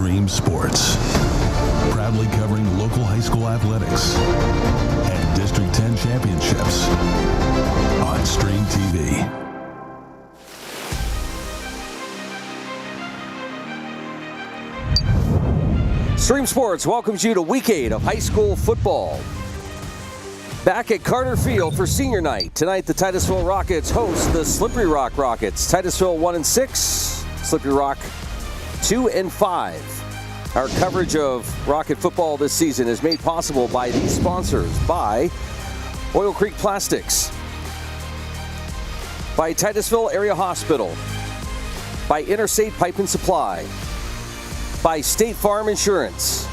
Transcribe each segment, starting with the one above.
Stream Sports, proudly covering local high school athletics and District 10 championships on Stream TV. Stream Sports welcomes you to Week 8 of high school football. Back at Carter Field for senior night. Tonight, the Titusville Rockets host the Slippery Rock Rockets. Titusville 1-6, Slippery Rock 2-5. Our coverage of Rocket football this season is made possible by these sponsors: by Oil Creek Plastics, by Titusville Area Hospital, by Interstate Pipe and Supply, by State Farm Insurance,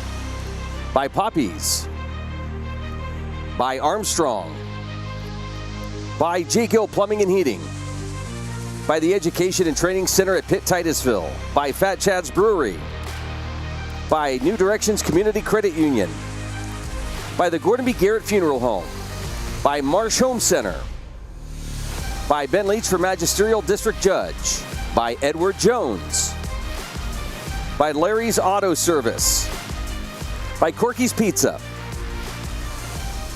by Poppies, by Armstrong, by Jake Hill Plumbing and Heating, by the Education and Training Center at Pitt Titusville, by Fat Chad's Brewery, by New Directions Community Credit Union, by the Gordon B. Garrett Funeral Home, by Marsh Home Center, by Ben Leach for Magisterial District Judge, by Edward Jones, by Larry's Auto Service, by Corky's Pizza,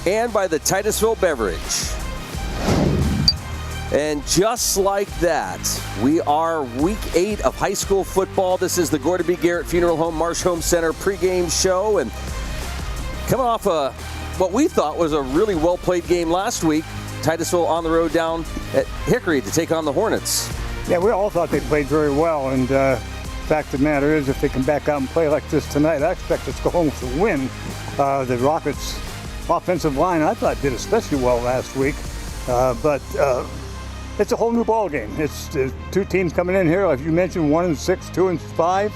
and by the Titusville Beverage. And just like that, we are Week 8 of high school football. This is the Gordon B. Garrett Funeral Home Marsh Home Center pregame show. And coming off what we thought was a really well-played game last week, Titusville on the road down at Hickory to take on the Hornets. Yeah, we all thought they played very well. And fact of the matter is, if they can back out and play like this tonight, I expect us to go home with a win. The Rockets' offensive line, I thought, did especially well last week. But it's a whole new ball game. It's two teams coming in here, like you mentioned, 1-6, 2-5,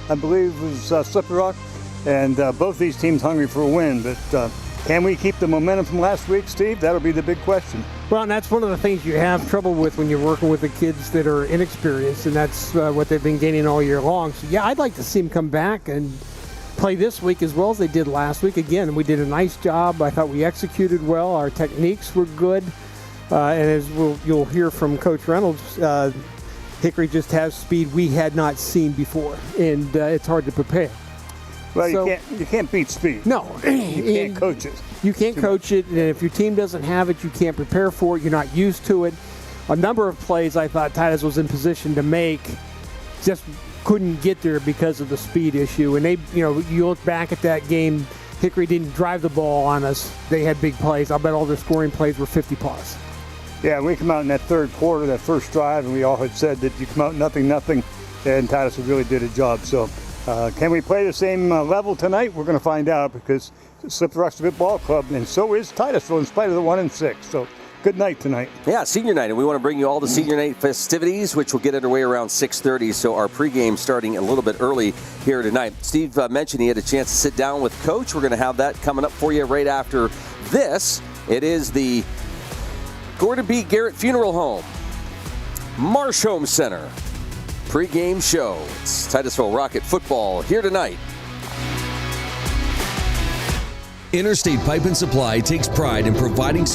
I believe was Slippery Rock. And both these teams hungry for a win. But can we keep the momentum from last week, Steve? That'll be the big question. Well, and that's one of the things you have trouble with when you're working with the kids that are inexperienced, and that's what they've been gaining all year long. So, yeah, I'd like to see them come back and play this week as well as they did last week. Again, we did a nice job. I thought we executed well. Our techniques were good. And as you'll hear from Coach Reynolds, Hickory just has speed we had not seen before, and it's hard to prepare. Well, so, you can't beat speed. No. You can't coach it. You can't coach it, and if your team doesn't have it, you can't prepare for it. You're not used to it. A number of plays I thought Titus was in position to make, just couldn't get there because of the speed issue. And you look back at that game, Hickory didn't drive the ball on us. They had big plays. I bet all their scoring plays were 50+. Yeah, we come out in that third quarter, that first drive, and we all had said that you come out nothing, and Titus really did a job. So can we play the same level tonight? We're going to find out, because Slippery Rock's a good ball club, and so is Titusville in spite of the 1-6. So good night tonight. Yeah, senior night, and we want to bring you all the senior night festivities, which will get underway around 6:30. So our pregame starting a little bit early here tonight. Steve mentioned he had a chance to sit down with Coach. We're going to have that coming up for you right after this. It is the Gordon B. Garrett Funeral Home Marsh Home Center pregame show. It's Titusville Rocket football here tonight. Interstate Pipe and Supply takes pride in providing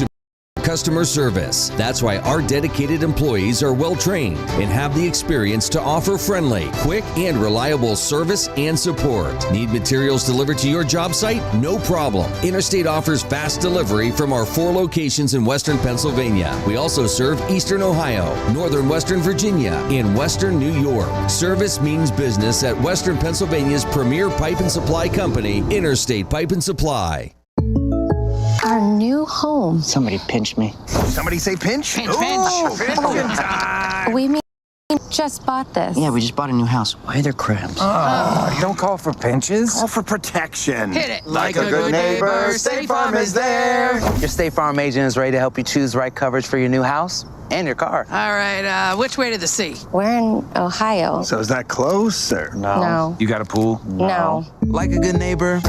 customer service. That's why our dedicated employees are well trained and have the experience to offer friendly, quick, and reliable service and support. Need materials delivered to your job site? No problem. Interstate offers fast delivery from our 4 locations in Western Pennsylvania. We also serve Eastern Ohio, Northern Western Virginia, and Western New York. Service means business at Western Pennsylvania's premier pipe and supply company, Interstate Pipe and Supply. Our new home. Somebody pinched me. Somebody say pinch? Pinch. We just bought this. Yeah, we just bought a new house. Why are there crabs? You don't call for pinches. Call for protection. Hit it. Like a good neighbor, State Farm is there. Your State Farm agent is ready to help you choose the right coverage for your new house and your car. All right, which way to the sea? We're in Ohio. So is that close or No. You got a pool? No. Like a good neighbor,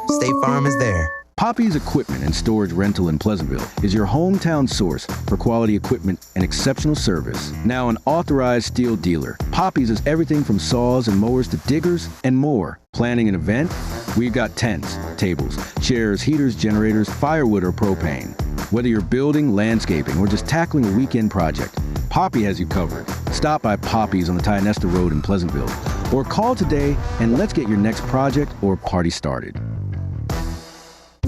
State Farm is there. Poppy's Equipment and Storage Rental in Pleasantville is your hometown source for quality equipment and exceptional service. Now an authorized steel dealer, Poppy's is everything from saws and mowers to diggers and more. Planning an event? We've got tents, tables, chairs, heaters, generators, firewood or propane. Whether you're building, landscaping, or just tackling a weekend project, Poppy has you covered. Stop by Poppy's on the Tionesta Road in Pleasantville Or call today and let's get your next project or party started.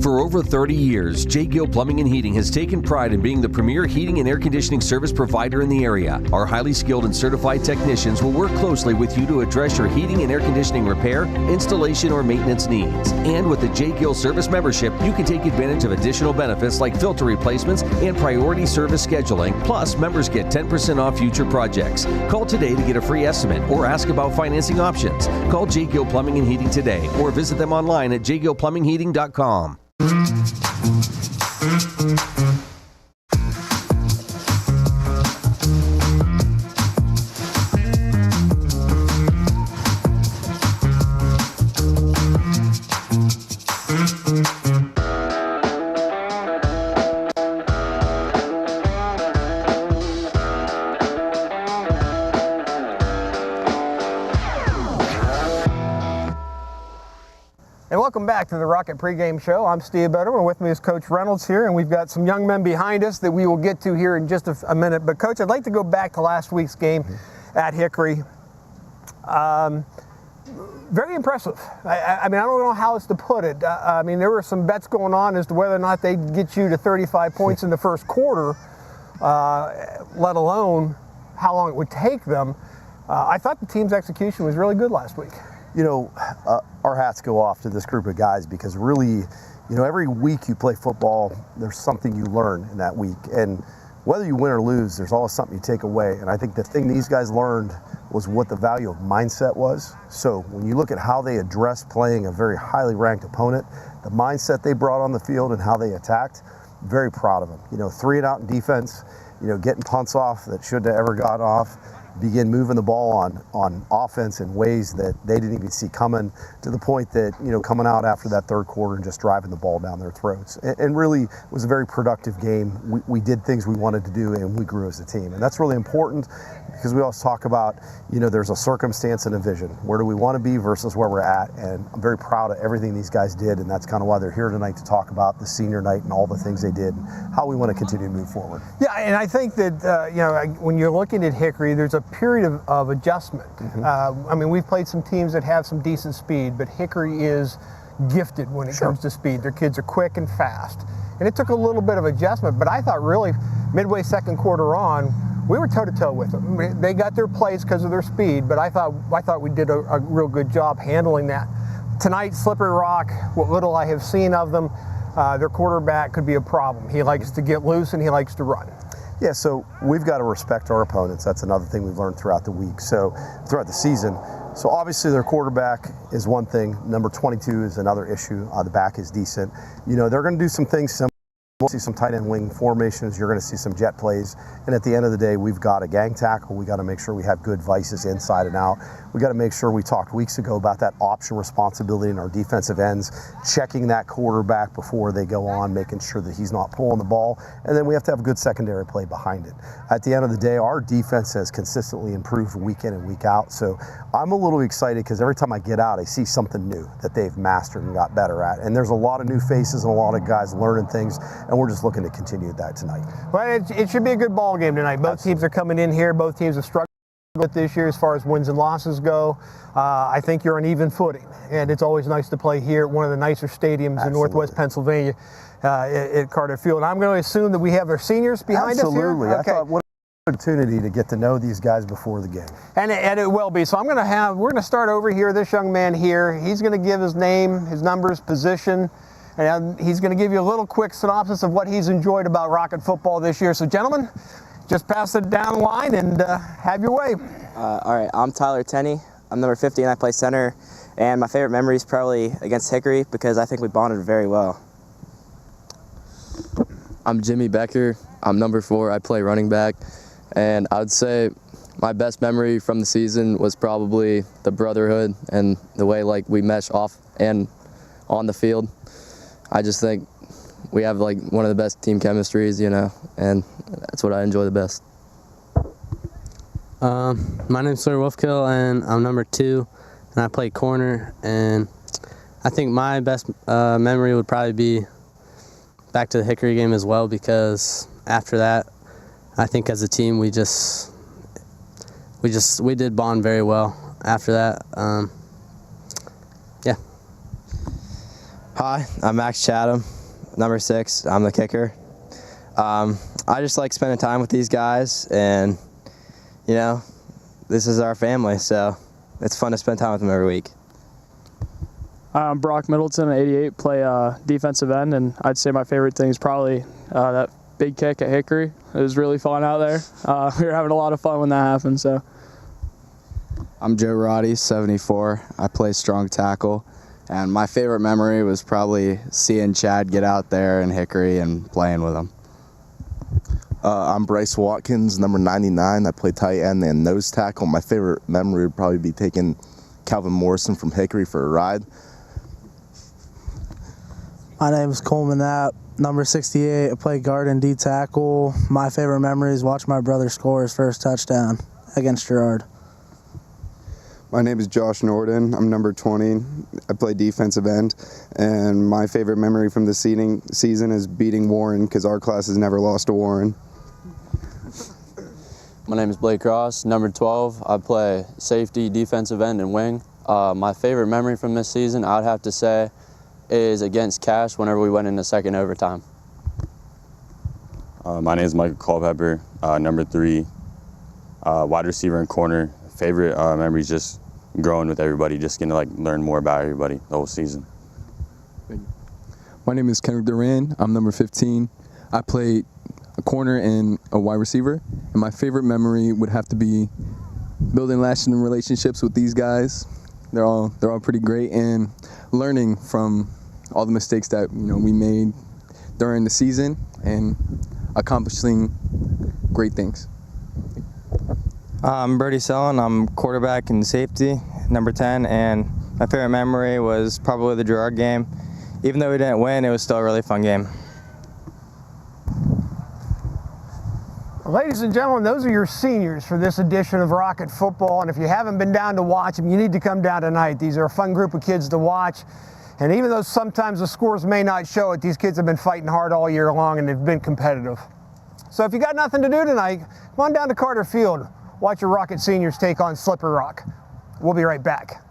For over 30 years, J. Gill Plumbing and Heating has taken pride in being the premier heating and air conditioning service provider in the area. Our highly skilled and certified technicians will work closely with you to address your heating and air conditioning repair, installation, or maintenance needs. And with the J. Gill service membership, you can take advantage of additional benefits like filter replacements and priority service scheduling. Plus, members get 10% off future projects. Call today to get a free estimate or ask about financing options. Call J. Gill Plumbing and Heating today or visit them online at jgillplumbingheating.com. And welcome back to the Rocket Pregame Show. I'm Steve Betterman. With me is Coach Reynolds here, and we've got some young men behind us that we will get to here in just a minute. But Coach, I'd like to go back to last week's game at Hickory. Very impressive. I mean, I don't know how else to put it. I mean, there were some bets going on as to whether or not they'd get you to 35 points in the first quarter, let alone how long it would take them. I thought the team's execution was really good last week. You know, our hats go off to this group of guys because really, you know, every week you play football, there's something you learn in that week. And whether you win or lose, there's always something you take away. And I think the thing these guys learned was what the value of mindset was. So when you look at how they addressed playing a very highly ranked opponent, the mindset they brought on the field and how they attacked, very proud of them. You know, 3 and out in defense, you know, getting punts off that shouldn't have ever got off, begin moving the ball on offense in ways that they didn't even see coming, to the point that, you know, coming out after that third quarter and just driving the ball down their throats. And really, it was a very productive game. We did things we wanted to do, and we grew as a team. And that's really important because we always talk about, you know, there's a circumstance and a vision. Where do we want to be versus where we're at? And I'm very proud of everything these guys did, and that's kind of why they're here tonight, to talk about the senior night and all the things they did and how we want to continue to move forward. Yeah, and I think that, you know, when you're looking at Hickory, there's a period of adjustment. I mean, we've played some teams that have some decent speed, but Hickory is gifted when it comes to speed. Their kids are quick and fast. And it took a little bit of adjustment, but I thought really midway second quarter on, we were toe-to-toe with them. They got their plays because of their speed, but I thought we did a real good job handling that. Tonight, Slippery Rock, what little I have seen of them, their quarterback could be a problem. He likes to get loose and he likes to run. Yeah, so we've got to respect our opponents. That's another thing we've learned throughout the week. So throughout the season. So obviously their quarterback is one thing. Number 22 is another issue. The back is decent. You know, they're going to do some things similar. We'll see some tight end wing formations. You're going to see some jet plays. And at the end of the day, we've got a gang tackle. We got to make sure we have good vices inside and out. We got to make sure, we talked weeks ago about that option responsibility in our defensive ends, checking that quarterback before they go on, making sure that he's not pulling the ball. And then we have to have a good secondary play behind it. At the end of the day, our defense has consistently improved week in and week out. So I'm a little excited because every time I get out, I see something new that they've mastered and got better at. And there's a lot of new faces and a lot of guys learning things. And we're just looking to continue that tonight. Well, it should be a good ball game tonight. Both teams are coming in here. Both teams have struggled with this year as far as wins and losses go. I think you're on even footing, and it's always nice to play here at one of the nicer stadiums in Northwest Pennsylvania at Carter Field. And I'm going to assume that we have our seniors behind us here. Absolutely. Okay. I thought, what an opportunity to get to know these guys before the game. And it will be. So we're going to start over here. This young man here, he's going to give his name, his numbers, position, and he's going to give you a little quick synopsis of what he's enjoyed about Rocket football this year. So, gentlemen, just pass it down the line and have your way. All right, I'm Tyler Tenney. I'm number 50 and I play center. And my favorite memory is probably against Hickory because I think we bonded very well. I'm Jimmy Becker. I'm number 4. I play running back. And I would say my best memory from the season was probably the brotherhood and the way we mesh off and on the field. I just think we have one of the best team chemistries, you know, and that's what I enjoy the best. My name's Sawyer Wolfkill, and I'm number 2, and I play corner. And I think my best memory would probably be back to the Hickory game as well, because after that, I think as a team we did bond very well, after that, yeah. Hi, I'm Max Chatham, number 6. I'm the kicker. I just like spending time with these guys, and you know, this is our family, so it's fun to spend time with them every week. I'm Brock Middleton at 88, play defensive end, and I'd say my favorite thing is probably that big kick at Hickory. It was really fun out there. We were having a lot of fun when that happened. So, I'm Joe Roddy, 74. I play strong tackle, and my favorite memory was probably seeing Chad get out there in Hickory and playing with him. I'm Bryce Watkins, number 99. I play tight end and nose tackle. My favorite memory would probably be taking Calvin Morrison from Hickory for a ride. My name is Coleman Knapp, number 68. I play guard and D tackle. My favorite memory is watching my brother score his first touchdown against Girard. My name is Josh Norden. I'm number 20. I play defensive end, and my favorite memory from this season is beating Warren, because our class has never lost to Warren. My name is Blake Ross, number 12. I play safety, defensive end, and wing. My favorite memory from this season, I'd have to say, is against Cash whenever we went into second overtime. My name is Michael Culpepper, number 3, wide receiver and corner. Favorite memory is just growing with everybody, just getting to learn more about everybody the whole season. My name is Kendrick Duran. I'm number 15. I played a corner and a wide receiver, and my favorite memory would have to be building lasting relationships with these guys. They're all pretty great, and learning from all the mistakes that we made during the season and accomplishing great things. I'm Brody Sellon. I'm quarterback and safety, number 10, and my favorite memory was probably the Girard game. Even though we didn't win, it was still a really fun game. Ladies and gentlemen, those are your seniors for this edition of Rocket Football, and if you haven't been down to watch them, you need to come down tonight. These are a fun group of kids to watch, and even though sometimes the scores may not show it, these kids have been fighting hard all year long and they've been competitive. So if you got nothing to do tonight, come on down to Carter Field. Watch your Rocket seniors take on Slippery Rock. We'll be right back.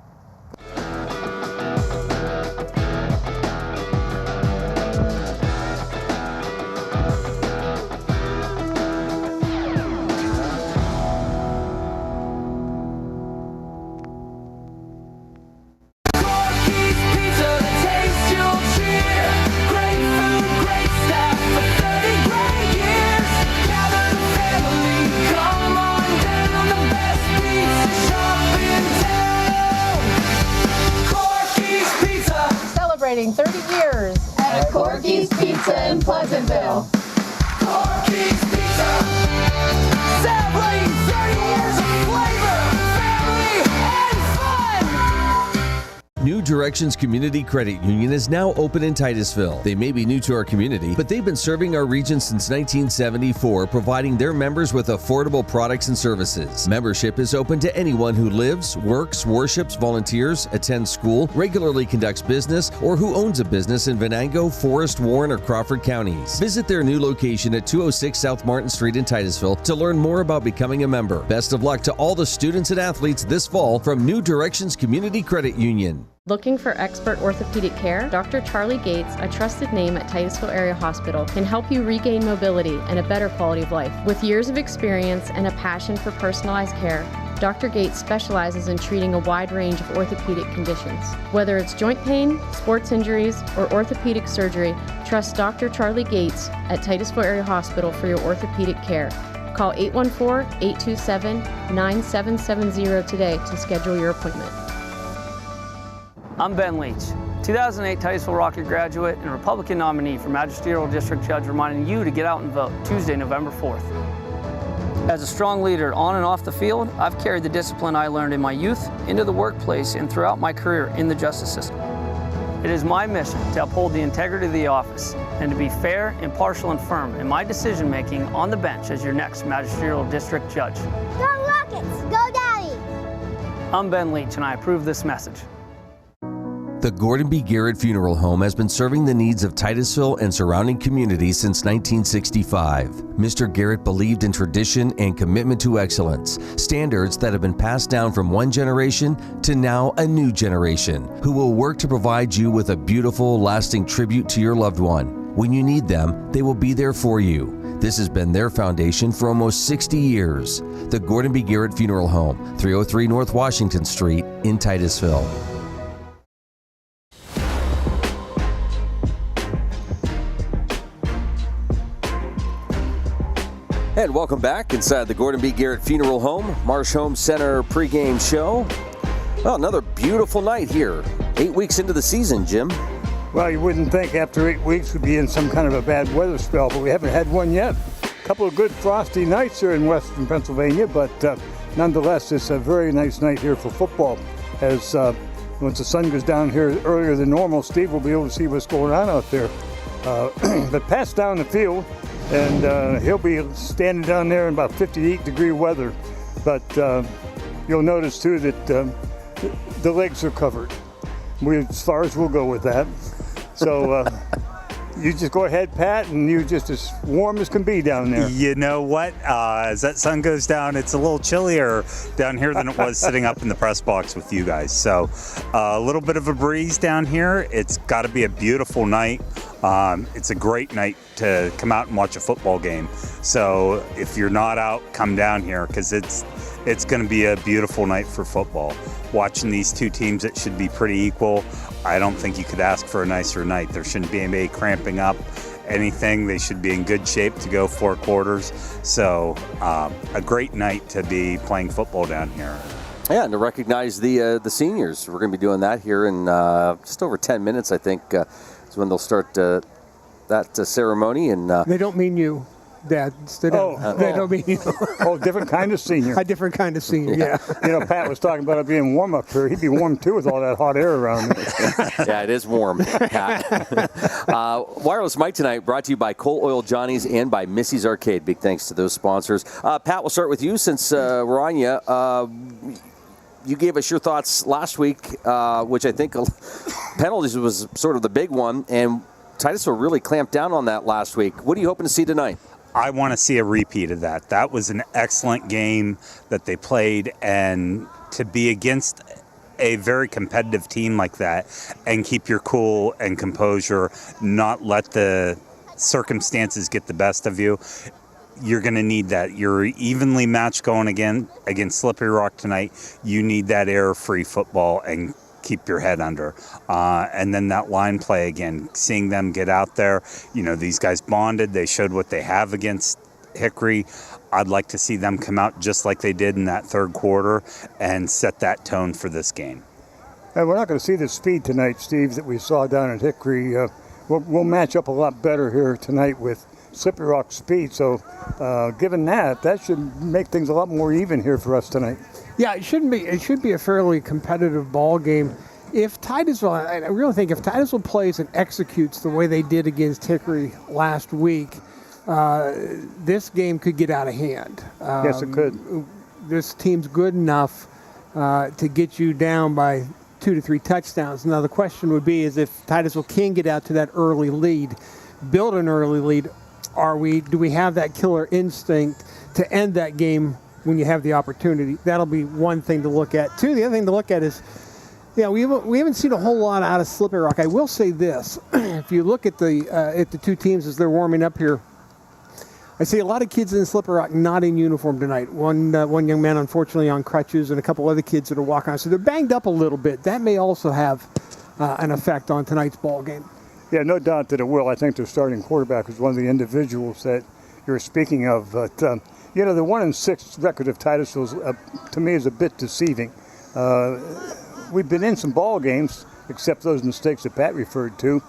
Celebrating 30 years at Corky's Pizza in Pleasantville. Corky's Pizza, celebrating 30 years of flavor, family, and fun. New Directions Community Credit Union is now open in Titusville. They may be new to our community, but they've been serving our region since 1974, providing their members with affordable products and services. Membership is open to anyone who lives, works, worships, volunteers, attends school, regularly conducts business, or who owns a business in Venango, Forest, Warren, or Crawford counties. Visit their new location at 206 South Martin Street in Titusville to learn more about becoming a member. Best of luck to all the students and athletes this fall from New Directions Community Credit Union. Looking for expert orthopedic care? Dr. Charlie Gates, a trusted name at Titusville Area Hospital, can help you regain mobility and a better quality of life. With years of experience and a passion for personalized care, Dr. Gates specializes in treating a wide range of orthopedic conditions. Whether it's joint pain, sports injuries, or orthopedic surgery, trust Dr. Charlie Gates at Titusville Area Hospital for your orthopedic care. Call 814-827-9770 today to schedule your appointment. I'm Ben Leach, 2008 Titusville Rocket graduate and Republican nominee for Magisterial District Judge, reminding you to get out and vote Tuesday, November 4th. As a strong leader on and off the field, I've carried the discipline I learned in my youth into the workplace and throughout my career in the justice system. It is my mission to uphold the integrity of the office and to be fair, impartial, and firm in my decision-making on the bench as your next Magisterial District Judge. Go Rockets! Go Daddy! I'm Ben Leach, and I approve this message. The Gordon B. Garrett Funeral Home has been serving the needs of Titusville and surrounding communities since 1965. Mr. Garrett believed in tradition and commitment to excellence, standards that have been passed down from one generation to now a new generation, who will work to provide you with a beautiful, lasting tribute to your loved one. When you need them, they will be there for you. This has been their foundation for almost 60 years. The Gordon B. Garrett Funeral Home, 303 North Washington Street in Titusville. And welcome back inside the Gordon B. Garrett Funeral Home, Marsh Home Center pregame show. Well, another beautiful night here. 8 weeks into the season, Jim. Well, you wouldn't think after 8 weeks we'd be in some kind of a bad weather spell, but we haven't had one yet. A couple of good frosty nights here in western Pennsylvania, but nonetheless, it's a very nice night here for football. As once the sun goes down here earlier than normal, Steve will be able to see what's going on out there. But Pat's down the field, and he'll be standing down there in about 58-degree weather. But you'll notice too that the legs are covered. As far as we'll go with that. So you just go ahead, Pat, and you're just as warm as can be down there. You know what? As that sun goes down, it's a little chillier down here than it was sitting up in the press box with you guys. So a little bit of a breeze down here. It's got to be a beautiful night. It's a great night to come out and watch a football game. So if you're not out, come down here, because it's going to be a beautiful night for football. Watching these two teams that should be pretty equal, I don't think you could ask for a nicer night. There shouldn't be anybody cramping up anything. They should be in good shape to go 4 quarters. So a great night to be playing football down here. Yeah, and to recognize the seniors. We're going to be doing that here in just over 10 minutes, I think, is when they'll start that ceremony. And they don't mean you, Dad. They don't mean you. Oh, different kind of senior. A different kind of senior, yeah. You know, Pat was talking about it being warm up here. He'd be warm, too, with all that hot air around him. Yeah, it is warm, Pat. Wireless Mike tonight brought to you by Coal Oil Johnny's and by Missy's Arcade. Big thanks to those sponsors. Pat, we'll start with you since we're on you. You gave us your thoughts last week, which I think penalties was sort of the big one, and Titusville really clamped down on that last week. What are you hoping to see tonight? I want to see a repeat of that. That was an excellent game that they played, and to be against a very competitive team like that and keep your cool and composure, not let the circumstances get the best of you. You're going to need that. You're evenly matched going again against Slippery Rock tonight. You need that error-free football and keep your head under. And then that line play again, seeing them get out there. You know, these guys bonded. They showed what they have against Hickory. I'd like to see them come out just like they did in that third quarter and set that tone for this game. And we're not going to see the speed tonight, Steve, that we saw down at Hickory. We'll match up a lot better here tonight with Slippery Rock speed. So given that should make things a lot more even here for us tonight. Yeah, it should be a fairly competitive ball game. If Titusville, I really think if Titusville plays and executes the way they did against Hickory last week, this game could get out of hand. Yes, it could. This team's good enough to get you down by 2 to 3 touchdowns. Now the question would be is if Titusville can get out to that early lead, build an early lead, do we have that killer instinct to end that game when you have the opportunity? That'll be one thing to look at. Two, the other thing to look at is, we haven't seen a whole lot out of Slippery Rock. I will say this: if you look at the two teams as they're warming up here, I see a lot of kids in Slippery Rock not in uniform tonight. One young man, unfortunately, on crutches, and a couple other kids that are walking on. So they're banged up a little bit. That may also have an effect on tonight's ball game. Yeah, no doubt that it will. I think their starting quarterback is one of the individuals that you're speaking of. But, the 1-6 record of Titusville's, to me, is a bit deceiving. We've been in some ball games, except those mistakes that Pat referred to.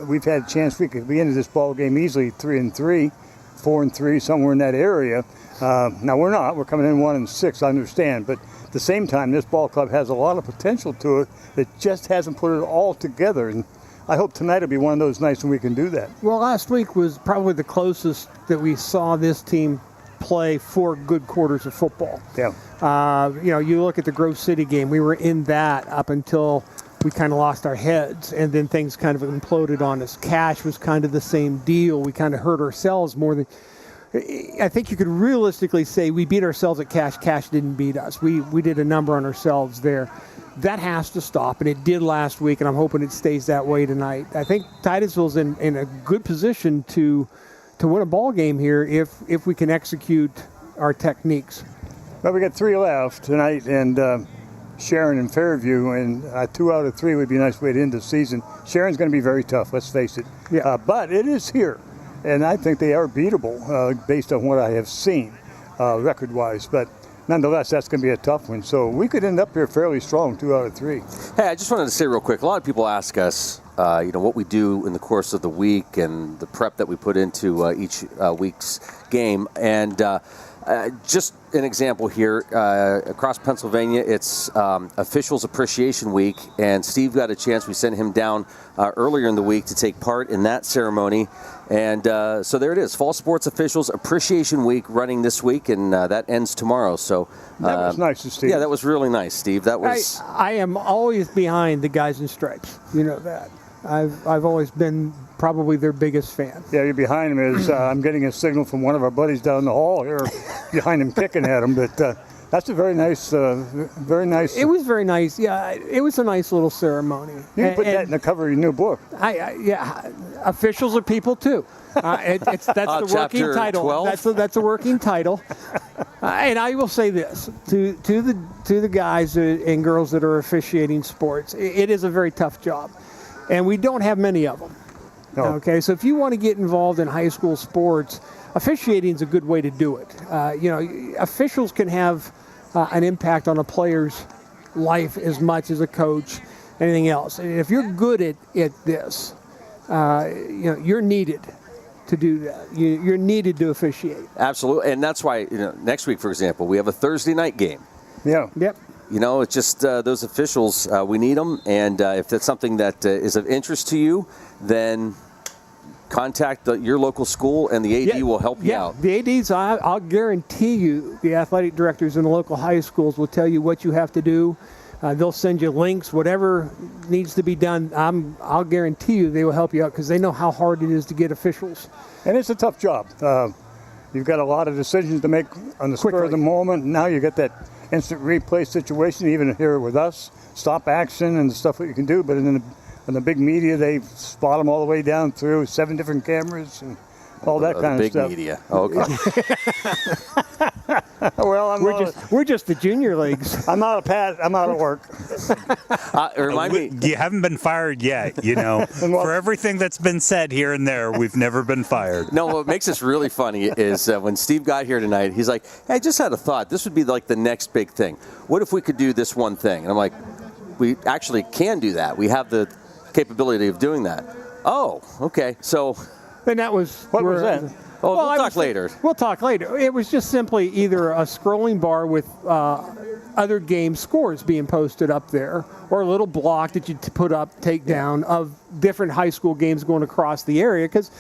We've had a chance we could be into this ball game easily 3-3, 4-3, somewhere in that area. Now, we're not. We're coming in 1-6, I understand. But at the same time, this ball club has a lot of potential to it that just hasn't put it all together. And I hope tonight will be one of those nights when we can do that. Well, last week was probably the closest that we saw this team play 4 good quarters of football. Yeah. You look at the Grove City game. We were in that up until we kind of lost our heads, and then things kind of imploded on us. Cash was kind of the same deal. We kind of hurt ourselves more than. I think you could realistically say we beat ourselves at Cash. Cash didn't beat us. We did a number on ourselves there. That has to stop, and it did last week, and I'm hoping it stays that way tonight. I think Titusville's in a good position to win a ball game here if we can execute our techniques. Well, we got 3 left tonight, and Sharon and Fairview, and 2 out of 3 would be a nice way to end the season. Sharon's going to be very tough, let's face it. Yeah. But it is here, and I think they are beatable based on what I have seen record-wise. But nonetheless, that's going to be a tough one. So we could end up here fairly strong, 2 out of 3. Hey, I just wanted to say real quick, a lot of people ask us, what we do in the course of the week and the prep that we put into each week's game. And just an example here, across Pennsylvania, it's Officials Appreciation Week, and Steve got a chance. We sent him down earlier in the week to take part in that ceremony. And so there it is, Fall Sports Officials Appreciation Week running this week, and that ends tomorrow. So that was nice to Steve. Yeah, that was really nice, Steve. That was. I am always behind the guys in stripes. You know that. I've always been probably their biggest fan. Yeah, you're behind him. I'm getting a signal from one of our buddies down the hall here, behind him, kicking at him. But that's a very nice, very nice. It was very nice. Yeah, it was a nice little ceremony. You can put that in the cover of your new book. Yeah, officials are people too. That's the working title. 12? That's a working title. And I will say this to the guys and girls that are officiating sports, it is a very tough job, and we don't have many of them. No. Okay, so if you want to get involved in high school sports, officiating is a good way to do it. Officials can have an impact on a player's life as much as a coach, anything else. And if you're good at this, you're needed to do that. You're needed to officiate. Absolutely, and that's why next week, for example, we have a Thursday night game. Yeah. Yep. It's just those officials, we need them, and if that's something that is of interest to you, then contact your local school, and the AD will help you out. The ADs, I'll guarantee you, the athletic directors in the local high schools will tell you what you have to do. They'll send you links, whatever needs to be done. I'll guarantee you they will help you out because they know how hard it is to get officials. And it's a tough job. You've got a lot of decisions to make on the spur of the moment. Now you got that instant replay situation, even here with us, stop action and the stuff that you can do. But in the big media, they spot them all the way down through 7 different cameras and all that kind of stuff. Big media. Okay. Well, we're just the junior leagues. I'm out of work. Remind me, you haven't been fired yet. For everything that's been said here and there, we've never been fired. No, what makes this really funny is when Steve got here tonight, he's like, "Hey, I just had a thought. This would be like the next big thing. What if we could do this one thing?" And I'm like, "We actually can do that. We have the capability of doing that." Oh, okay. So. And that was what was that? Oh, we'll talk later. We'll talk later. It was just simply either a scrolling bar with other game scores being posted up there, or a little block that you put up, take down of different high school games going across the area, because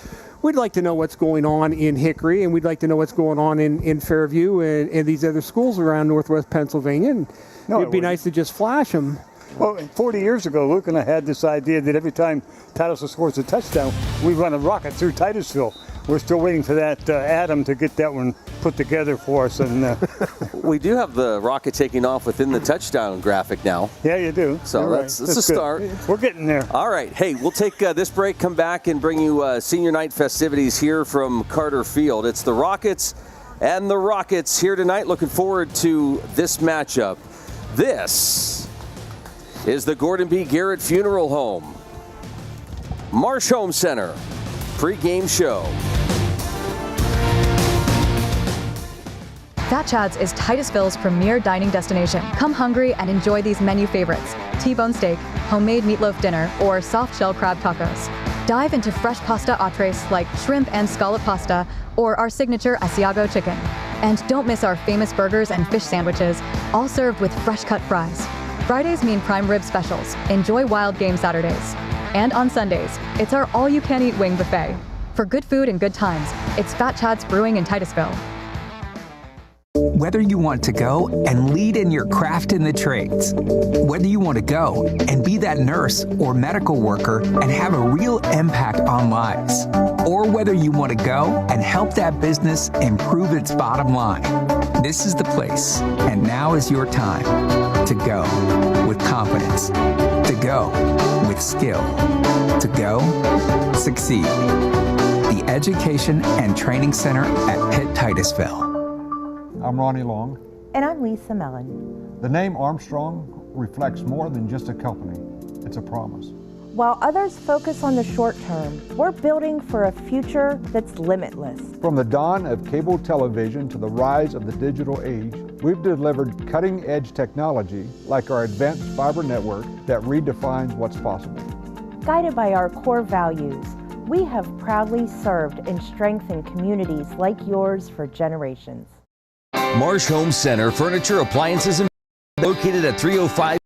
we'd like to know what's going on in Hickory, and we'd like to know what's going on in Fairview and these other schools around Northwest Pennsylvania. And it'd be nice to just flash them. Well, 40 years ago, Luke and I had this idea that every time Titusville scores a touchdown, we run a rocket through Titusville. We're still waiting for that Adam to get that one put together for us. And we do have the rocket taking off within the touchdown graphic now. Yeah, you do. So that's a start. We're getting there. All right. Hey, we'll take this break, come back, and bring you senior night festivities here from Carter Field. It's the Rockets and the Rockets here tonight. Looking forward to this matchup. This is the Gordon B. Garrett Funeral Home, Marsh Home Center, pregame show. Fat Chad's is Titusville's premier dining destination. Come hungry and enjoy these menu favorites: T-bone steak, homemade meatloaf dinner, or soft shell crab tacos. Dive into fresh pasta entrees like shrimp and scallop pasta, or our signature Asiago chicken. And don't miss our famous burgers and fish sandwiches, all served with fresh cut fries. Fridays mean prime rib specials. Enjoy wild game Saturdays. And on Sundays, it's our all-you-can-eat wing buffet. For good food and good times, it's Fat Chad's Brewing in Titusville. Whether you want to go and lead in your craft in the trades, whether you want to go and be that nurse or medical worker and have a real impact on lives, or whether you want to go and help that business improve its bottom line, this is the place, and now is your time to go with confidence, to go with skill, to go succeed. The Education and Training Center at Pitt Titusville. I'm Ronnie Long. And I'm Lisa Mellon. The name Armstrong reflects more than just a company. It's a promise. While others focus on the short term, we're building for a future that's limitless. From the dawn of cable television to the rise of the digital age, we've delivered cutting-edge technology like our advanced fiber network that redefines what's possible. Guided by our core values, we have proudly served and strengthened communities like yours for generations. Marsh Home Center Furniture, Appliances, and located at 305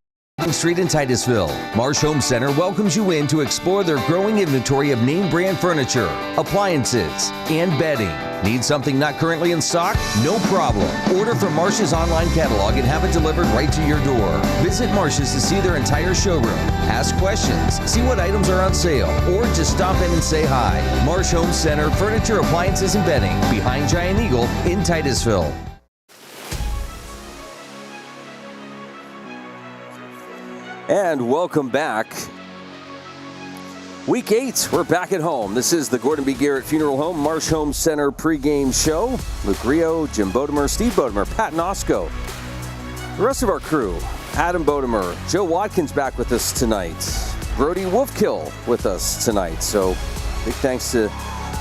Street in Titusville. Marsh Home Center welcomes you in to explore their growing inventory of name brand furniture, appliances, and bedding. Need something not currently in stock? No problem. Order from Marsh's online catalog and have it delivered right to your door. Visit Marsh's to see their entire showroom. Ask questions, see what items are on sale, or just stop in and say hi. Marsh Home Center Furniture, Appliances, and Bedding, behind Giant Eagle in Titusville. And welcome back. Week 8, we're back at home. This is the Gordon B. Garrett Funeral Home Marsh Home Center pregame show. Luke Rio, Jim Bodemer, Steve Bodemer, Pat Nosco. The rest of our crew, Adam Bodemer, Joe Watkins back with us tonight. Brody Wolfkill with us tonight. So big thanks to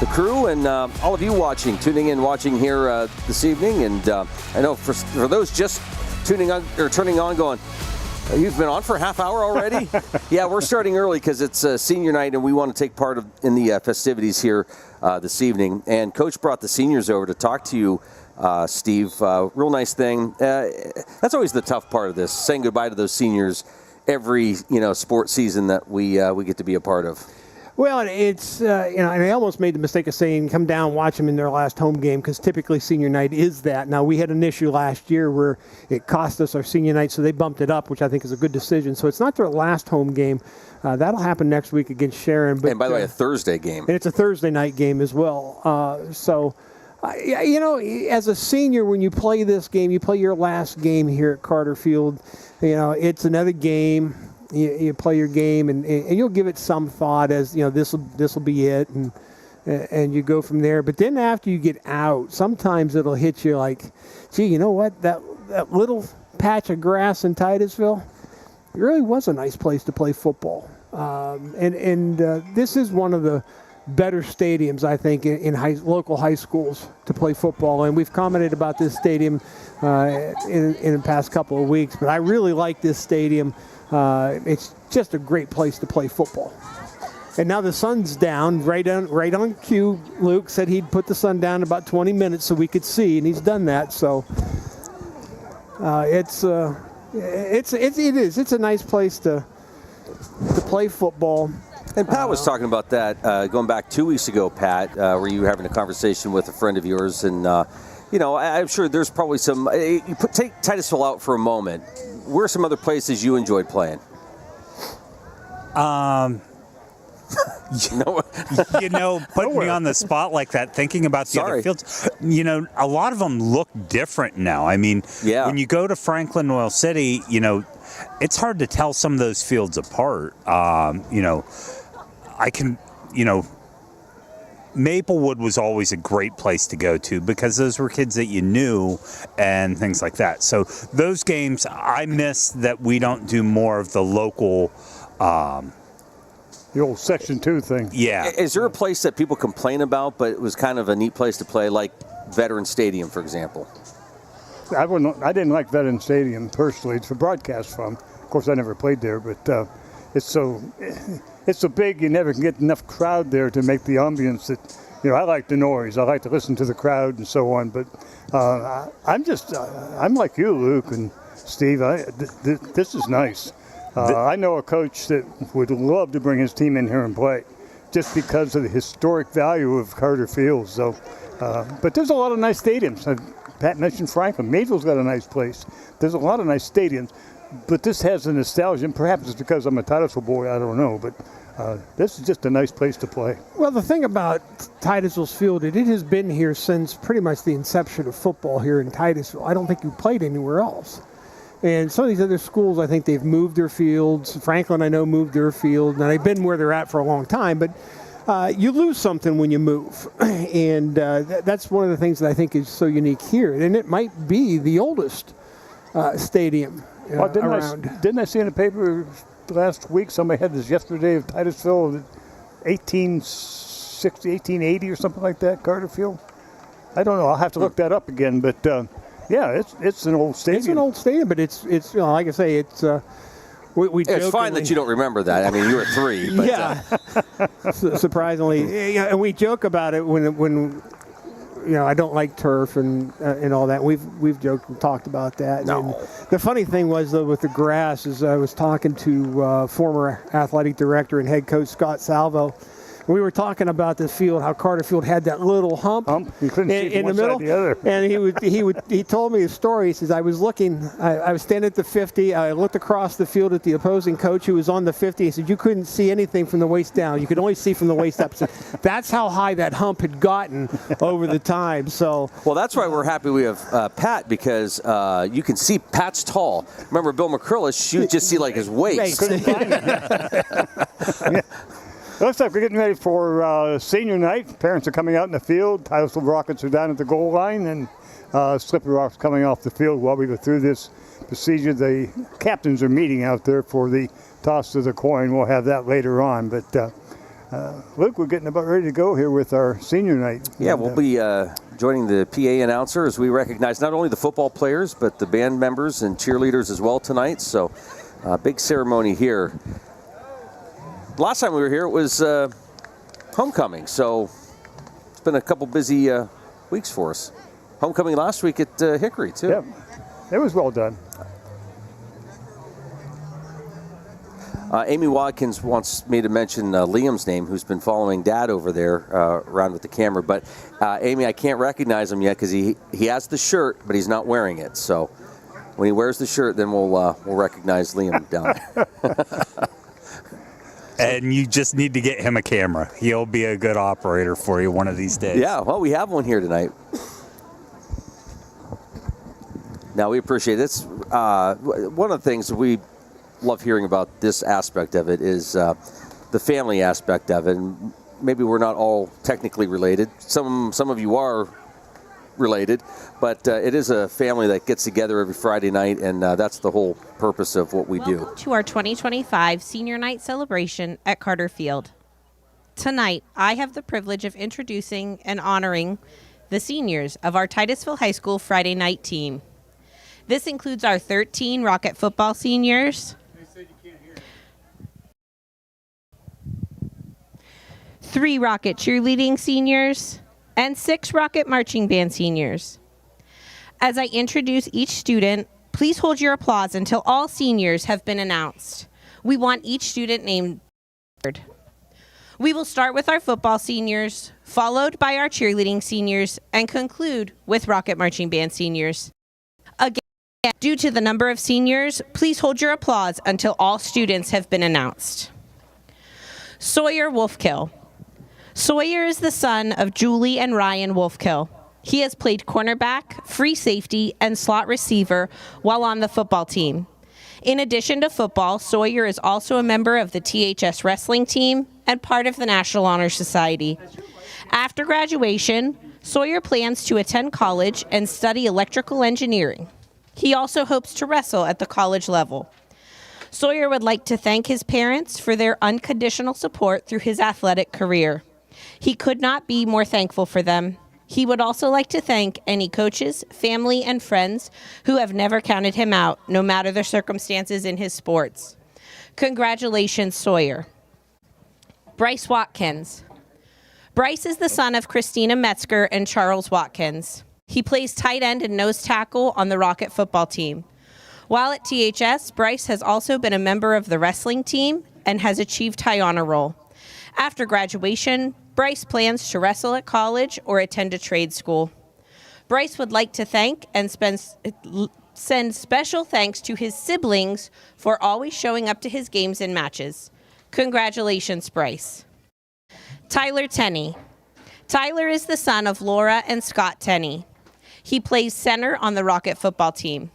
the crew and all of you tuning in, watching here this evening. And I know for those just tuning on or turning on going, you've been on for a half hour already? Yeah, we're starting early because it's senior night and we want to take part in the festivities here this evening. And Coach brought the seniors over to talk to you, Steve. Real nice thing. That's always the tough part of this, saying goodbye to those seniors every sport season that we get to be a part of. Well, it's, and I almost made the mistake of saying come down, watch them in their last home game, because typically senior night is that. Now, we had an issue last year where it cost us our senior night, so they bumped it up, which I think is a good decision. So it's not their last home game. That'll happen next week against Sharon. But, and by the way, a Thursday game. And it's a Thursday night game as well. So, as a senior, when you play this game, you play your last game here at Carter Field. It's another game. You play your game, and you'll give it some thought as this will be it, and you go from there. But then after you get out, sometimes it'll hit you like, gee, you know what? That little patch of grass in Titusville, it really was a nice place to play football. And this is one of the better stadiums, I think, in local high schools to play football. And we've commented about this stadium in the past couple of weeks, but I really like this stadium. It's just a great place to play football. And now the sun's down, right on cue. Luke said he'd put the sun down about 20 minutes so we could see, and he's done that. So it's a nice place to play football. And Pat was talking about that going back 2 weeks ago, Pat, where you were having a conversation with a friend of yours, and I'm sure there's probably some. Take Titusville out for a moment. Where are some other places you enjoyed playing? Putting me on the spot like that, thinking about the other fields, a lot of them look different now. I mean, when you go to Franklin Oil City, it's hard to tell some of those fields apart. Maplewood was always a great place to go to because those were kids that you knew and things like that. So those games, I miss that we don't do more of the local. The old Section 2 thing. Yeah. Is there a place that people complain about, but it was kind of a neat place to play, like Veteran Stadium, for example? I didn't like Veteran Stadium personally. It's a broadcast from. Of course, I never played there, but it's so big you never can get enough crowd there to make the ambience that. I like the noise. I like to listen to the crowd and so on. But I'm like you, Luke and Steve. This is nice. I know a coach that would love to bring his team in here and play, just because of the historic value of Carter Field. So, but there's a lot of nice stadiums. Pat mentioned Franklin. Mayville's got a nice place. There's a lot of nice stadiums, but this has a nostalgia, and perhaps it's because I'm a Titusville boy, I don't know, but this is just a nice place to play. Well, the thing about Titusville's field, it has been here since pretty much the inception of football here in Titusville. I don't think you played anywhere else. And some of these other schools, I think they've moved their fields. Franklin, I know, moved their field. Now, they've been where they're at for a long time, but you lose something when you move. And that's one of the things that I think is so unique here. And it might be the oldest stadium around. Didn't I see in the paper last week, somebody had this yesterday of Titusville, 1860, 1880 or something like that, Carter Field? I don't know. I'll have to look that up again, but... yeah, it's an old stadium. It's an old stadium, but it's like I say, it's we it's fine that you don't remember that. I mean, you were 3. But, yeah, surprisingly, and we joke about it when I don't like turf and all that. We've joked and talked about that. No. And the funny thing was though with the grass is I was talking to former athletic director and head coach Scott Salvo. We were talking about this field, how Carter Field had that little hump you couldn't see in from the one middle. side to the other. And he told me a story. He says, I was looking, I was standing at the 50. I looked across the field at the opposing coach who was on the 50. He said, you couldn't see anything from the waist down. You could only see from the waist up. So that's how high that hump had gotten over the time. So, well, that's why we're happy we have Pat, because you can see Pat's tall. Remember Bill McCrillis, you just see like his waist. Couldn't find it. Yeah. Looks like we're getting ready for senior night. Parents are coming out in the field. Titusville Rockets are down at the goal line, and Slippery Rock's coming off the field while we go through this procedure. The captains are meeting out there for the toss of the coin. We'll have that later on. But, Luke, we're getting about ready to go here with our senior night. Yeah, we'll be joining the PA announcer as we recognize not only the football players, but the band members and cheerleaders as well tonight. So, big ceremony here. Last time we were here, it was homecoming, so it's been a couple busy weeks for us. Homecoming last week at Hickory, too. Yeah, it was well done. Amy Watkins wants me to mention Liam's name, who's been following Dad over there around with the camera. But, Amy, I can't recognize him yet because he has the shirt, but he's not wearing it. So when he wears the shirt, then we'll recognize Liam down there. And you just need to get him a camera. He'll be a good operator for you one of these days. Yeah, well, we have one here tonight. Now, we appreciate it. It's one of the things we love hearing about this aspect of it is the family aspect of it. And maybe we're not all technically related. Some of you are related, but it is a family that gets together every Friday night, and that's the whole purpose of what we do. Welcome to our 2025 Senior Night celebration at Carter Field. Tonight, I have the privilege of introducing and honoring the seniors of our Titusville High School Friday night team. This includes our 13 Rocket football seniors, 3 Rocket cheerleading seniors, and 6 Rocket marching band seniors. As I introduce each student, please hold your applause until all seniors have been announced. We want each student named. We will start with our football seniors, followed by our cheerleading seniors, and conclude with Rocket marching band seniors. Again, due to the number of seniors, please hold your applause until all students have been announced. Sawyer Wolfkill. Sawyer is the son of Julie and Ryan Wolfkill. He has played cornerback, free safety, and slot receiver while on the football team. In addition to football, Sawyer is also a member of the THS wrestling team and part of the National Honor Society. After graduation, Sawyer plans to attend college and study electrical engineering. He also hopes to wrestle at the college level. Sawyer would like to thank his parents for their unconditional support through his athletic career. He could not be more thankful for them. He would also like to thank any coaches, family, and friends who have never counted him out, no matter the circumstances in his sports. Congratulations, Sawyer. Bryce Watkins. Bryce is the son of Christina Metzger and Charles Watkins. He plays tight end and nose tackle on the Rocket football team. While at THS, Bryce has also been a member of the wrestling team and has achieved high honor roll. After graduation, Bryce plans to wrestle at college or attend a trade school. Bryce would like to thank and send special thanks to his siblings for always showing up to his games and matches. Congratulations, Bryce. Tyler Tenney. Tyler is the son of Laura and Scott Tenney. He plays center on the Rocket football team.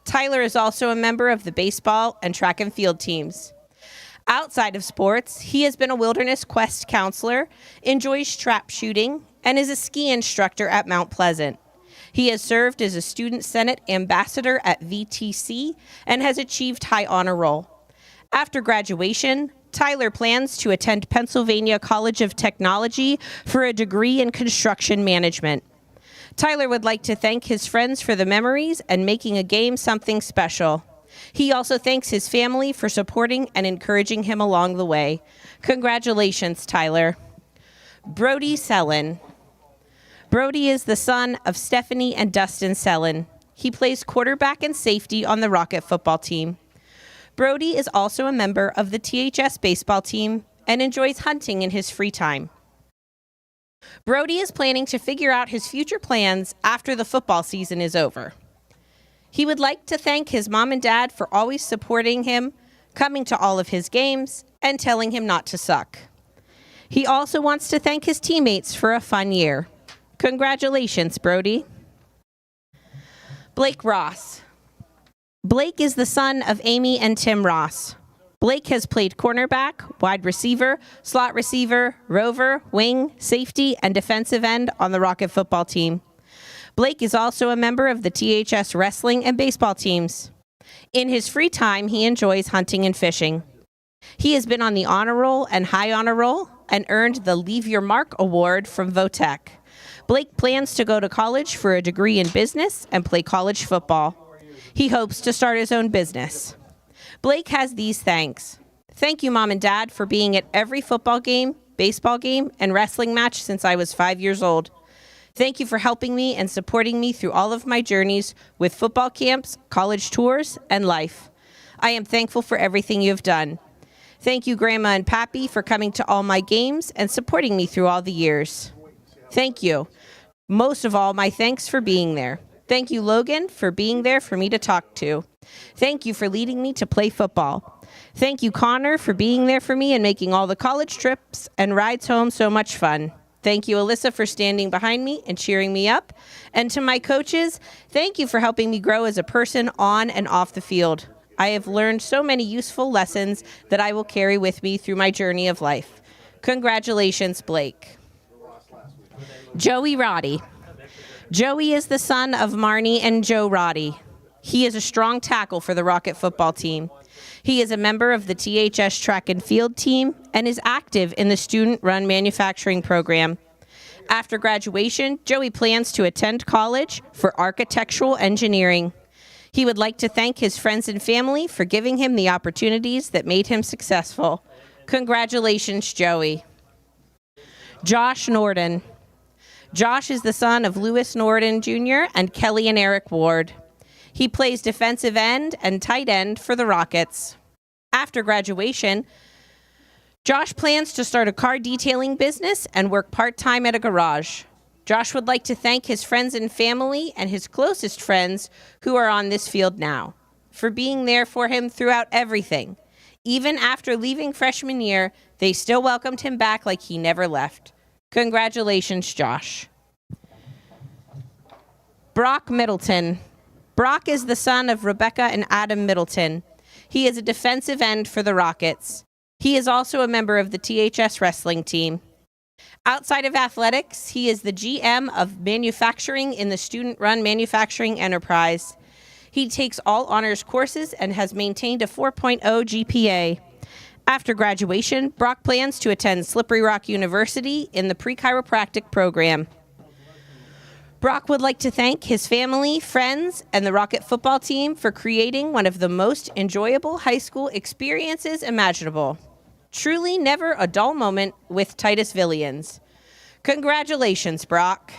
Tyler is also a member of the baseball and track and field teams. Outside of sports, he has been a wilderness quest counselor, enjoys trap shooting, and is a ski instructor at Mount Pleasant. He has served as a student senate ambassador at VTC and has achieved high honor roll. After graduation, Tyler plans to attend Pennsylvania College of Technology for a degree in construction management. Tyler would like to thank his friends for the memories and making a game something special. He also thanks his family for supporting and encouraging him along the way. Congratulations, Tyler. Brody Sellen. Brody is the son of Stephanie and Dustin Sellen. He plays quarterback and safety on the Rocket football team. Brody is also a member of the THS baseball team and enjoys hunting in his free time. Brody is planning to figure out his future plans after the football season is over. He would like to thank his mom and dad for always supporting him, coming to all of his games, and telling him not to suck. He also wants to thank his teammates for a fun year. Congratulations, Brody. Blake Ross. Blake is the son of Amy and Tim Ross. Blake has played cornerback, wide receiver, slot receiver, rover, wing, safety, and defensive end on the Rocket football team. Blake is also a member of the THS wrestling and baseball teams. In his free time, he enjoys hunting and fishing. He has been on the honor roll and high honor roll and earned the Leave Your Mark award from Votech. Blake plans to go to college for a degree in business and play college football. He hopes to start his own business. Blake has these thanks. Thank you, Mom and Dad, for being at every football game, baseball game, and wrestling match since I was 5 years old. Thank you for helping me and supporting me through all of my journeys with football camps, college tours, and life. I am thankful for everything you have done. Thank you, Grandma and Pappy, for coming to all my games and supporting me through all the years. Thank you. Most of all, my thanks for being there. Thank you, Logan, for being there for me to talk to. Thank you for leading me to play football. Thank you, Connor, for being there for me and making all the college trips and rides home so much fun. Thank you, Alyssa, for standing behind me and cheering me up. And to my coaches, thank you for helping me grow as a person on and off the field. I have learned so many useful lessons that I will carry with me through my journey of life. Congratulations, Blake. Joey Roddy. Joey is the son of Marnie and Joe Roddy. He is a strong tackle for the Rocket football team. He is a member of the THS track and field team and is active in the student-run manufacturing program. After graduation, Joey plans to attend college for architectural engineering. He would like to thank his friends and family for giving him the opportunities that made him successful. Congratulations, Joey. Josh Norden. Josh is the son of Lewis Norden Jr. and Kelly and Eric Ward. He plays defensive end and tight end for the Rockets. After graduation, Josh plans to start a car detailing business and work part-time at a garage. Josh would like to thank his friends and family and his closest friends who are on this field now for being there for him throughout everything. Even after leaving freshman year, they still welcomed him back like he never left. Congratulations, Josh. Brock Middleton. Brock is the son of Rebecca and Adam Middleton. He is a defensive end for the Rockets. He is also a member of the THS wrestling team. Outside of athletics, he is the GM of manufacturing in the student-run manufacturing enterprise. He takes all honors courses and has maintained a 4.0 GPA. After graduation, Brock plans to attend Slippery Rock University in the pre-chiropractic program. Brock would like to thank his family, friends, and the Rocket football team for creating one of the most enjoyable high school experiences imaginable. Truly never a dull moment with Titusvillians. Congratulations, Brock.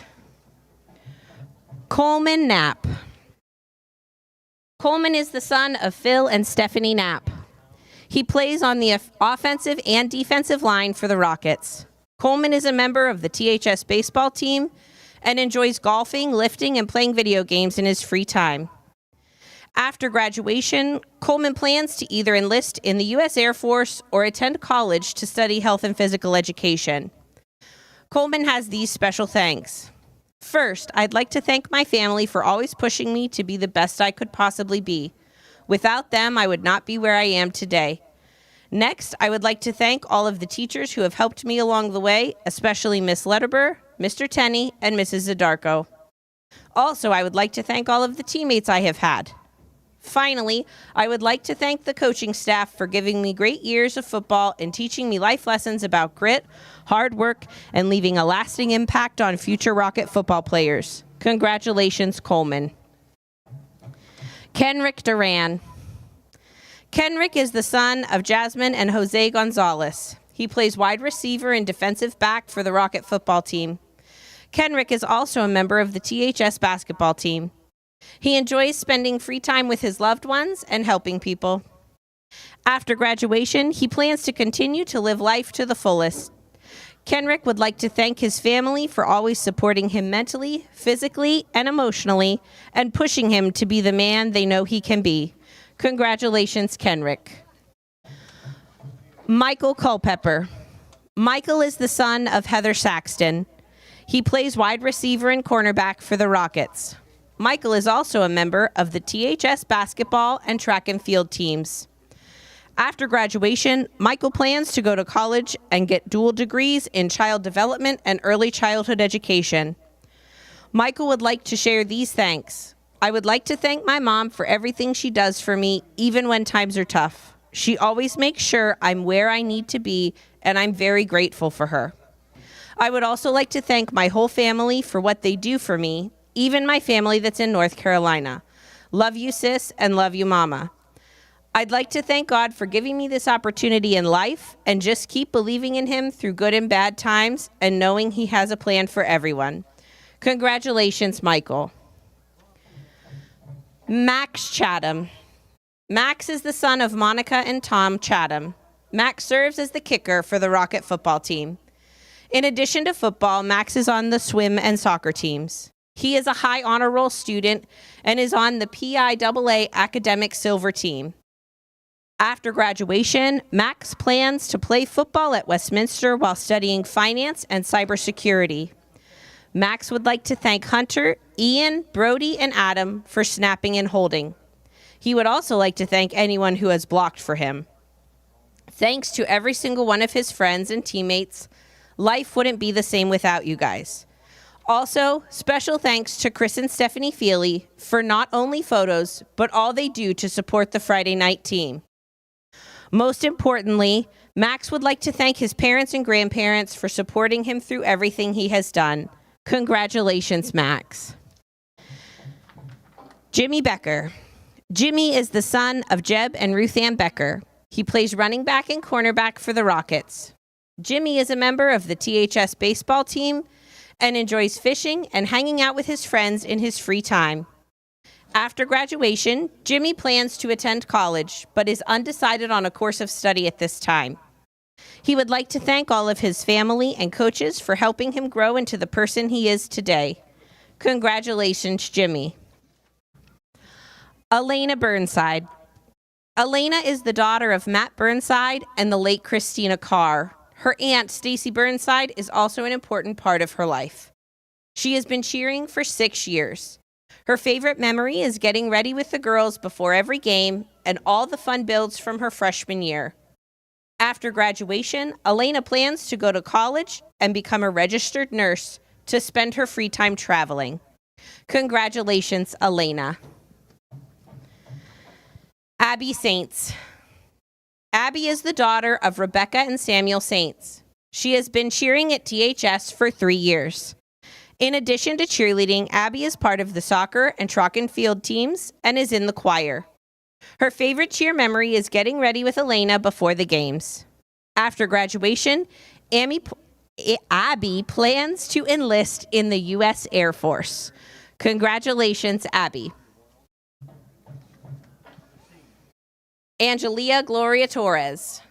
Coleman Knapp. Coleman is the son of Phil and Stephanie Knapp. He plays on the offensive and defensive line for the Rockets. Coleman is a member of the THS baseball team and enjoys golfing, lifting, and playing video games in his free time. After graduation, Coleman plans to either enlist in the U.S. Air Force or attend college to study health and physical education. Coleman has these special thanks. First, I'd like to thank my family for always pushing me to be the best I could possibly be. Without them, I would not be where I am today. Next, I would like to thank all of the teachers who have helped me along the way, especially Miss Letterber, Mr. Tenney, and Mrs. Zadarko. Also, I would like to thank all of the teammates I have had. Finally, I would like to thank the coaching staff for giving me great years of football and teaching me life lessons about grit, hard work, and leaving a lasting impact on future Rocket football players. Congratulations, Coleman. Kenrick Duran. Kenrick is the son of Jasmine and Jose Gonzalez. He plays wide receiver and defensive back for the Rocket football team. Kenrick is also a member of the THS basketball team. He enjoys spending free time with his loved ones and helping people. After graduation, he plans to continue to live life to the fullest. Kenrick would like to thank his family for always supporting him mentally, physically, and emotionally, and pushing him to be the man they know he can be. Congratulations, Kenrick. Michael Culpepper. Michael is the son of Heather Saxton. He plays wide receiver and cornerback for the Rockets. Michael is also a member of the THS basketball and track and field teams. After graduation, Michael plans to go to college and get dual degrees in child development and early childhood education. Michael would like to share these thanks. I would like to thank my mom for everything she does for me, even when times are tough. She always makes sure I'm where I need to be, and I'm very grateful for her. I would also like to thank my whole family for what they do for me, even my family that's in North Carolina. Love you, sis, and love you, mama. I'd like to thank God for giving me this opportunity in life and just keep believing in him through good and bad times and knowing he has a plan for everyone. Congratulations, Michael. Max Chatham. Max is the son of Monica and Tom Chatham. Max serves as the kicker for the Rocket football team. In addition to football, Max is on the swim and soccer teams. He is a high honor roll student and is on the PIAA academic silver team. After graduation, Max plans to play football at Westminster while studying finance and cybersecurity. Max would like to thank Hunter, Ian, Brody, and Adam for snapping and holding. He would also like to thank anyone who has blocked for him. Thanks to every single one of his friends and teammates. Life wouldn't be the same without you guys. Also, special thanks to Chris and Stephanie Feely for not only photos, but all they do to support the Friday night team. Most importantly, Max would like to thank his parents and grandparents for supporting him through everything he has done. Congratulations, Max. Jimmy Becker. Jimmy is the son of Jeb and Ruth Ann Becker. He plays running back and cornerback for the Rockets. Jimmy is a member of the THS baseball team and enjoys fishing and hanging out with his friends in his free time. After graduation, Jimmy plans to attend college, but is undecided on a course of study at this time. He would like to thank all of his family and coaches for helping him grow into the person he is today. Congratulations, Jimmy. Elena Burnside. Elena is the daughter of Matt Burnside and the late Christina Carr. Her aunt, Stacy Burnside, is also an important part of her life. She has been cheering for 6 years. Her favorite memory is getting ready with the girls before every game and all the fun builds from her freshman year. After graduation, Elena plans to go to college and become a registered nurse to spend her free time traveling. Congratulations, Elena. Abby Saints. Abby is the daughter of Rebecca and Samuel Saints. She has been cheering at THS for 3 years. In addition to cheerleading, Abby is part of the soccer and track and field teams and is in the choir. Her favorite cheer memory is getting ready with Elena before the games. After graduation, Abby plans to enlist in the U.S. Air Force. Congratulations, Abby. Angelia Gloria Torres.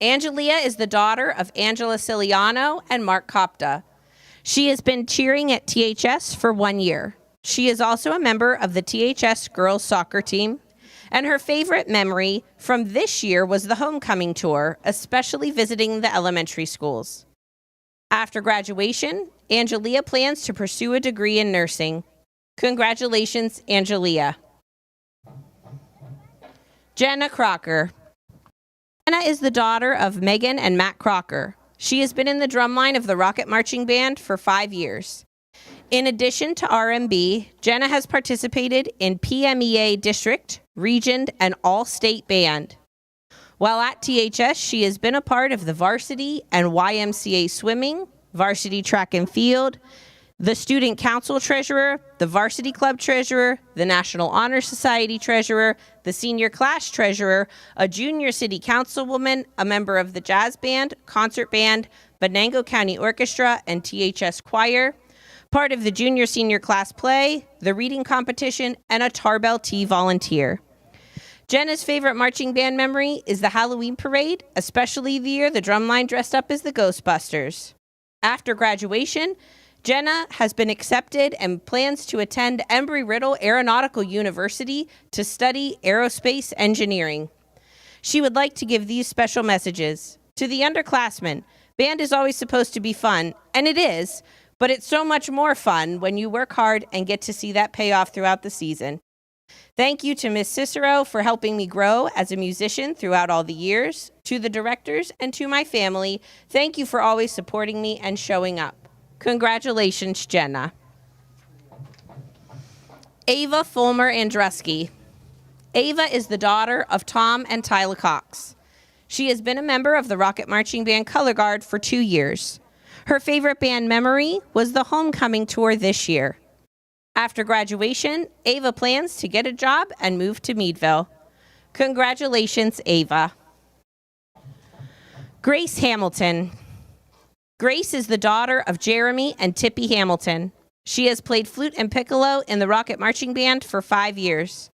Angelia is the daughter of Angela Ciliano and Mark Copta. She has been cheering at THS for 1 year. She is also a member of the THS girls soccer team, and her favorite memory from this year was the homecoming tour, especially visiting the elementary schools. After graduation, Angelia plans to pursue a degree in nursing. Congratulations, Angelia. Jenna Crocker. Jenna is the daughter of Megan and Matt Crocker. She has been in the drumline of the Rocket Marching Band for 5 years. In addition to RMB, Jenna has participated in PMEA District, Region, and All-State Band. While at THS, she has been a part of the varsity and YMCA swimming, varsity track and field, the student council treasurer, the varsity club treasurer, the National Honor Society treasurer, the senior class treasurer, a junior city councilwoman, a member of the jazz band, concert band, Venango County Orchestra, and THS choir, part of the junior senior class play, the reading competition, and a Tarbell Tea volunteer. Jenna's favorite marching band memory is the Halloween parade, especially the year the drumline dressed up as the Ghostbusters. After graduation, Jenna has been accepted and plans to attend Embry-Riddle Aeronautical University to study aerospace engineering. She would like to give these special messages. To the underclassmen, band is always supposed to be fun, and it is, but it's so much more fun when you work hard and get to see that pay off throughout the season. Thank you to Ms. Cicero for helping me grow as a musician throughout all the years. To the directors and to my family, thank you for always supporting me and showing up. Congratulations, Jenna. Ava Fulmer Andruski. Ava is the daughter of Tom and Tyler Cox. She has been a member of the Rocket Marching Band Color Guard for 2 years. Her favorite band memory was the homecoming tour this year. After graduation, Ava plans to get a job and move to Meadville. Congratulations, Ava. Grace Hamilton. Grace is the daughter of Jeremy and Tippy Hamilton. She has played flute and piccolo in the Rocket Marching Band for 5 years.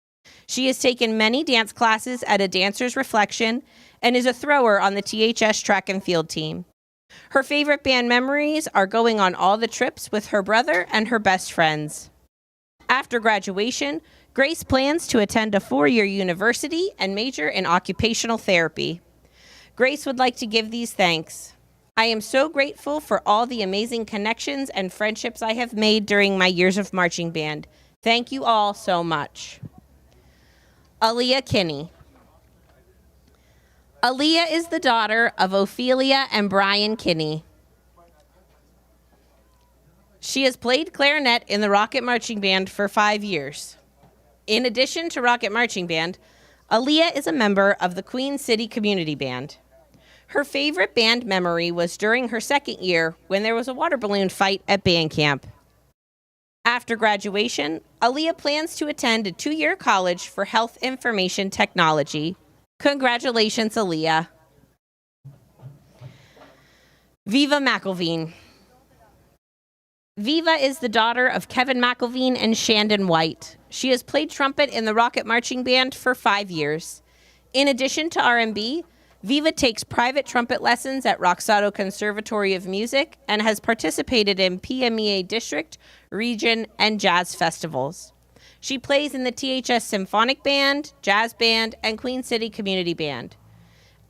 She has taken many dance classes at A Dancer's Reflection and is a thrower on the THS track and field team. Her favorite band memories are going on all the trips with her brother and her best friends. After graduation, Grace plans to attend a 4-year university and major in occupational therapy. Grace would like to give these thanks. I am so grateful for all the amazing connections and friendships I have made during my years of marching band. Thank you all so much. Aaliyah Kinney. Aaliyah is the daughter of Ophelia and Brian Kinney. She has played clarinet in the Rocket Marching Band for 5 years. In addition to Rocket Marching Band, Aaliyah is a member of the Queen City Community Band. Her favorite band memory was during her 2nd year when there was a water balloon fight at band camp. After graduation, Aaliyah plans to attend a 2-year college for health information technology. Congratulations, Aaliyah. Viva McElveen. Viva is the daughter of Kevin McElveen and Shandon White. She has played trumpet in the Rocket Marching Band for 5 years. In addition to R&B, Viva takes private trumpet lessons at Roxado Conservatory of Music and has participated in PMEA District, Region, and jazz festivals. She plays in the THS Symphonic Band, Jazz Band, and Queen City Community Band.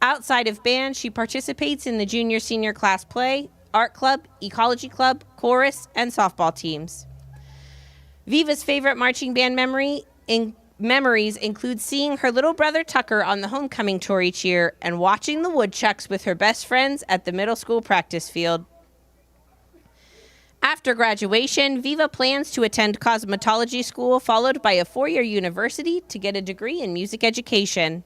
Outside of band, she participates in the junior senior class play, art club, ecology club, chorus, and softball teams. Viva's favorite marching band memories include seeing her little brother Tucker on the homecoming tour each year and watching the woodchucks with her best friends at the middle school practice field. After graduation, Viva plans to attend cosmetology school, followed by a 4-year university to get a degree in music education.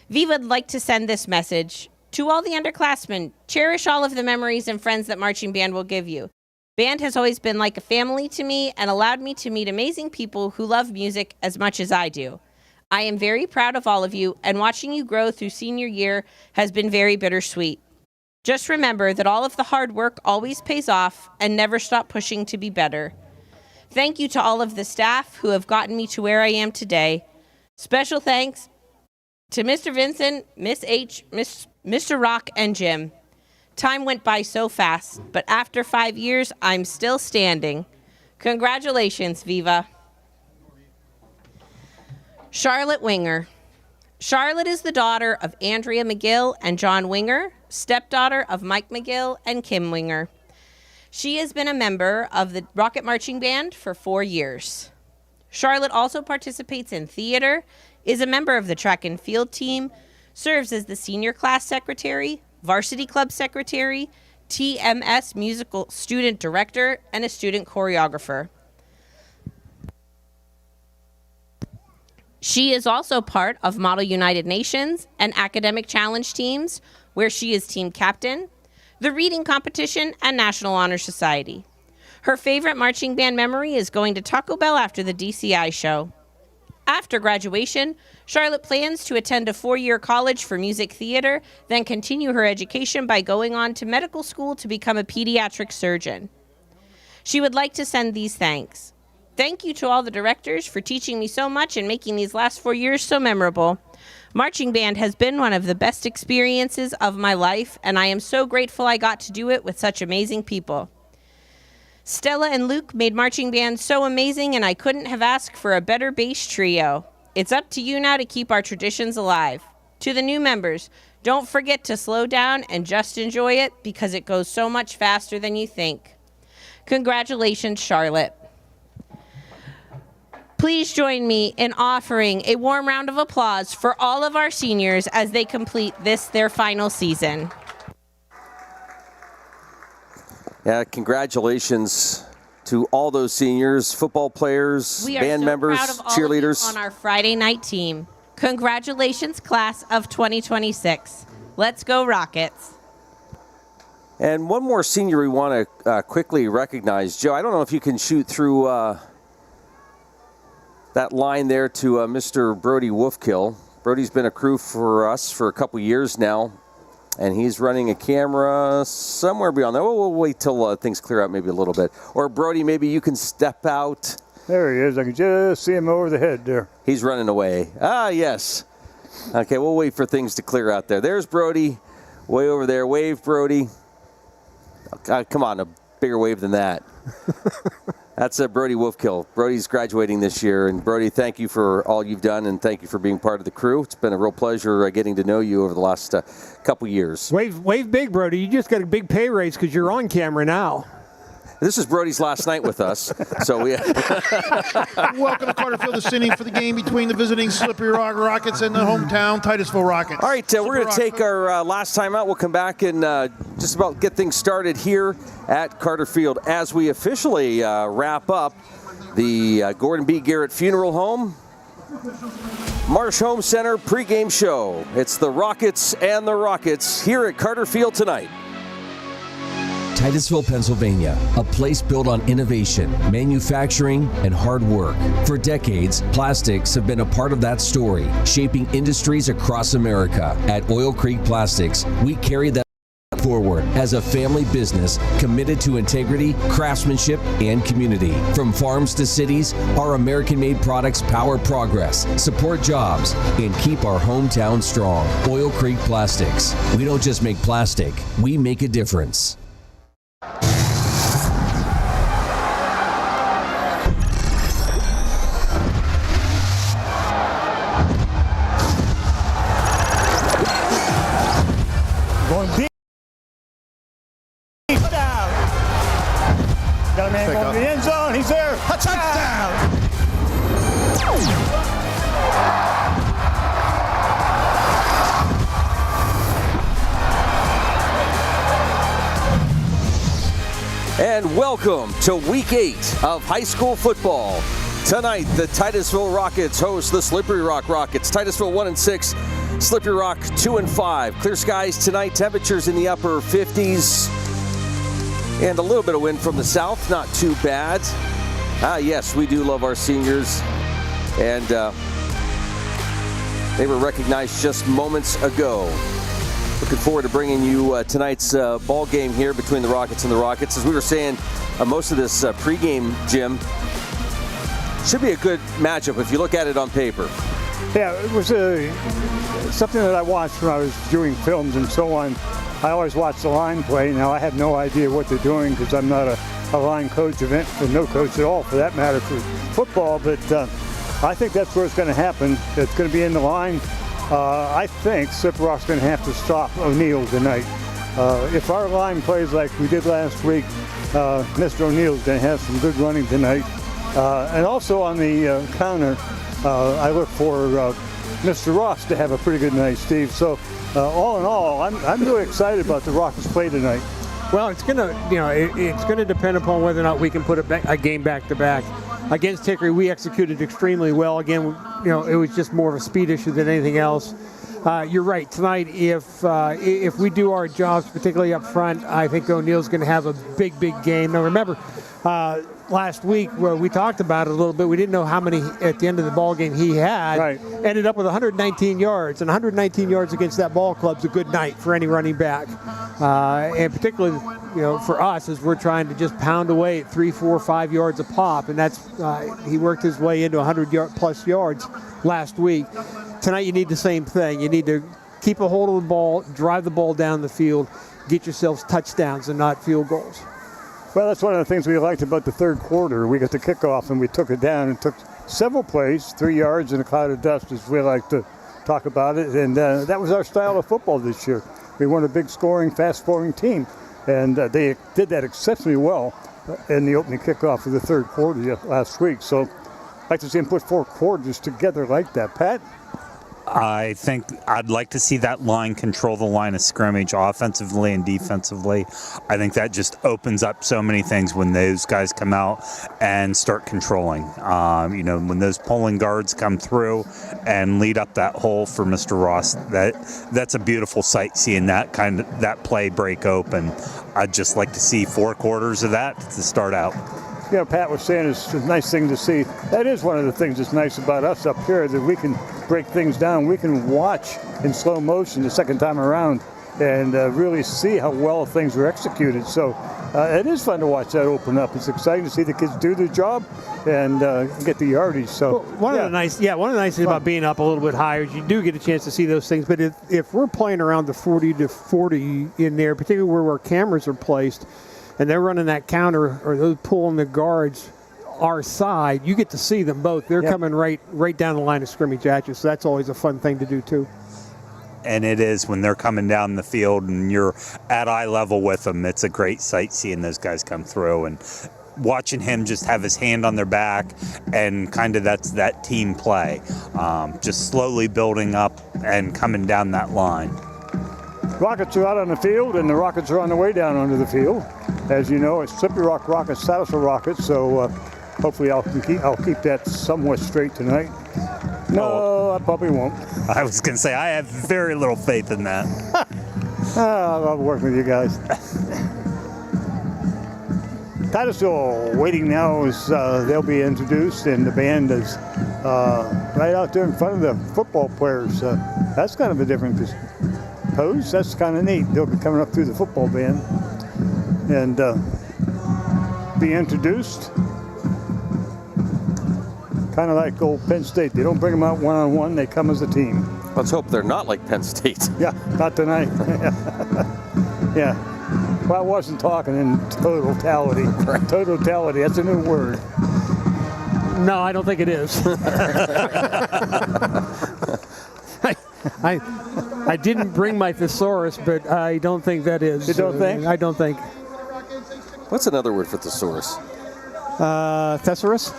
Viva would like to send this message. To all the underclassmen, cherish all of the memories and friends that marching band will give you. Band has always been like a family to me and allowed me to meet amazing people who love music as much as I do. I am very proud of all of you, and watching you grow through senior year has been very bittersweet. Just remember that all of the hard work always pays off, and never stop pushing to be better. Thank you to all of the staff who have gotten me to where I am today. Special thanks to Mr. Vincent, Miss H, Mr. Rock, and Jim. Time went by so fast, but after 5 years, I'm still standing. Congratulations, Viva. Charlotte Winger. Charlotte is the daughter of Andrea McGill and John Winger, stepdaughter of Mike McGill and Kim Winger. She has been a member of the Rocket Marching Band for 4 years. Charlotte also participates in theater, is a member of the track and field team, serves as the senior class secretary, varsity club secretary, TMS musical student director, and a student choreographer. She is also part of Model United Nations and Academic Challenge teams, where she is team captain, the reading competition, and National Honor Society. Her favorite marching band memory is going to Taco Bell after the DCI show. After graduation, Charlotte plans to attend a 4-year college for music theater, then continue her education by going on to medical school to become a pediatric surgeon. She would like to send these thanks. Thank you to all the directors for teaching me so much and making these last 4 years so memorable. Marching band has been one of the best experiences of my life, and I am so grateful I got to do it with such amazing people. Stella and Luke made marching band so amazing, and I couldn't have asked for a better bass trio. It's up to you now to keep our traditions alive. To the new members, don't forget to slow down and just enjoy it, because it goes so much faster than you think. Congratulations, Charlotte. Please join me in offering a warm round of applause for all of our seniors as they complete this, their final season. Yeah, congratulations to all those seniors, football players, band members, proud of all cheerleaders. of you on our Friday night team. Congratulations, class of 2026. Let's go Rockets. And one more senior we want to quickly recognize. Joe, I don't know if you can shoot through that line there to Mr. Brody Wolfkill. Brody's been a crew for us for a couple years now, and he's running a camera somewhere beyond that. We'll wait till things clear out maybe a little bit. Or Brody, maybe you can step out. There he is. I can just see him over the head there. He's running away. Ah, yes. Okay, we'll wait for things to clear out there. There's Brody, way over there. Wave, Brody. Come on, a bigger wave than that. That's Brody Wolfkill. Brody's graduating this year. And Brody, thank you for all you've done, and thank you for being part of the crew. It's been a real pleasure getting to know you over the last couple years. Wave big, Brody. You just got a big pay raise because you're on camera now. This is Brody's last night with us. So we Welcome to Carter Field this inning for the game between the visiting Slippery Rock Rockets and the hometown Titusville Rockets. All right, we're going to take our last time out. We'll come back and just about get things started here at Carter Field as we officially wrap up the Gordon B. Garrett Funeral Home Marsh Home Center pregame show. It's the Rockets and the Rockets here at Carter Field tonight. Titusville, Pennsylvania, a place built on innovation, manufacturing, and hard work. For decades, plastics have been a part of that story, shaping industries across America. At Oil Creek Plastics, we carry that forward as a family business committed to integrity, craftsmanship, and community. From farms to cities, our American-made products power progress, support jobs, and keep our hometown strong. Oil Creek Plastics. We don't just make plastic, we make a difference. Going deep. Touchdown. Got a man going to the end zone. He's there. Touchdown. And welcome to Week 8 of high school football. Tonight, the Titusville Rockets host the Slippery Rock Rockets. Titusville 1-6, Slippery Rock 2-5. Clear skies tonight, temperatures in the upper 50s. And a little bit of wind from the south, not too bad. Yes, we do love our seniors. And they were recognized just moments ago. Looking forward to bringing you tonight's ball game here between the Rockets and the Rockets. As we were saying, most of this pregame, Jim, should be a good matchup if you look at it on paper. Yeah, it was something that I watched when I was doing films and so on. I always watch the line play. Now, I have no idea what they're doing because I'm not a line coach event, or no coach at all for that matter for football, but I think that's where it's going to happen. It's going to be in the line. I think Slippery Rock's going to have to stop O'Neill tonight. If our line plays like we did last week, Mr. O'Neill's going to have some good running tonight. And also on the counter, I look for Mr. Ross to have a pretty good night, Steve. So all in all, I'm really excited about the Rockets play tonight. Well, it's gonna, it's gonna depend upon whether or not we can put a game back to back. Against Hickory, we executed extremely well. Again, it was just more of a speed issue than anything else. You're right. Tonight, if we do our jobs, particularly up front, I think O'Neill's going to have a big game. Now, remember, last week where we talked about it a little bit, we didn't know how many at the end of the ball game he had. Right. Ended up with 119 yards, and 119 yards against that ball club's a good night for any running back, and particularly for us as we're trying to just pound away at 3, 4, 5 yards a pop, and that's he worked his way into 100+ yards last week. Tonight you need the same thing. You need to keep a hold of the ball, drive the ball down the field, get yourselves touchdowns and not field goals. Well, that's one of the things we liked about the third quarter. We got the kickoff and we took it down and took several plays, 3 yards in a cloud of dust, as we like to talk about it. And that was our style of football this year. We weren't a big scoring, fast-scoring team. And they did that exceptionally well in the opening kickoff of the third quarter last week. So I'd like to see them put 4 quarters together like that. Pat? I think I'd like to see that line control the line of scrimmage offensively and defensively. I think that just opens up so many things when those guys come out and start controlling. When those pulling guards come through and lead up that hole for Mr. Ross, that's a beautiful sight, seeing that play break open. I'd just like to see 4 quarters of that to start out. Pat was saying it's a nice thing to see. That is one of the things that's nice about us up here, that we can break things down. We can watch in slow motion the second time around and really see how well things are executed. So it is fun to watch that open up. It's exciting to see the kids do their job and get the yardage. So one of the nice things about being up a little bit higher is you do get a chance to see those things. But if we're playing around the 40 to 40 in there, particularly where our cameras are placed, and they're running that counter or they're pulling the guards our side, you get to see them both. They're coming right down the line of scrimmage at you, so that's always a fun thing to do too. And it is when they're coming down the field and you're at eye level with them. It's a great sight seeing those guys come through and watching him just have his hand on their back, and kind of that's that team play, just slowly building up and coming down that line. Rockets are out on the field, and the Rockets are on the way down onto the field. As you know, it's Slippery Rock Rockets, Titusville Rockets, so hopefully I'll keep that somewhat straight tonight. No, I probably won't. I was going to say, I have very little faith in that. I'll work with you guys. Titusville waiting now as they'll be introduced, and the band is right out there in front of the football players. That's kind of a different pose. That's kind of neat. They'll be coming up through the football band and be introduced. Kind of like old Penn State. They don't bring them out one-on-one. They come as a team. Let's hope they're not like Penn State. Yeah, not tonight. Yeah. Well, I wasn't talking in totality. Totality, that's a new word. No, I don't think it is. I didn't bring my thesaurus, but I don't think that is. You don't think? I don't think. What's another word for thesaurus? Thesaurus?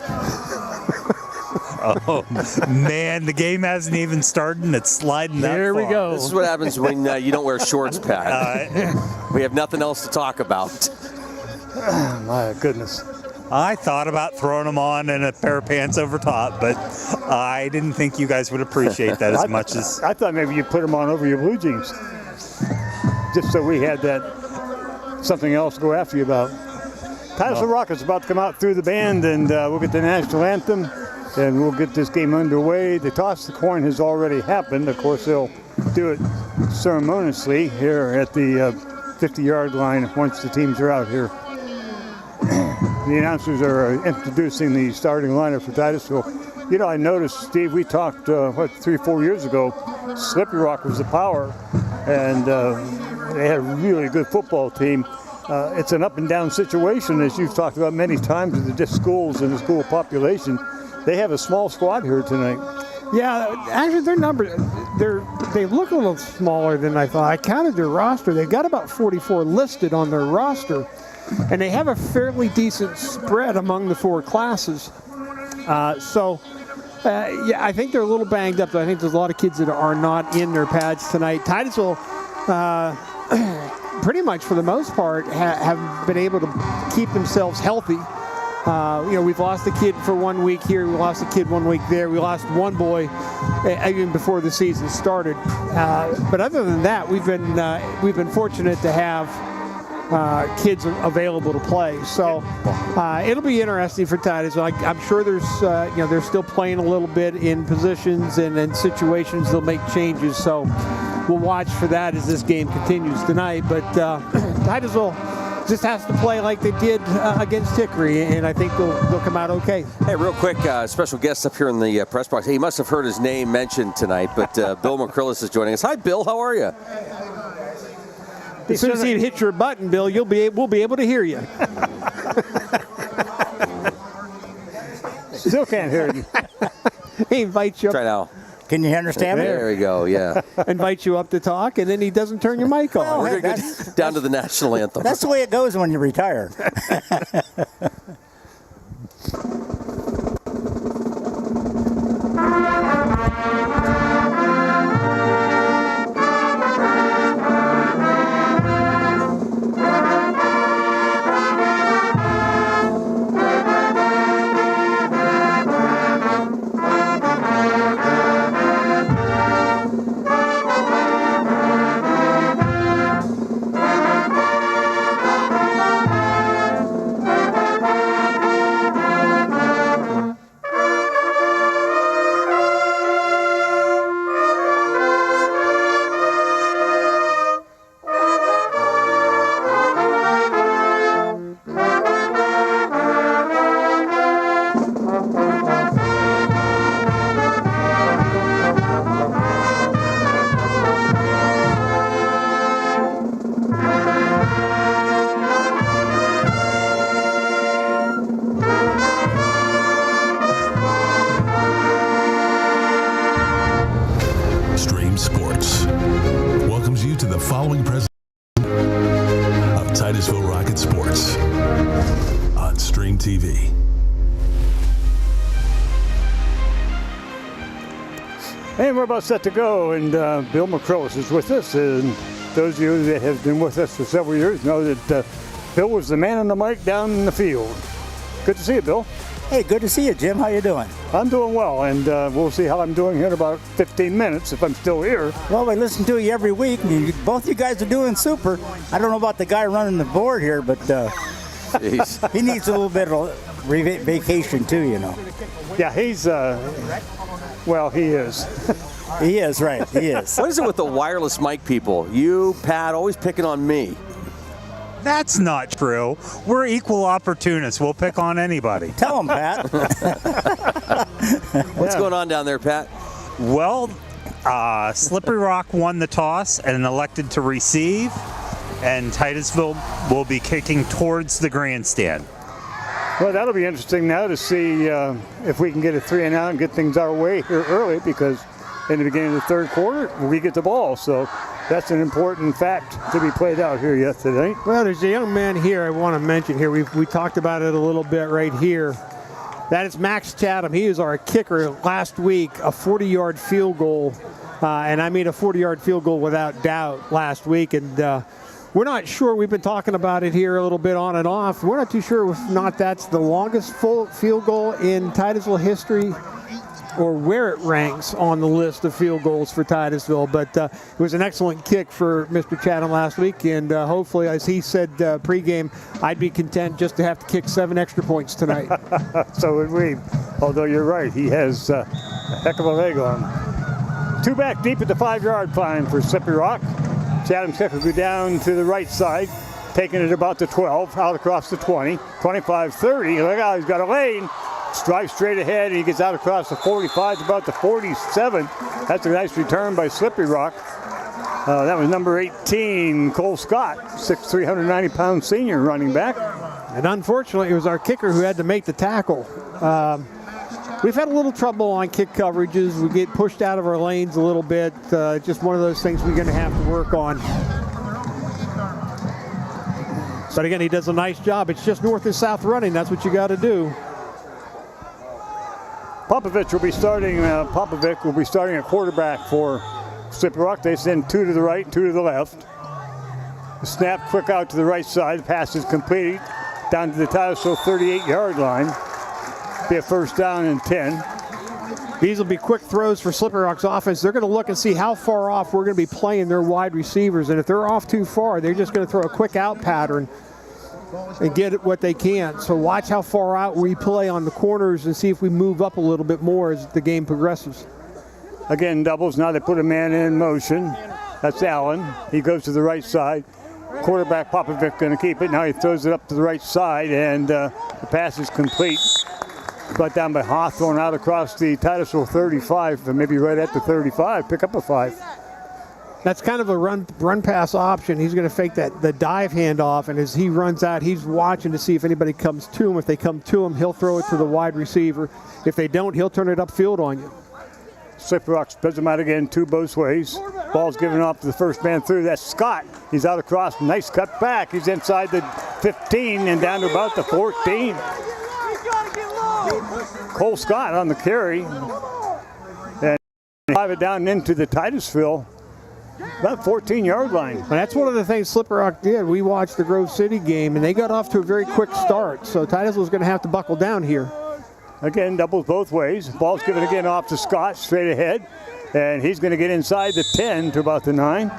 Oh, man, the game hasn't even started and it's sliding that There we far. go. This is what happens when you don't wear shorts, Pat. We have nothing else to talk about. My goodness. I thought about throwing them on and a pair of pants over top, but I didn't think you guys would appreciate that as much as... I thought maybe you'd put them on over your blue jeans. Just so we had that something else to go after you about. Titusville Rockets about to come out through the band, and we'll get the national anthem, and we'll get this game underway. The toss of the coin has already happened. Of course, they'll do it ceremoniously here at the 50-yard line once the teams are out here. The announcers are introducing the starting lineup for Titusville. You know, I noticed, Steve, we talked, 3 or 4 years ago, Slippery Rock was the power, and they had a really good football team. It's an up and down situation, as you've talked about many times with the schools and the school population. They have a small squad here tonight. Yeah, actually their numbers, they look a little smaller than I thought. I counted their roster. They've got about 44 listed on their roster, and they have a fairly decent spread among the 4 classes. Yeah, I think they're a little banged up. I think there's a lot of kids that are not in their pads tonight. Titusville, pretty much for the most part, have been able to keep themselves healthy. We've lost a kid for 1 week here. We lost a kid 1 week there. We lost one boy even before the season started. But other than that, we've been fortunate to have kids available to play. So it'll be interesting for Titusville. I'm sure they're still playing a little bit in positions and in situations they'll make changes. So we'll watch for that as this game continues tonight. But Titusville just has to play like they did against Hickory, and I think they'll come out okay. Hey, real quick, special guest up here in the press box. Hey, he must have heard his name mentioned tonight, but Bill McCrillis is joining us. Hi, Bill. How are you? As soon as you hit your button, Bill, we'll be able to hear you. Still can't hear you. He invites you up. Try now. Can you understand me? There we go, yeah. Invites you up to talk, and then he doesn't turn your mic on. We're going to go down to the national anthem. That's the way it goes when you retire. And we're about set to go, and Bill McCrillis is with us. And those of you that have been with us for several years know that Bill was the man on the mic down in the field. Good to see you, Bill. Hey, good to see you, Jim. How you doing? I'm doing well, and we'll see how I'm doing here in about 15 minutes if I'm still here. Well, we listen to you every week, and both you guys are doing super. I don't know about the guy running the board here, but he needs a little bit of vacation too, you know. Yeah, he's, well, he is. He is, right, he is. What is it with the wireless mic people? You, Pat, always picking on me. That's not true. We're equal opportunists. We'll pick on anybody. Tell them, Pat. What's going on down there, Pat? Well, Slippery Rock won the toss and elected to receive, and Titusville will be kicking towards the grandstand. Well, that'll be interesting now to see if we can get a 3-and-out and get things our way here early, because in the beginning of the third quarter, we get the ball. So that's an important fact to be played out here yet today. Well, there's a young man here I want to mention here. We talked about it a little bit right here. That is Max Chatham. He was our kicker last week, a 40-yard field goal. And I made a 40-yard field goal without doubt last week. And we're not sure. We've been talking about it here a little bit on and off. We're not too sure if not that's the longest full field goal in Titusville history, or where it ranks on the list of field goals for Titusville. But it was an excellent kick for Mr. Chatham last week, and hopefully, as he said pregame, I'd be content just to have to kick 7 extra points tonight. So would we. Although you're right, he has a heck of a leg on him. 2 back deep at the 5-yard line for Slippery Rock. Chatham's kick will go down to the right side, taking it about the 12, out across the 20, 25, 30. Look out, he's got a lane. Drives straight ahead, and he gets out across the 45 to about the 47. That's a nice return by Slippery Rock. That was number 18, Cole Scott, 6'3", 190-pound senior running back. And unfortunately, it was our kicker who had to make the tackle. We've had a little trouble on kick coverages. We get pushed out of our lanes a little bit. Just one of those things we're going to have to work on. But again, he does a nice job. It's just north and south running. That's what you got to do. Popovich will be starting. Popovic will be starting at quarterback for Slippery Rock. They send 2 to the right, 2 to the left. The snap quick out to the right side. The pass is completed down to the Titusville 38-yard line. Be a first down and 10. These will be quick throws for Slippery Rock's offense. They're going to look and see how far off we're going to be playing their wide receivers. And if they're off too far, they're just going to throw a quick out pattern and get what they can. So watch how far out we play on the corners and see if we move up a little bit more as the game progresses. Again, doubles. Now they put a man in motion. That's Allen. He goes to the right side. Quarterback Popovic going to keep it. Now he throws it up to the right side, and the pass is complete. Brought down by Hawthorne out across the Titusville 35, maybe right at the 35. Pick up a 5. That's kind of a run pass option. He's going to fake the dive handoff, and as he runs out, he's watching to see if anybody comes to him. If they come to him, he'll throw it to the wide receiver. If they don't, he'll turn it upfield on you. Slippery Rock spreads him out again, 2 both ways. Ball's given off to the first man through. That's Scott. He's out across. Nice cut back. He's inside the 15 and down to about the 14. Cole Scott on the carry. And drive it down into the Titusville, about 14-yard line. And that's one of the things Slippery Rock did. We watched the Grove City game, and they got off to a very quick start. So Titusville's going to have to buckle down here. Again, doubles both ways. Ball's given again off to Scott, straight ahead. And he's going to get inside the 10 to about the 9.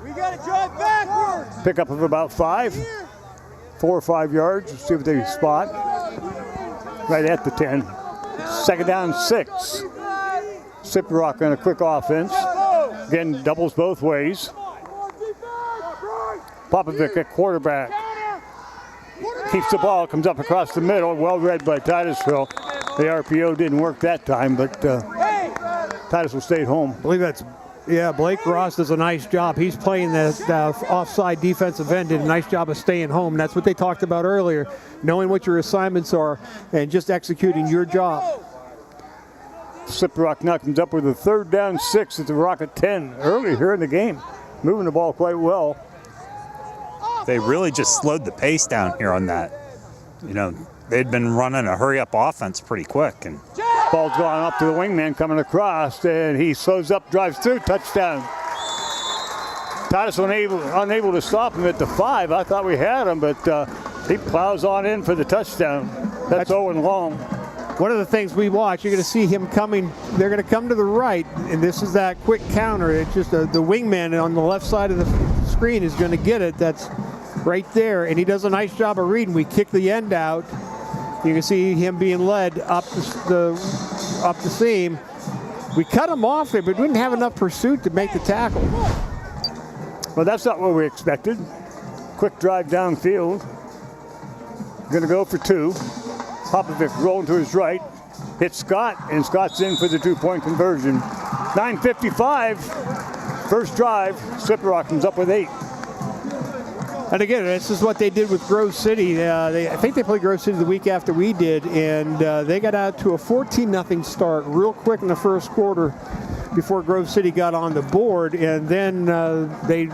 We got to drive backwards. Pickup of about 5. 4 or 5 yards. Let's see what they spot. Right at the 10. Second down, 6. Slippery Rock on a quick offense. Again, doubles both ways. Popovic at quarterback. Keeps the ball, comes up across the middle. Well read by Titusville. The RPO didn't work that time, but Titusville stayed home. I believe that's, Blake Ross does a nice job. He's playing the offside defensive end, did a nice job of staying home. And that's what they talked about earlier, knowing what your assignments are and just executing your job. Slippery Rock now comes up with a 3rd down 6 at the Rocket 10 early here in the game. Moving the ball quite well. They really just slowed the pace down here on that. You know, they'd been running a hurry-up offense pretty quick. And ball's gone up to the wingman coming across, and he slows up, drives through, touchdown. Titus unable to stop him at the 5. I thought we had him, but he plows on in for the touchdown. That's Owen Long. One of the things we watch, you're going to see him coming. They're going to come to the right, and this is that quick counter. It's just the wingman on the left side of the screen is going to get it. That's right there, and he does a nice job of reading. We kick the end out. You can see him being led up the seam. We cut him off there, but we didn't have enough pursuit to make the tackle. Well, that's not what we expected. Quick drive downfield. Going to go for 2. Popovic rolling to his right. Hits Scott, and Scott's in for the 2-point conversion. 9:55. First drive. Slippery Rock comes up with 8. And again, this is what they did with Grove City. I think they played Grove City the week after we did, and they got out to a 14-0 start real quick in the first quarter before Grove City got on the board, and then they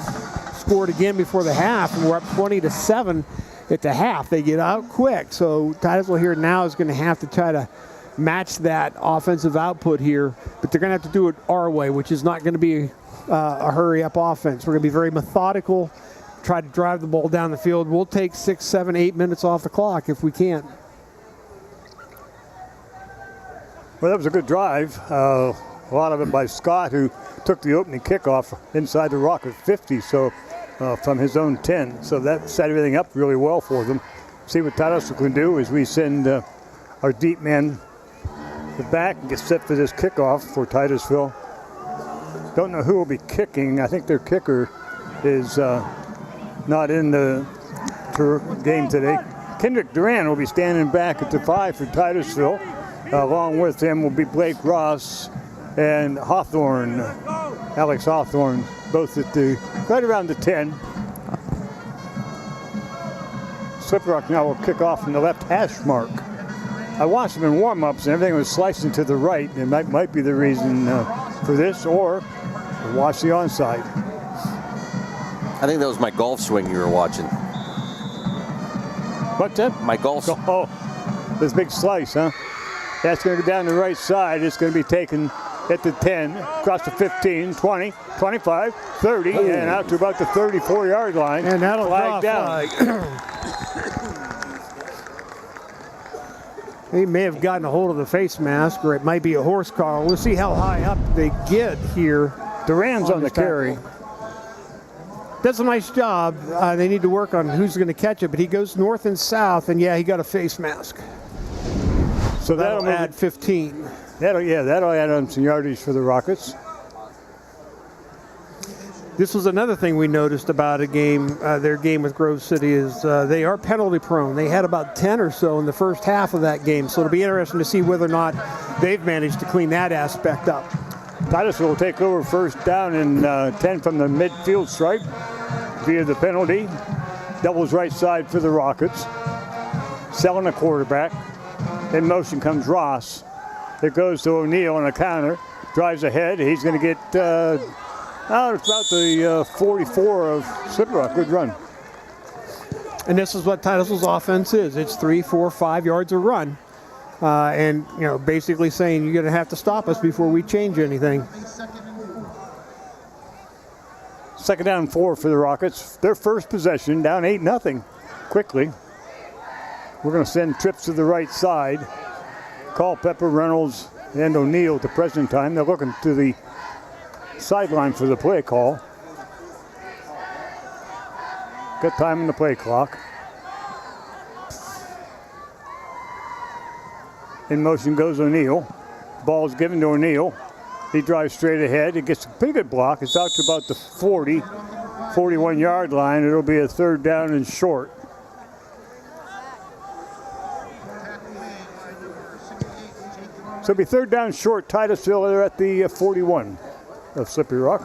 scored again before the half, and we're up 20-7 at the half. They get out quick, so Titusville here now is going to have to try to match that offensive output here, but they're going to have to do it our way, which is not going to be a hurry-up offense. We're going to be very methodical, try to drive the ball down the field. We'll take 6, 7, 8 minutes off the clock if we can. Well, that was a good drive. A lot of it by Scott, who took the opening kickoff inside the Rocket 50, so from his own 10. So that set everything up really well for them. See what Titusville can do is we send our deep man to the back and get set for this kickoff for Titusville. Don't know who will be kicking. I think their kicker is not in the game today. Kendrick Duran will be standing back at the 5 for Titusville. Along with him will be Blake Ross and Hawthorne Alex Hawthorne, both at right around the 10. Slippery Rock now will kick off from the left hash mark. I watched them in warm-ups and everything was slicing to the right. And that might be the reason for this, or watch the onside. I think that was my golf swing you were watching. What's that? My golf. Oh, this big slice, huh? That's going to go down the right side. It's going to be taken at the 10, across the 15, 20, 25, 30, and out to about the 34-yard line. And that'll flag draw down. He may have gotten a hold of the face mask, or it might be a horse collar. We'll see how high up they get here. Duran's on the carry. Does a nice job. They need to work on who's going to catch it, but he goes north and south, and yeah, he got a face mask. So that'll add 15. That'll add on some yardage for the Rockets. This was another thing we noticed about their game with Grove City is they are penalty prone. They had about 10 or so in the first half of that game, so it'll be interesting to see whether or not they've managed to clean that aspect up. Titusville will take over first down and 10 from the midfield stripe via the penalty. Doubles right side for the Rockets. Selling a quarterback. In motion comes Ross. It goes to O'Neill on a counter. Drives ahead. He's going to get it's about the 44 of Slippery Rock. Good run. And this is what Titusville's offense is. It's 3, 4, 5 yards a run. And, basically saying you're going to have to stop us before we change anything. Second down 4 for the Rockets. Their first possession, down 8-0 quickly. We're going to send trips to the right side. Culpepper, Reynolds, and O'Neill at the present time. They're looking to the sideline for the play call. Good time in the play clock. In motion goes O'Neill. Ball's given to O'Neill. He drives straight ahead. He gets a pretty good block. It's out to about the 40, 41-yard line. It'll be a third down and short. So it'll be third down short. Titusville, they're at the 41 of Slippery Rock.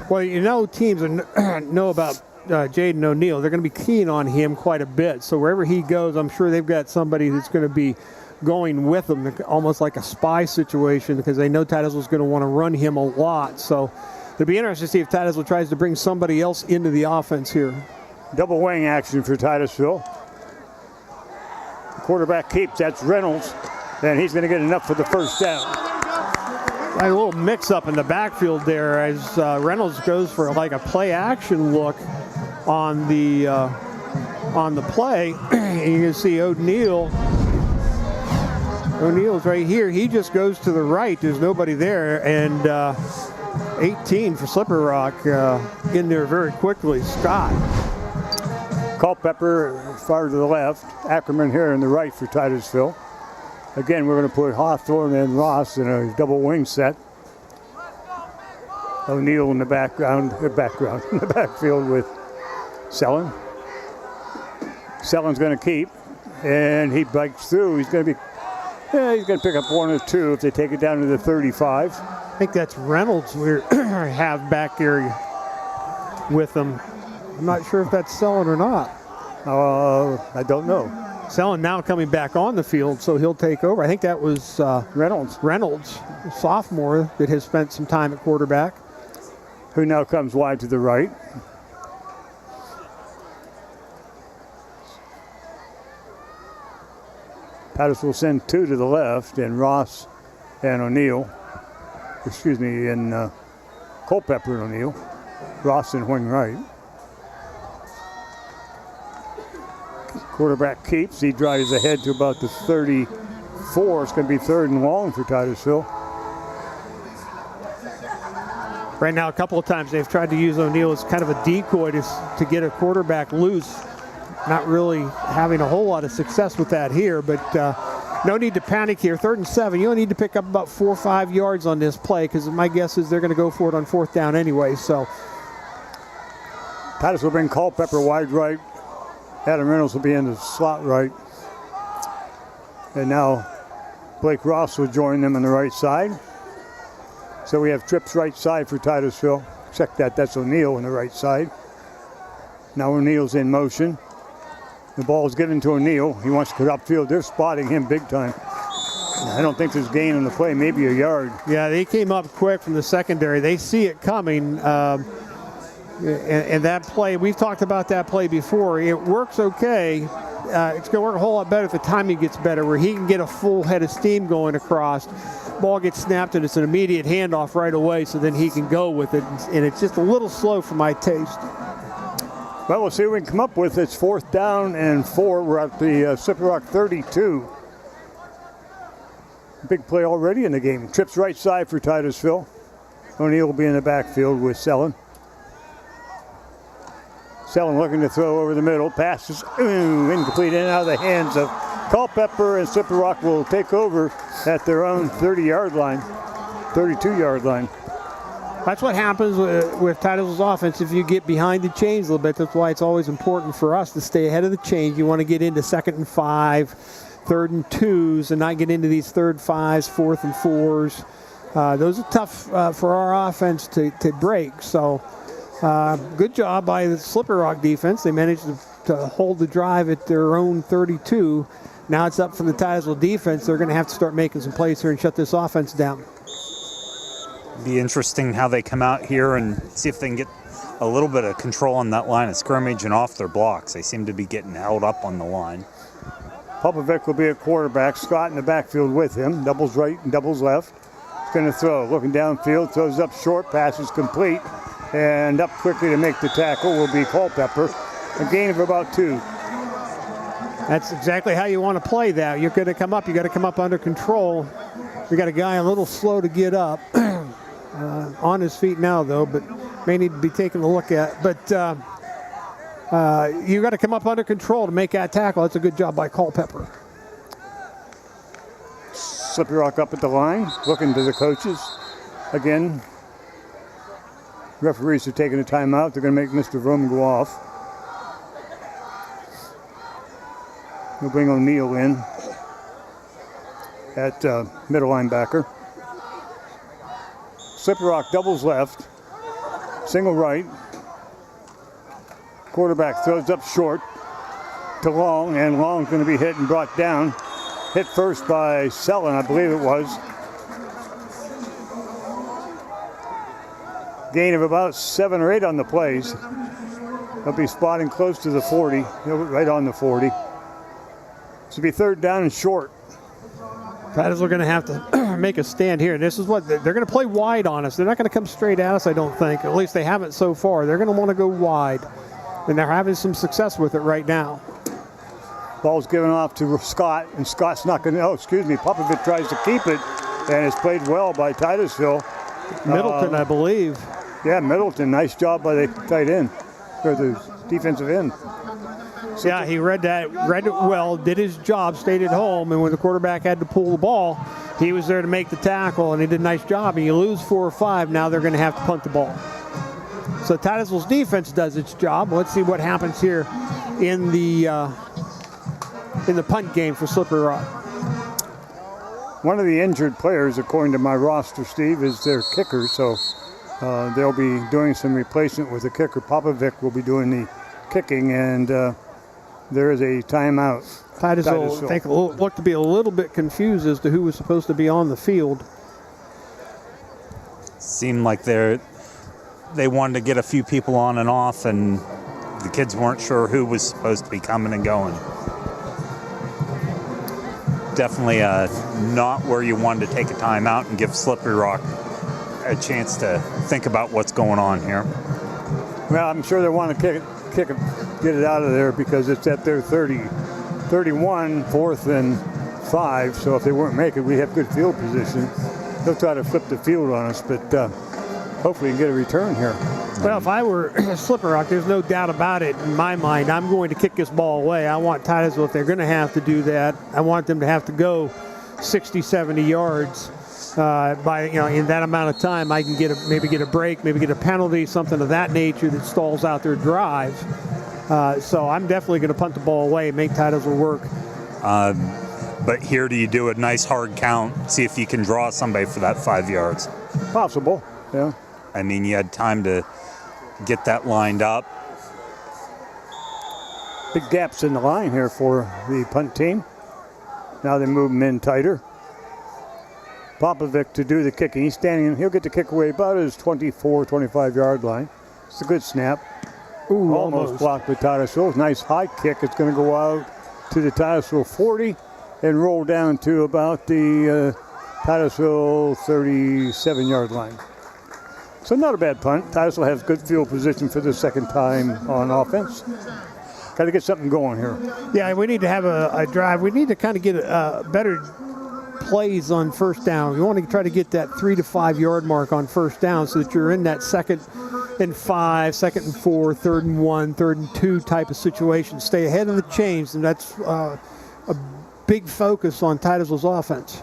Well, teams know about Jaden O'Neill. They're going to be keen on him quite a bit. So wherever he goes, I'm sure they've got somebody that's going to be going with him, almost like a spy situation, because they know Titusville's going to want to run him a lot. So it'll be interesting to see if Titusville tries to bring somebody else into the offense here. Double wing action for Titusville. Quarterback keeps. That's Reynolds, and he's going to get enough for the first down. A little mix-up in the backfield there as Reynolds goes for like a play-action look on the play. And you can see O'Neill's right here. He just goes to the right. There's nobody there, and 18 for Slippery Rock in there very quickly. Scott. Culpepper far to the left. Ackerman here in the right for Titusville. Again, we're going to put Hawthorne and Ross in a double wing set. O'Neill in the in the backfield with Sellen. Sellen's going to keep, and he breaks through. He's going to pick up 1 or 2 if they take it down to the 35. I think that's Reynolds we have back there with them. I'm not sure if that's Sellen or not. I don't know. Sellen now coming back on the field, so he'll take over. I think that was Reynolds, a sophomore that has spent some time at quarterback. Who now comes wide to the right. Titusville will send 2 to the left, and Ross and O'Neill. And Culpepper and O'Neill. Ross and wing right. Quarterback keeps. He drives ahead to about the 34. It's going to be third and long for Titusville. Right now, a couple of times they've tried to use O'Neill as kind of a decoy to get a quarterback loose. Not really having a whole lot of success with that here, but no need to panic here. 3rd and 7. You only need to pick up about 4 or 5 yards on this play, because my guess is they're going to go for it on 4th down anyway. So Titusville will bring Culpepper wide right. Adam Reynolds will be in the slot right. And now Blake Ross will join them on the right side. So we have trips right side for Titusville. Check that, that's O'Neill on the right side. Now O'Neill's in motion. The ball is given to O'Neill. He wants to get upfield. They're spotting him big time. I don't think there's gain on the play, maybe a yard. Yeah, they came up quick from the secondary. They see it coming. And that play, we've talked about that play before. It works okay. It's going to work a whole lot better if the timing gets better, where he can get a full head of steam going across. Ball gets snapped, and it's an immediate handoff right away, so then he can go with it. And it's just a little slow for my taste. Well, we'll see what we can come up with. It's 4th down and 4. We're at the Slippery Rock 32. Big play already in the game. Trips right side for Titusville. O'Neill will be in the backfield with Sellon. Sellon looking to throw over the middle. Passes incomplete, in and out of the hands of Culpepper, and Slippery Rock will take over at their own 30-yard line, 32-yard line. That's what happens with Titusville's offense if you get behind the chains a little bit. That's why it's always important for us to stay ahead of the chains. You want to get into 2nd and 5, 3rd and 2s, and not get into these 3rd 5s, 4th and 4s. Those are tough for our offense to break. So good job by the Slippery Rock defense. They managed to hold the drive at their own 32. Now it's up for the Titusville defense. They're going to have to start making some plays here and shut this offense down. Be interesting how they come out here and see if they can get a little bit of control on that line of scrimmage and off their blocks. They seem to be getting held up on the line. Popovic will be at quarterback. Scott in the backfield with him. Doubles right and doubles left. He's going to throw. Looking downfield. Throws up short. Pass is complete. And up quickly to make the tackle will be Culpepper. A gain of about 2. That's exactly how you want to play that. You're going to come up. You got to come up under control. We got a guy a little slow to get up. On his feet now, though, but may need to be taken a look at. But you got to come up under control to make that tackle. That's a good job by Culpepper. Slippery Rock up at the line, looking to the coaches. Again, referees are taking a timeout. They're going to make Mr. Vroom go off. We'll bring O'Neill in at middle linebacker. Slippery Rock doubles left, single right. Quarterback throws up short to Long, and Long's going to be hit and brought down. Hit first by Sellon, I believe it was. Gain of about 7 or 8 on the plays. They'll be spotting close to the 40, right on the 40. This will be 3rd down and short. Titusville are going to have to make a stand here. This is what they're going to play wide on us. They're not going to come straight at us, I don't think. At least they haven't so far. They're going to want to go wide, and they're having some success with it right now. Ball's given off to Scott, and Scott's not going to. Oh, excuse me. Popovic tries to keep it, and it's played well by Titusville. Middleton, I believe. Yeah, Middleton. Nice job by the tight end, or the defensive end. Yeah, he read it well, did his job, stayed at home, and when the quarterback had to pull the ball, he was there to make the tackle, and he did a nice job. And you lose 4 or 5, now they're going to have to punt the ball. So Titusville's defense does its job. Let's see what happens here in the punt game for Slippery Rock. One of the injured players, according to my roster, Steve, is their kicker, so they'll be doing some replacement with the kicker. Popovic will be doing the kicking, and there is a timeout. Titusville looked to be a little bit confused as to who was supposed to be on the field. Seemed like they wanted to get a few people on and off, and the kids weren't sure who was supposed to be coming and going. Definitely not where you wanted to take a timeout and give Slippery Rock a chance to think about what's going on here. Well, I'm sure they want to get it out of there because it's at their 31, 4th and 5. So if they weren't making, we have good field position. They'll try to flip the field on us, but hopefully we can get a return here. Well, if I were Slippery Rock, there's no doubt about it in my mind. I'm going to kick this ball away. I want Titusville, if they're going to have to do that, I want them to have to go 60, 70 yards. In that amount of time, I can maybe get a break, maybe get a penalty, something of that nature that stalls out their drive. So I'm definitely going to punt the ball away and make Titusville work. But here, do you do a nice hard count, see if you can draw somebody for that 5 yards? Possible, yeah. I mean, you had time to get that lined up. Big gaps in the line here for the punt team. Now they move them in tighter. Popovic to do the kicking. He's standing, he'll get the kick away about his 24, 25-yard line. It's a good snap. Ooh, almost blocked by Titusville. Nice high kick. It's going to go out to the Titusville 40 and roll down to about the Titusville 37-yard line. So not a bad punt. Titusville has good field position for the second time on offense. Got to get something going here. Yeah, we need to have a drive. We need to kind of get better plays on first down. We want to try to get that 3 to 5 yard mark on first down so that you're in that 2nd and 5, 2nd and 4, 3rd and 1, 3rd and 2 type of situation. Stay ahead of the chains, and that's a big focus on Titusville's offense.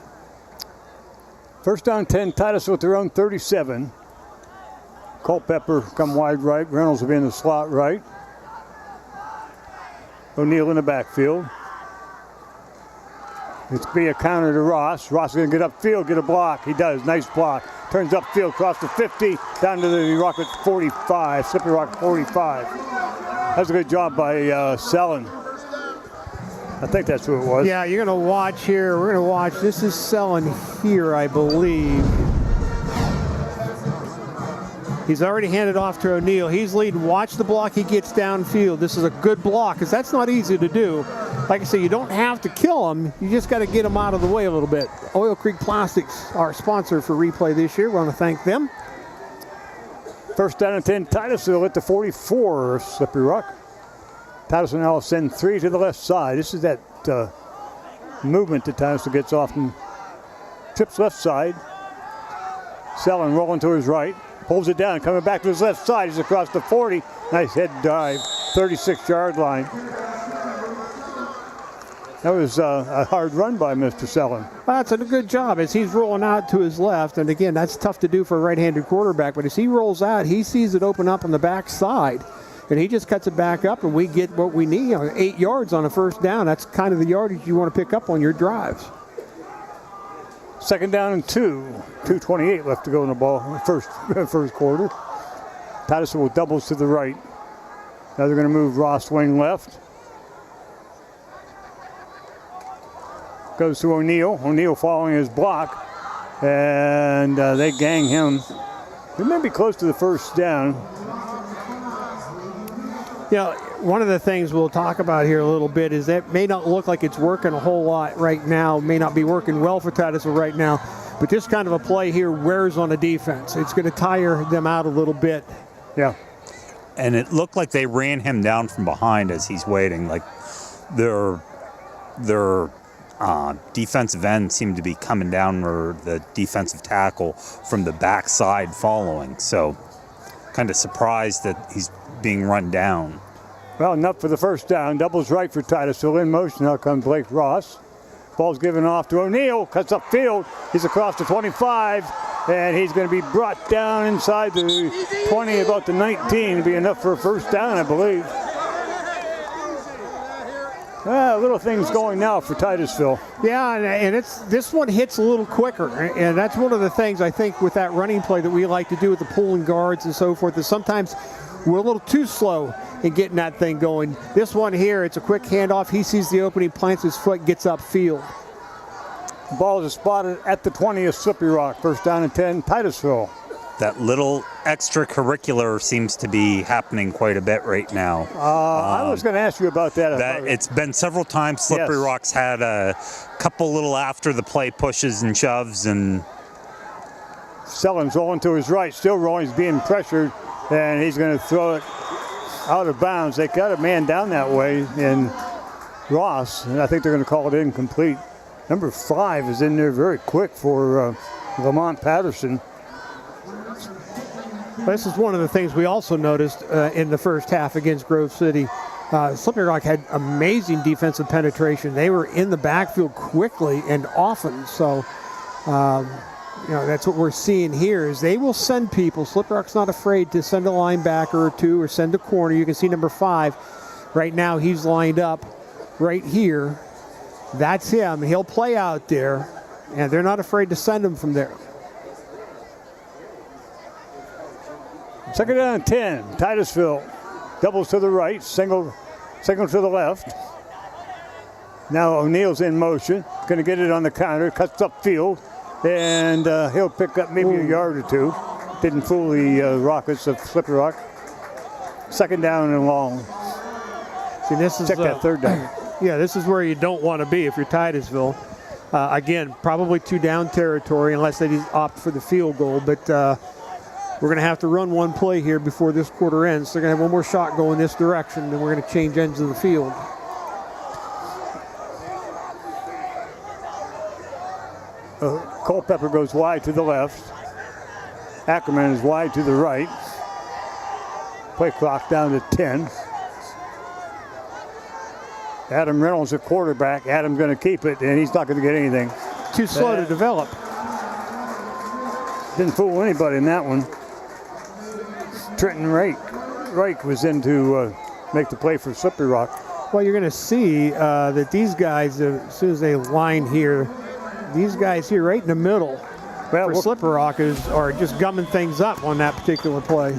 First down 10, Titusville at their own 37. Culpepper come wide right. Reynolds will be in the slot right. O'Neal in the backfield. It's be a counter to Ross. Ross is going to get upfield, get a block. He does. Nice block. Turns upfield, across the 50, down to the Rocket 45, Slippery Rock 45. That's a good job by Sellen. I think that's who it was. Yeah, you're going to watch here. We're going to watch. This is Sellen here, I believe. He's already handed off to O'Neal. He's leading. Watch the block he gets downfield. This is a good block because that's not easy to do. Like I say, you don't have to kill him. You just got to get him out of the way a little bit. Oil Creek Plastics, our sponsor for replay this year. We want to thank them. First down and 10, Titusville at the 44, Slippery Rock. Titusville now will send 3 to the left side. This is that movement that Titusville gets often. Trips left side. Sellen rolling to his right. Pulls it down, coming back to his left side. He's across the 40. Nice head dive, 36-yard line. That was a hard run by Mr. Sellen. That's a good job as he's rolling out to his left. And again, that's tough to do for a right-handed quarterback. But as he rolls out, he sees it open up on the back side. And he just cuts it back up, and we get what we need. 8 yards on a first down. That's kind of the yardage you want to pick up on your drives. Second down and 2. 2:28 left to go in the ball first quarter. Titusville doubles to the right. Now they're going to move Ross wing left. Goes to O'Neal. O'Neal following his block. And they gang him. They may be close to the first down. You know, one of the things we'll talk about here a little bit is that may not look like it's working a whole lot right now, may not be working well for Titusville right now, but this kind of a play here wears on the defense. It's going to tire them out a little bit. Yeah. And it looked like they ran him down from behind as he's waiting. Like their defensive end seemed to be coming down, or the defensive tackle from the backside following. So kind of surprised that he's being run down. Well, enough for the first down. Doubles right for Titusville. In motion, now comes Blake Ross. Ball's given off to O'Neal. Cuts upfield. He's across the 25, and he's going to be brought down inside the 20, about the 19. It'll be enough for a first down, I believe. Little things going now for Titusville. Yeah, and this one hits a little quicker, and that's one of the things I think with that running play that we like to do with the pulling guards and so forth, is sometimes we're a little too slow in getting that thing going. This one here, it's a quick handoff. He sees the opening, plants his foot, gets upfield. The ball is spotted at the 20 of Slippery Rock. First down and 10, Titusville. That little extracurricular seems to be happening quite a bit right now. I was going to ask you about that. It's been several times Slippery Rock's had a couple little after the play pushes and shoves, and Sellen's rolling to his right, still rolling. He's being pressured, and he's going to throw it out of bounds. They got a man down that way in Ross, and I think they're going to call it incomplete. Number 5 is in there very quick for Lamont Patterson. This is one of the things we also noticed in the first half against Grove City. Slippery Rock had amazing defensive penetration. They were in the backfield quickly and often. So, that's what we're seeing here is they will send people. Slippery Rock's not afraid to send a linebacker or two or send a corner. You can see number 5. Right now he's lined up right here. That's him. He'll play out there, and they're not afraid to send him from there. Second down and 10. Titusville doubles to the right, single to the left. Now O'Neill's in motion, going to get it on the counter, cuts upfield, and he'll pick up maybe a yard or two. Didn't fool the Rockets of Slippery Rock. Second down and long. See, this is check that third down. Yeah, this is where you don't want to be if you're Titusville. Again, probably 2 down territory unless they opt for the field goal. But we're going to have to run one play here before this quarter ends. So they're going to have one more shot going this direction, and we're going to change ends of the field. Culpepper goes wide to the left. Ackerman is wide to the right. Play clock down to 10. Adam Reynolds, a quarterback. Adam's going to keep it, and he's not going to get anything. Too slow to develop. Didn't fool anybody in that one. Trenton Reich was in to make the play for Slippery Rock. Well, you're going to see that these guys, as soon as they line here, these guys here right in the middle for Slippery Rock are just gumming things up on that particular play.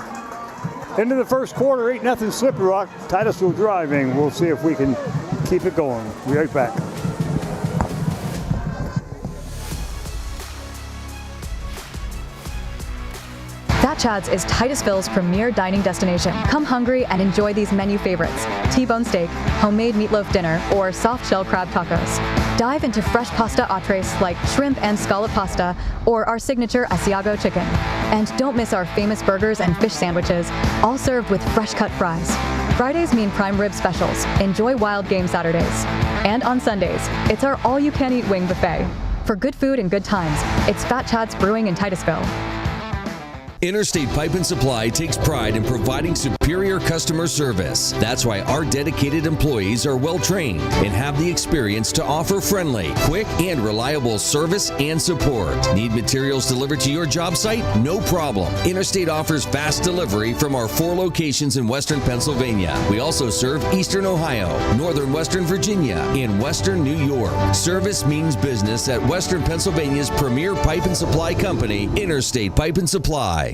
Into the first quarter, 8-0 Slippery Rock. Titusville driving. We'll see if we can keep it going. Be right back. Fat Chad's is Titusville's premier dining destination. Come hungry and enjoy these menu favorites: T-bone steak, homemade meatloaf dinner, or soft shell crab tacos. Dive into fresh pasta entrees like shrimp and scallop pasta, or our signature Asiago chicken. And don't miss our famous burgers and fish sandwiches, all served with fresh cut fries. Fridays mean prime rib specials. Enjoy wild game Saturdays. And on Sundays, it's our all-you-can-eat wing buffet. For good food and good times, it's Fat Chad's Brewing in Titusville. Interstate Pipe and Supply takes pride in providing superior customer service. That's why our dedicated employees are well trained and have the experience to offer friendly, quick, and reliable service and support. Need materials delivered to your job site? No problem. Interstate offers fast delivery from our 4 locations in Western Pennsylvania. We also serve Eastern Ohio, Northern Western Virginia, and Western New York. Service means business at Western Pennsylvania's premier pipe and supply company, Interstate Pipe and Supply.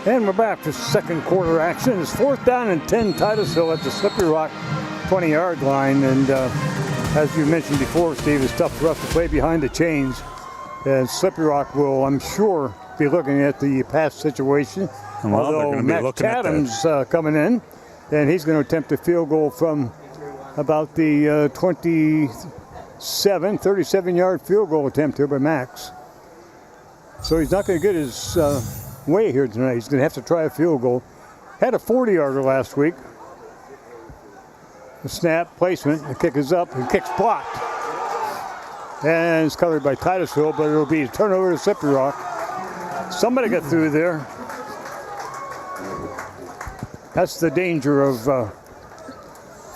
And we're back to second quarter action. It's 4th down and 10 Titusville at the Slippery Rock 20-yard line. And as you mentioned before, Steve, it's tough for us to play behind the chains. And Slippery Rock will, I'm sure, be looking at the pass situation. Well, although Matt Adams coming in, and he's going to attempt a field goal from about the 37-yard field goal attempt here by Max. So he's not going to get his way here tonight. He's going to have to try a field goal. Had a 40-yarder last week. The snap, placement, the kick is up, the kick's blocked. And it's covered by Titusville, but it'll be a turnover to Slippery Rock. Somebody got through there. That's the danger of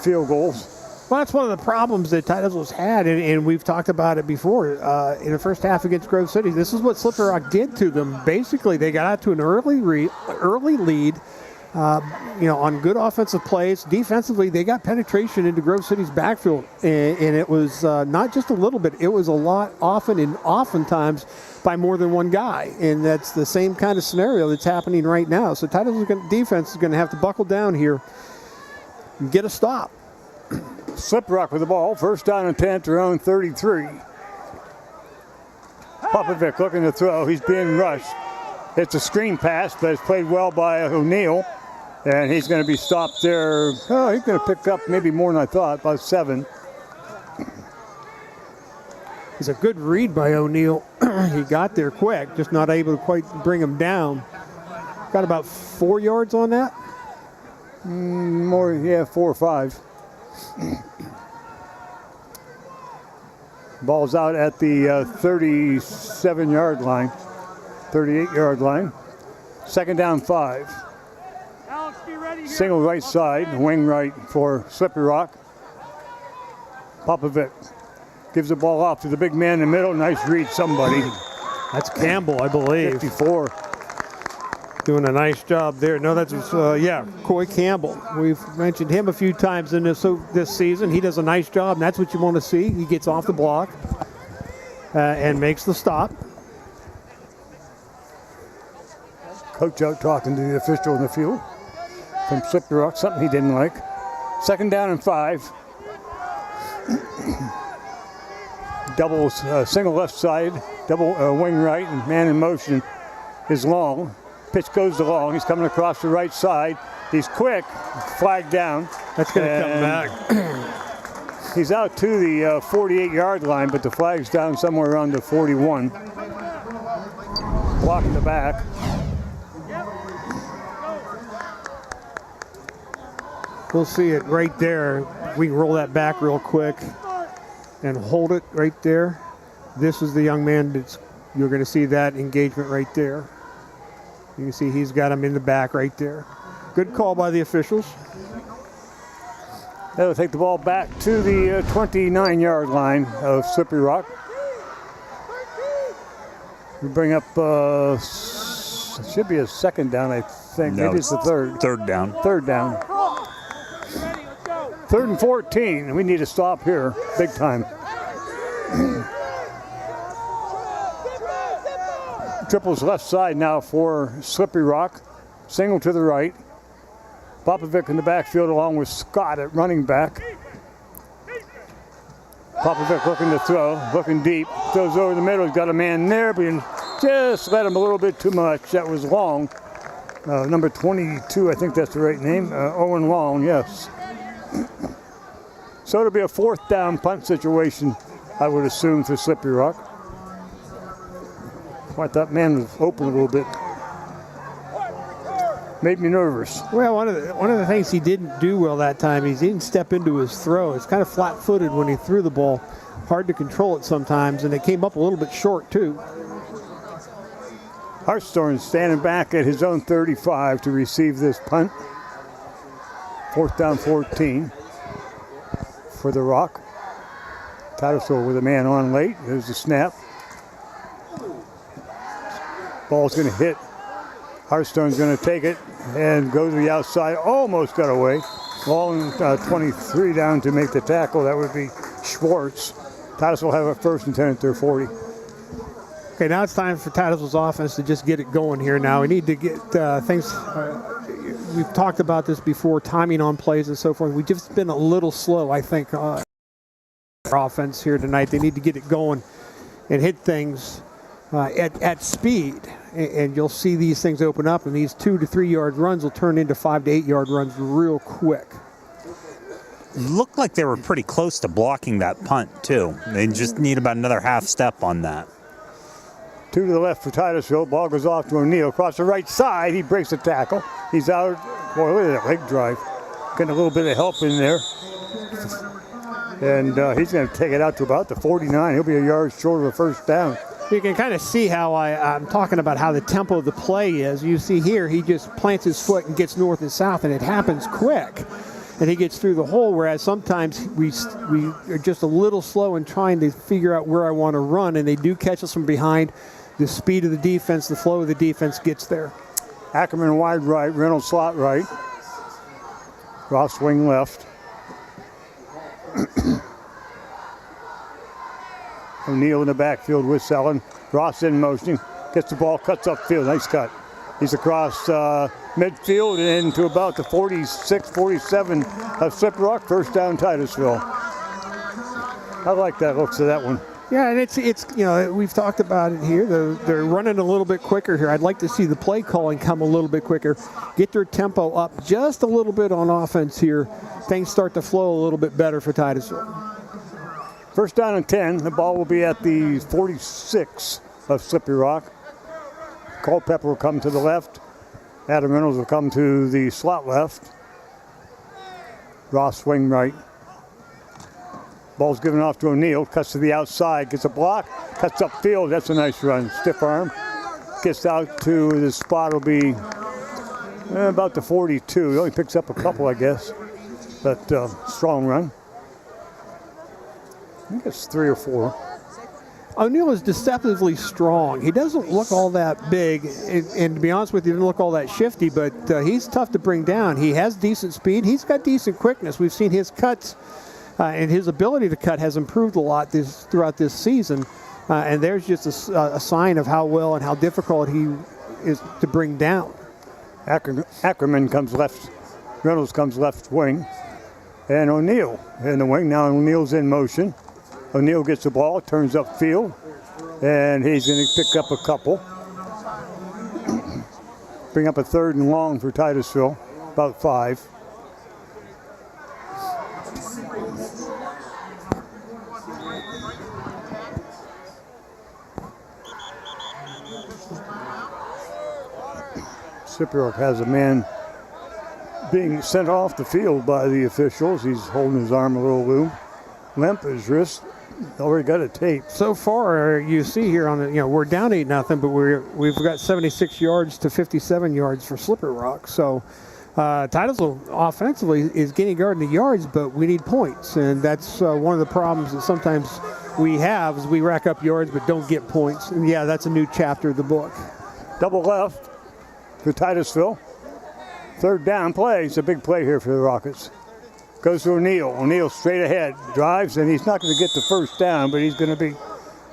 field goals. Well, that's one of the problems that Titusville's had, and we've talked about it before. In the first half against Grove City, this is what Slippery Rock did to them. Basically, they got out to an early lead, on good offensive plays. Defensively, they got penetration into Grove City's backfield, and it was not just a little bit. It was a lot, often, and oftentimes by more than one guy, and that's the same kind of scenario that's happening right now. So Titusville's defense is going to have to buckle down here and get a stop. Slippery Rock with the ball. First down and 10 at their own 33. Popovic looking to throw. He's being rushed. It's a screen pass, but it's played well by O'Neill. And he's going to be stopped there. Oh, he's going to pick up maybe more than I thought, about 7. It's a good read by O'Neill. He got there quick, just not able to quite bring him down. Got about 4 yards on that? 4 or 5. Ball's out at the 37-yard line, 38-yard line. Second down 5. Single right side, wing right for Slippery Rock. Popovic gives the ball off to the big man in the middle. Nice read, somebody. That's Campbell, I believe. 54. Doing a nice job there. No, that's, Coy Campbell. We've mentioned him a few times in this season. He does a nice job, and that's what you want to see. He gets off the block and makes the stop. Coach out talking to the official in the field from Slippery Rock, something he didn't like. 2nd down and 5. Double, single left side, double wing right, and man in motion is Long. Pitch goes to Long. He's coming across the right side. He's quick. Flag down. That's going to come back. He's out to the 48-yard line, but the flag's down somewhere around the 41. Blocking the back. We'll see it right there. We can roll that back real quick and hold it right there. This is the young man you're going to see that engagement right there. You can see he's got him in the back right there. Good call by the officials. They'll take the ball back to the 29-yard line of Slippery Rock. We bring up, it should be a 2nd down, I think. No, maybe it's the 3rd. 3rd down. 3rd down. 3rd and 14. We need to stop here, big time. Triples left side now for Slippery Rock. Single to the right. Popovic in the backfield along with Scott at running back. Popovic looking to throw, looking deep. Throws over the middle. He's got a man there, but he just let him a little bit too much. That was Long. Number 22, I think that's the right name. Owen Long, yes. So it'll be a 4th down punt situation, I would assume, for Slippery Rock. I thought man was open a little bit. Made me nervous. Well, one of the things he didn't do well that time, he didn't step into his throw. It's kind of flat-footed when he threw the ball. Hard to control it sometimes, and it came up a little bit short, too. Hartshorn standing back at his own 35 to receive this punt. 4th down, 14 for the Rock. Titusville with a man on late. There's the snap. Ball's going to hit. Hartshorn's going to take it and go to the outside. Almost got away. Long 23 down to make the tackle. That would be Schwartz. Titusville have a 1st and 10 at their 40. Okay, now it's time for Titusville's offense to just get it going here now. We need to get things, we've talked about this before, timing on plays and so forth. We've just been a little slow, I think, our offense here tonight. They need to get it going and hit things at speed. And you'll see these things open up, and these 2 to 3 yard runs will turn into 5 to 8 yard runs real quick. Looked like they were pretty close to blocking that punt, too. They just need about another half step on that. 2 to the left for Titusville. Ball goes off to O'Neill. Across the right side, he breaks the tackle. He's out. Boy, look at that leg drive. Getting a little bit of help in there. And he's going to take it out to about the 49. He'll be a yard short of a 1st down. You can kind of see how I'm talking about how the tempo of the play is. You see here, he just plants his foot and gets north and south, and it happens quick. And he gets through the hole, whereas sometimes we are just a little slow in trying to figure out where I want to run, and they do catch us from behind. The speed of the defense, the flow of the defense gets there. Ackerman wide right, Reynolds slot right. Ross wing left. O'Neill in the backfield with Sellen. Ross in motion. Gets the ball, cuts upfield. Nice cut. He's across midfield and into about the 46, 47 of Slippery Rock. 1st down, Titusville. I like that looks of that one. Yeah, and it's we've talked about it here. They're running a little bit quicker here. I'd like to see the play calling come a little bit quicker. Get their tempo up just a little bit on offense here. Things start to flow a little bit better for Titusville. 1st down and 10. The ball will be at the 46 of Slippery Rock. Culpepper will come to the left. Adam Reynolds will come to the slot left. Ross swing right. Ball's given off to O'Neill. Cuts to the outside. Gets a block. Cuts upfield. That's a nice run. Stiff arm. Gets out to the spot. Will be about the 42. He only picks up a couple, I guess. But strong run. I think it's 3 or 4. O'Neill is deceptively strong. He doesn't look all that big, and to be honest with you, he doesn't look all that shifty, but he's tough to bring down. He has decent speed. He's got decent quickness. We've seen his cuts, and his ability to cut has improved a lot throughout this season, and there's just a sign of how well and how difficult he is to bring down. Ackerman comes left, Reynolds comes left wing, and O'Neill in the wing. Now O'Neill's in motion. O'Neill gets the ball, turns upfield, and he's going to pick up a couple. Bring up a 3rd and long for Titusville, about 5. Scipio has a man being sent off the field by the officials. He's holding his arm a little limp, his wrist. Already got a tape. So far, you see here on the, we're down 8-0, but we've got 76 yards to 57 yards for Slippery Rock. So Titusville offensively is getting guarding the yards, but we need points, and that's one of the problems that sometimes we have is we rack up yards but don't get points. And yeah, that's a new chapter of the book. Double left for Titusville. 3rd down play. It's a big play here for the Rockets. Goes to O'Neill. O'Neill straight ahead. Drives, and he's not going to get the 1st down, but he's going to be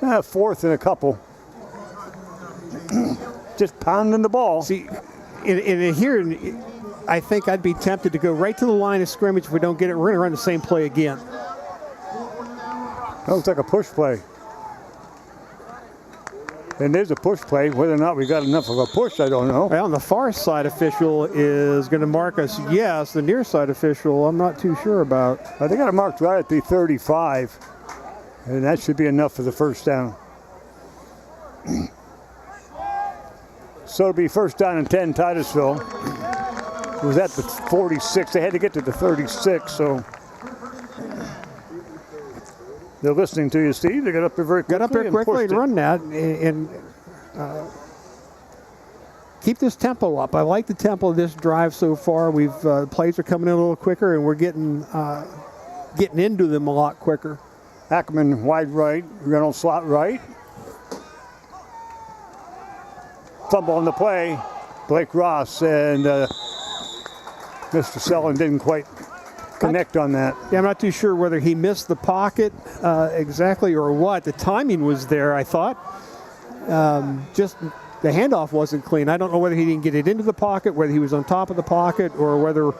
4th and a couple. Just pounding the ball. See, in here, I think I'd be tempted to go right to the line of scrimmage. If we don't get it, we're going to run the same play again. That looks like a push play. And there's a push play. Whether or not we got enough of a push, I don't know. Well, on the far side official is going to mark us yes. The near side official, I'm not too sure about. They got it marked right at the 35. And that should be enough for the 1st down. So it'll be 1st down and 10, Titusville. It was at the 46. They had to get to the 36, so they're listening to you, Steve. They got up there very quickly. Got up there quickly and run that and keep this tempo up. I like the tempo of this drive so far. Plays are coming in a little quicker, and we're getting into them a lot quicker. Ackerman wide right, Reynolds slot right. Fumble on the play. Blake Ross and Mr. Sellon didn't quite connect on that. Yeah, I'm not too sure whether he missed the pocket exactly or what. The timing was there, I thought. Just the handoff wasn't clean. I don't know whether he didn't get it into the pocket, whether he was on top of the pocket, or whether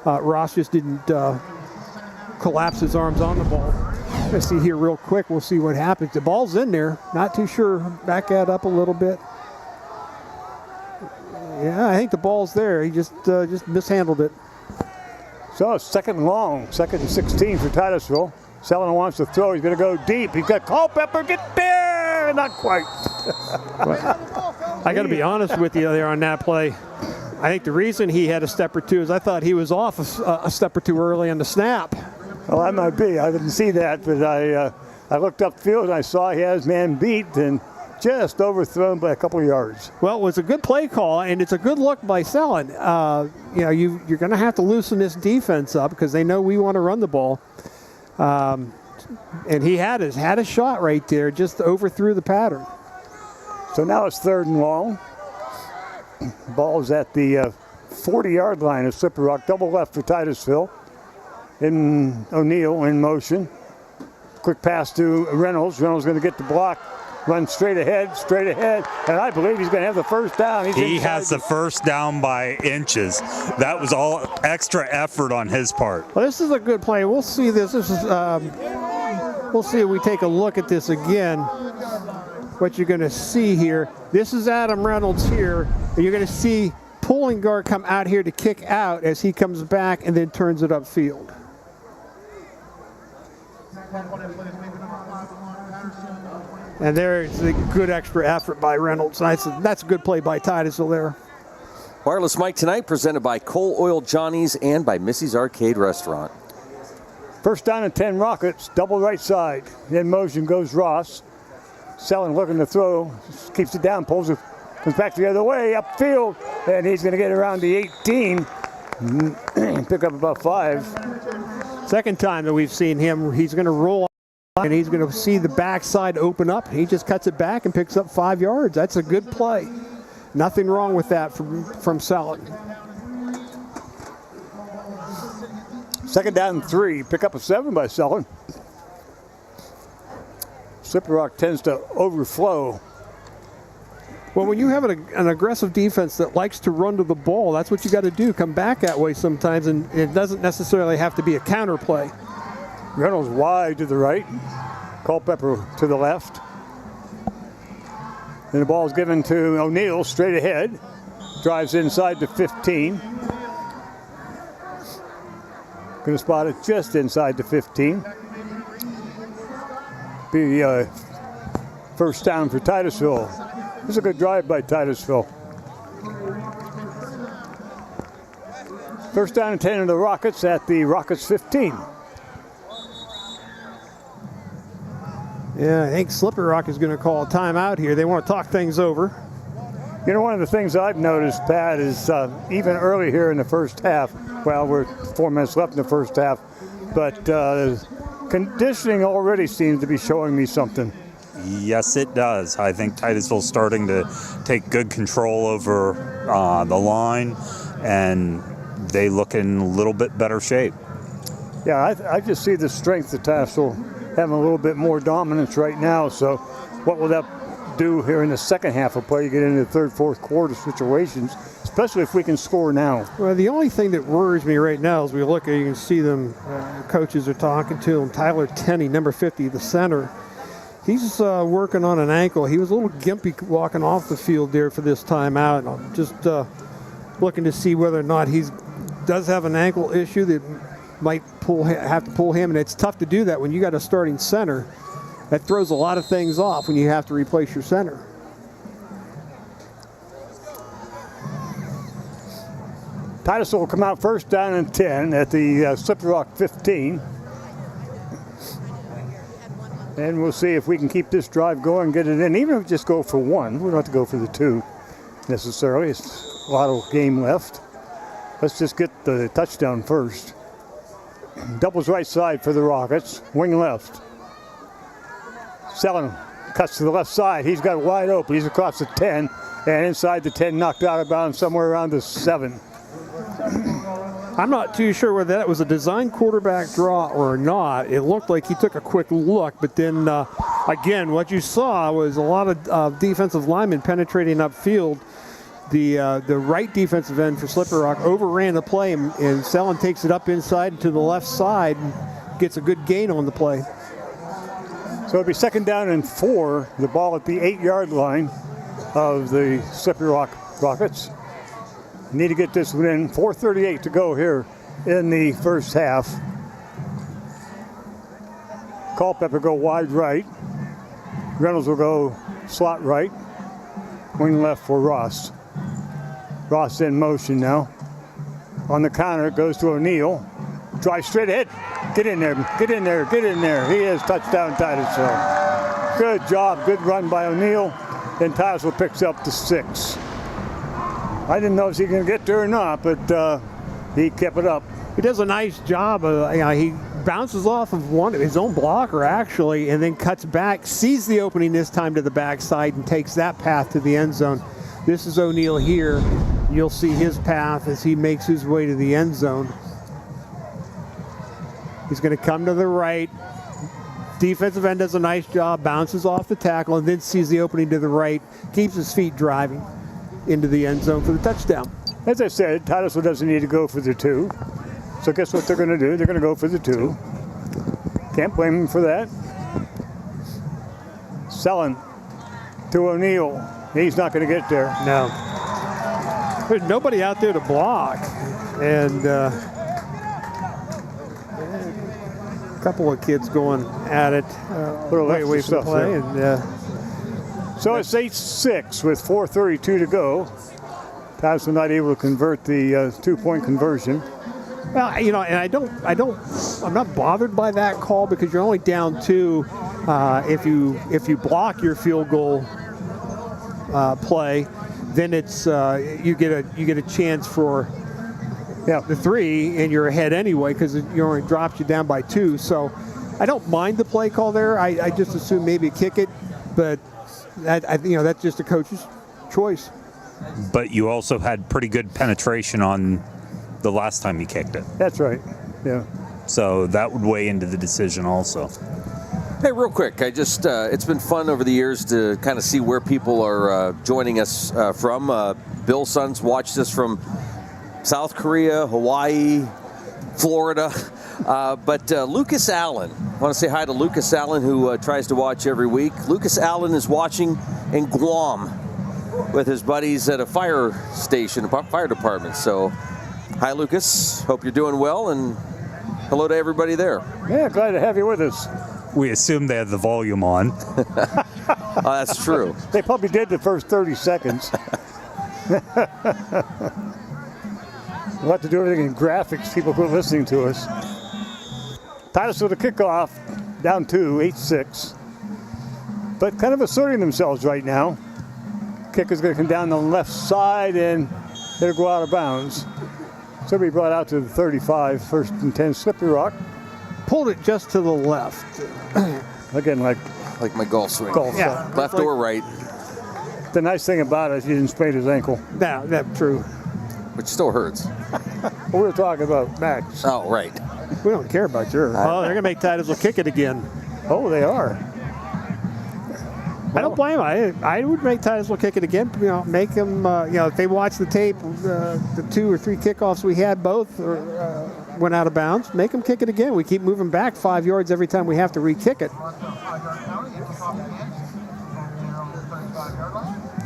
Ross just didn't collapse his arms on the ball. Let's see here real quick. We'll see what happens. The ball's in there. Not too sure. Back that up a little bit. Yeah, I think the ball's there. He just mishandled it. So it's 2nd and long, 2nd and 16 for Titusville. Sellon wants to throw. He's going to go deep. He's got Culpepper. Get there. Not quite. I got to be honest with you there on that play. I think the reason he had a step or two is I thought he was off a step or two early on the snap. Well, that might be. I didn't see that, but I looked upfield and I saw he had his man beat and just overthrown by a couple of yards. Well, it was a good play call, and it's a good look by Sellon. You're going to have to loosen this defense up because they know we want to run the ball. And he had a shot right there, just overthrew the pattern. So now it's 3rd and long. Ball's at the 40-yard line of Slippery Rock. Double left for Titusville. In O'Neill in motion. Quick pass to Reynolds. Reynolds going to get the block. Run straight ahead, and I believe he's going to have the 1st down. He has the 1st down by inches. That was all extra effort on his part. Well, this is a good play. We'll see this. This is. We'll see if we take a look at this again. What you're going to see here. This is Adam Reynolds here, and you're going to see pulling guard come out here to kick out as he comes back and then turns it upfield. And there's a good extra effort by Reynolds. That's a good play by Titusville there. Wireless Mike tonight presented by Cole Oil Johnny's and by Missy's Arcade Restaurant. 1st down and 10 Rockets, double right side. In motion goes Ross. Sellon looking to throw, keeps it down, pulls it, comes back the other way, upfield, and he's going to get around the 18, pick up about 5. 2nd time that we've seen him, he's going to roll and he's going to see the backside open up. He just cuts it back and picks up 5 yards. That's a good play. Nothing wrong with that from Sellon. 2nd down and 3. Pick up a 7 by Sellon. Slippery Rock tends to overflow. Well, when you have an aggressive defense that likes to run to the ball, that's what you got to do. Come back that way sometimes, and it doesn't necessarily have to be a counter play. Reynolds wide to the right. Culpepper to the left. And the ball is given to O'Neill straight ahead. Drives inside to 15. Going to spot it just inside the 15. Be first down for Titusville. This is a good drive by Titusville. First down and 10 of the Rockets at the Rockets 15. Yeah, I think Slippery Rock is going to call a timeout here. They want to talk things over. You know, one of the things I've noticed, Pat, is even early here in the first half, well, we're 4 minutes left in the first half, but conditioning already seems to be showing me something. Yes, it does. I think Titusville's starting to take good control over the line, and they look in a little bit better shape. Yeah, I just see the strength of Titusville having a little bit more dominance right now. So what will that do here in the second half of play? You get into the third, fourth quarter situations, especially if we can score now. Well, the only thing that worries me right now is we look at, you can see them, coaches are talking to him. Tyler Tenney, number 50, the center. He's working on an ankle. He was a little gimpy walking off the field there for this timeout. I'm just looking to see whether or not he does have an ankle issue that might have to pull him, and it's tough to do that when you got a starting center. That throws a lot of things off when you have to replace your center. Titusville will come out first down and 10 at the Slippery Rock 15. And we'll see if we can keep this drive going, get it in. Even if we just go for one, we don't have to go for the two necessarily. It's a lot of game left. Let's just get the touchdown first. Doubles right side for the Rockets. Wing left. Selling cuts to the left side. He's got it wide open. He's across the 10. And inside the 10, knocked out of bounds somewhere around the 7. I'm not too sure whether that was a design quarterback draw or not. It looked like he took a quick look, but then again, what you saw was a lot of defensive linemen penetrating upfield. The right defensive end for Slippery Rock overran the play, and Sellen takes it up inside to the left side and gets a good gain on the play. So it'll be second down and 4, the ball at the 8-yard line of the Slippery Rock Rockets. Need to get this one in. 4:38 to go here in the first half. Culpepper go wide right. Reynolds will go slot right. Wing left for Ross. Ross in motion now. On the counter, it goes to O'Neill. Drive straight ahead. Get in there, get in there, get in there. He is touchdown Titusville. Good job, good run by O'Neill. And Titusville picks up the 6. I didn't know if he was going to get there or not, but he kept it up. He does a nice job. He bounces off of his own blocker, actually, and then cuts back, sees the opening this time to the backside, and takes that path to the end zone. This is O'Neill here. You'll see his path as he makes his way to the end zone. He's going to come to the right. Defensive end does a nice job, bounces off the tackle, and then sees the opening to the right, keeps his feet driving into the end zone for the touchdown. As I said, Titusville doesn't need to go for the 2. So guess what they're going to do? They're going to go for the 2. Can't blame them for that. Sellen to O'Neill. He's not going to get there. No. There's nobody out there to block. And a couple of kids going at it way away from the play. And, so it's 8-6 with 4:32 to go. Titusville not able to convert the 2-point conversion. Well, and I'm not bothered by that call because you're only down 2. If you block your field goal play, then it's you get a chance for the 3, and you're ahead anyway because it only drops you down by 2. So I don't mind the play call there. I just assume maybe kick it, but that's just a coach's choice. But you also had pretty good penetration on the last time you kicked it. That's right. Yeah. So that would weigh into the decision also. Hey, real quick, I just it's been fun over the years to kind of see where people are joining us from. Bill's sons watched us from South Korea, Hawaii, Florida. But Lucas Allen, I want to say hi to Lucas Allen, who tries to watch every week. Lucas Allen is watching in Guam with his buddies at a fire station, a fire department. So, hi, Lucas. Hope you're doing well, and hello to everybody there. Yeah, glad to have you with us. We assume they had the volume on. Oh, that's true. They probably did the first 30 seconds. We'll have to do everything in graphics. People quit listening to us. Titusville to kickoff, down 8-6. But kind of asserting themselves right now. Kick is going to come down the left side and it'll go out of bounds. So it'll be brought out to the 35, first and 10, Slippery Rock. Pulled it just to the left. Again, like my golf swing. Yeah. Left or right. The nice thing about it is he didn't sprain his ankle. No, that's true. Which still hurts. We were talking about Max. Oh, right. We don't care about yours. Oh, they're going to make Titusville kick it again. Oh, they are. I don't blame them. I would make Titusville kick it again. Make them, if they watch the tape, the 2 or 3 kickoffs we had both went out of bounds, make them kick it again. We keep moving back 5 yards every time we have to re-kick it.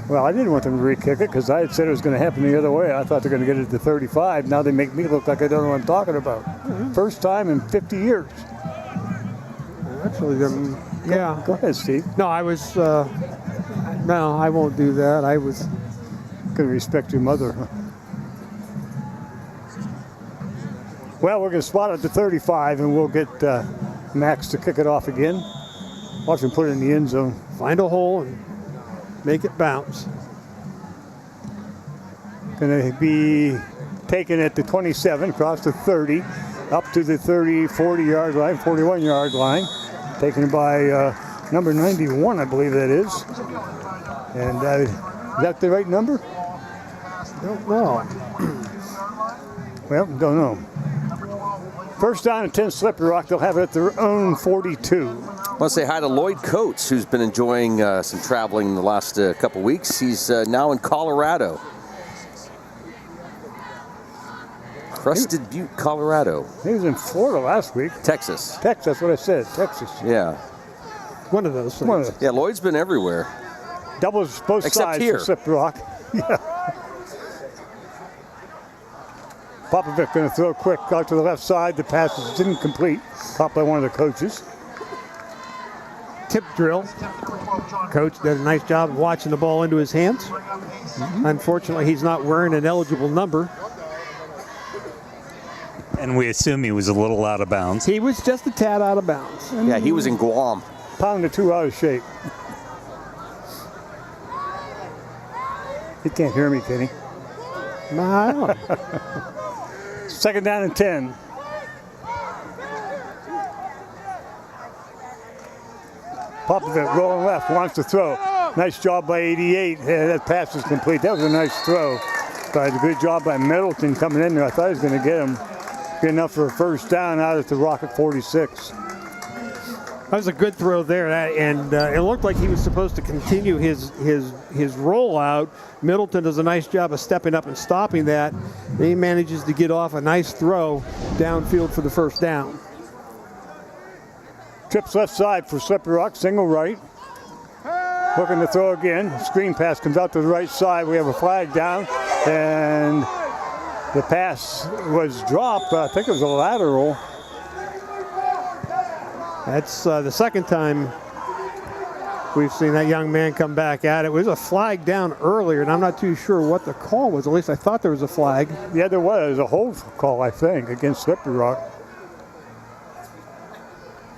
Well, I didn't want them to re-kick it because I had said it was going to happen the other way. I thought they were going to get it to 35. Now they make me look like I don't know what I'm talking about. Mm-hmm. First time in 50 years. Actually, yeah. Go ahead, Steve. No, I was, no, I won't do that. I was going to respect your mother. Well, we're going to spot it to 35, and we'll get Max to kick it off again. Watch him put it in the end zone. Find a hole and make it bounce. Going to be taken at the 27, across the 30, up to the 30, 40-yard line, 41-yard line. Taken by number 91, I believe that is. And is that the right number? Don't know. Well, don't know. First down and 10, Slippery Rock. They'll have it at their own 42. I want to say hi to Lloyd Coates, who's been enjoying some traveling in the last couple weeks. He's now in Colorado. Crested Butte, Colorado. He was in Florida last week. Texas. Texas, that's what I said. Texas. Yeah. One of those things. Yeah, Lloyd's been everywhere. Doubles both Except sides here. for Slippery Rock. Yeah. Popovic going to throw quick out to the left side. The pass is incomplete. Caught by one of the coaches. Tip drill. Coach did a nice job of watching the ball into his hands. Mm-hmm. Unfortunately, he's not wearing an eligible number. And we assume he was a little out of bounds. He was just a tad out of bounds. Yeah, he was in Guam. Pound or two out of shape. He can't hear me, can he? No, I don't. Second down and 10. Popovic rolling left, wants to throw. Nice job by 88. Yeah, that pass is complete. That was a nice throw. But a good job by Middleton coming in there. I thought he was going to get him. Good enough for a first down out at the Rocket 46. That was a good throw there, and it looked like he was supposed to continue his rollout. Middleton does a nice job of stepping up and stopping that. He manages to get off a nice throw downfield for the first down. Trips left side for Slippery Rock, single right. Looking to throw again. Screen pass comes out to the right side. We have a flag down, and the pass was dropped. I think it was a lateral. That's the second time we've seen that young man come back at it. It was a flag down earlier, and I'm not too sure what the call was. At least I thought there was a flag. Yeah, there was a hold call, I think, against Slippery Rock.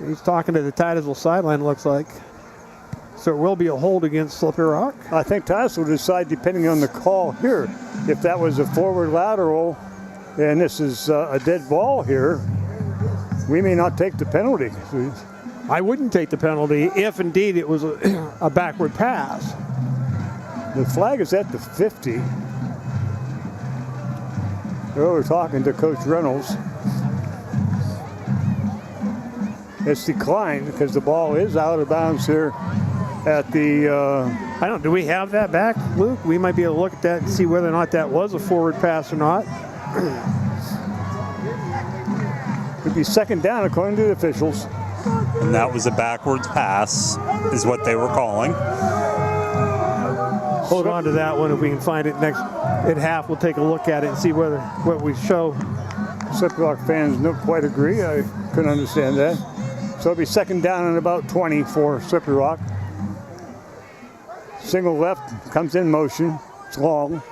He's talking to the Titusville sideline, looks like. So it will be a hold against Slippery Rock. I think Titusville will decide, depending on the call here, if that was a forward lateral and this is a dead ball here, we may not take the penalty. I wouldn't take the penalty if indeed it was a backward pass. The flag is at the 50. We're talking to Coach Reynolds. it's declined because the ball is out of bounds here at the... do we have that back, Luke? We might be able to look at that and see whether or not that was a forward pass or not. Could be second down according to the officials. And that was a backwards pass, is what they were calling. Hold on to that one. If we can find it next at half, we'll take a look at it and see what we show. Slippery Rock fans don't quite agree. I couldn't understand that. So it'll be second down and about 20 for Slippery Rock. Single left, comes in motion. It's long.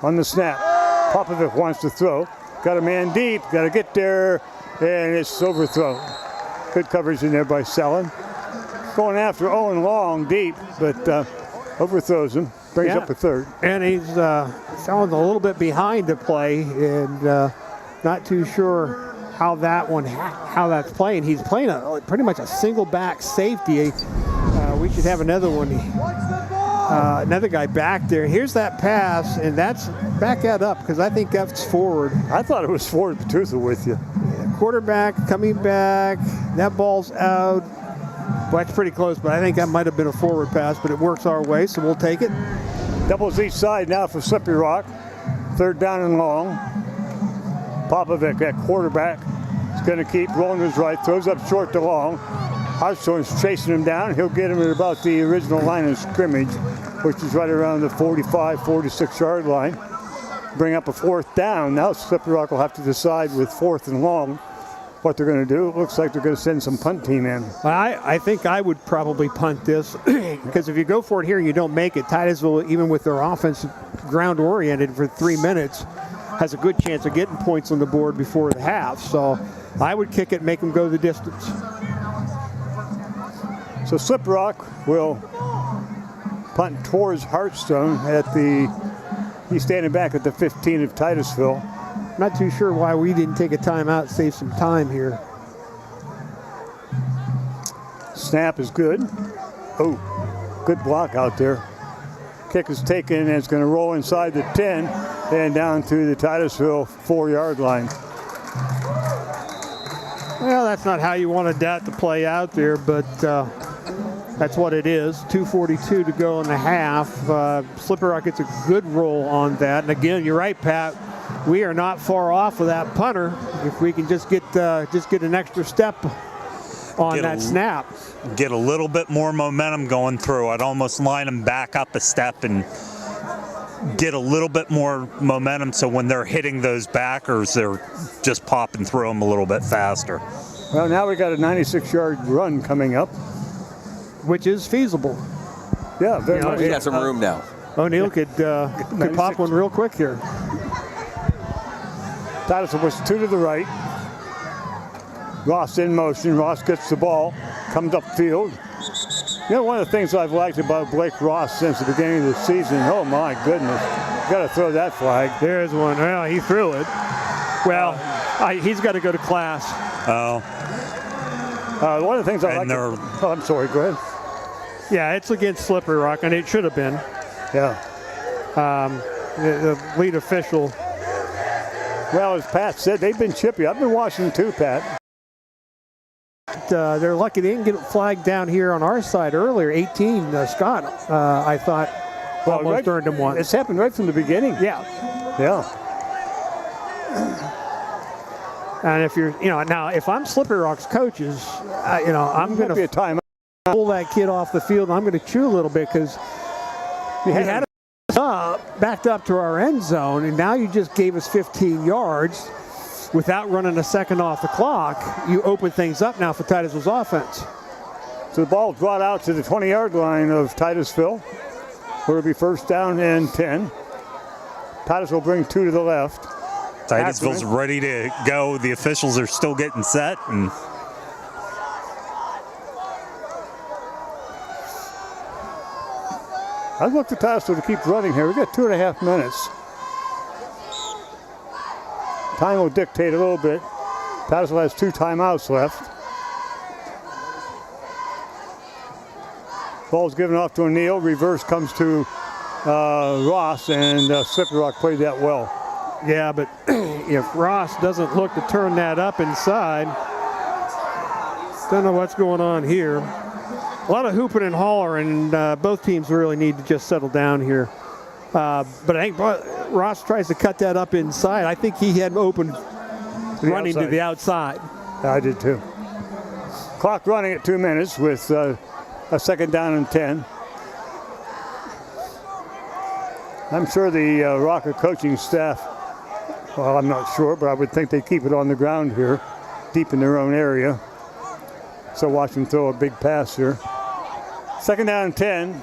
On the snap, Popovic wants to throw. Got a man deep, got to get there, and it's overthrown. Good coverage in there by Sellen. Going after Owen Long deep, but overthrows him. Brings up a third. And he's Sellen's a little bit behind the play, and not too sure how that's playing. He's playing pretty much a single back safety. We should have another one. Another guy back there. Here's that pass, and that's back that up because I think that's forward. I thought it was forward, the truth with you. Yeah, quarterback coming back. That ball's out. Well, that's pretty close, but I think that might have been a forward pass, but it works our way, so we'll take it. Doubles each side now for Slippery Rock. Third down and long. Popovic at quarterback is going to keep rolling his right, throws up short to long. Hartshorn's chasing him down. He'll get him at about the original line of scrimmage, which is right around the 45, 46-yard line. Bring up a fourth down. Now Slippery Rock will have to decide with fourth and long what they're going to do. It looks like they're going to send some punt team in. I think I would probably punt this because if you go for it here and you don't make it, Titusville, even with their offense ground-oriented for 3 minutes, has a good chance of getting points on the board before the half. So I would kick it, make them go the distance. So Slippery Rock will punt towards Hartstone he's standing back at the 15 of Titusville. Not too sure why we didn't take a timeout, save some time here. Snap is good. Oh, good block out there. Kick is taken and it's going to roll inside the 10 and down to the Titusville 4-yard line. Well, that's not how you wanted that to play out there, but that's what it is. 2:42 to go in the half. Slippery Rock gets a good roll on that. And again, you're right, Pat. We are not far off of that punter if we can just get an extra step on that snap. Get a little bit more momentum going through. I'd almost line them back up a step and get a little bit more momentum so when they're hitting those backers, they're just popping through them a little bit faster. Well, now we got a 96-yard run coming up, which is feasible. Yeah, very much. We got some room now. O'Neill could pop one real quick here. Titusville was 2 to the right. Ross in motion. Ross gets the ball, comes upfield. You know, one of the things I've liked about Blake Ross since the beginning of the season, oh my goodness, got to throw that flag. There's one. Well, he threw it. Well, he's got to go to class. Oh. One of the things I like. Oh, I'm sorry. Go ahead. Yeah, it's against Slippery Rock, and it should have been. Yeah. The lead official. Well, as Pat said, they've been chippy. I've been watching them too, Pat. They're lucky they didn't get flagged down here on our side earlier. 18, Scott, I thought, almost earned him one. It's happened right from the beginning. Yeah. Yeah. And if you're, now if I'm Slippery Rock's coaches, I'm going to pull that kid off the field. And I'm going to chew a little bit because we had it backed up to our end zone, and now you just gave us 15 yards without running a second off the clock. You open things up now for Titusville's offense. So the ball brought out to the 20-yard line of Titusville, where it'll be first down and 10. Titusville will bring 2 to the left. Titusville's ready to go. The officials are still getting set. And I'd look to Titusville to keep running here. We've got 2.5 minutes. Time will dictate a little bit. Titusville has 2 timeouts left. Ball's given off to O'Neill. Reverse comes to Ross, and Slippery Rock played that well. Yeah, but if Ross doesn't look to turn that up inside, don't know what's going on here. A lot of hooping and hollering, and both teams really need to just settle down here. But I think Ross tries to cut that up inside. I think he had open running to the outside. I did too. Clock running at 2 minutes with a second down and 10. I'm sure the Rocket coaching staff, well, I'm not sure, but I would think they keep it on the ground here, deep in their own area. So watch him throw a big pass here. Second down and 10.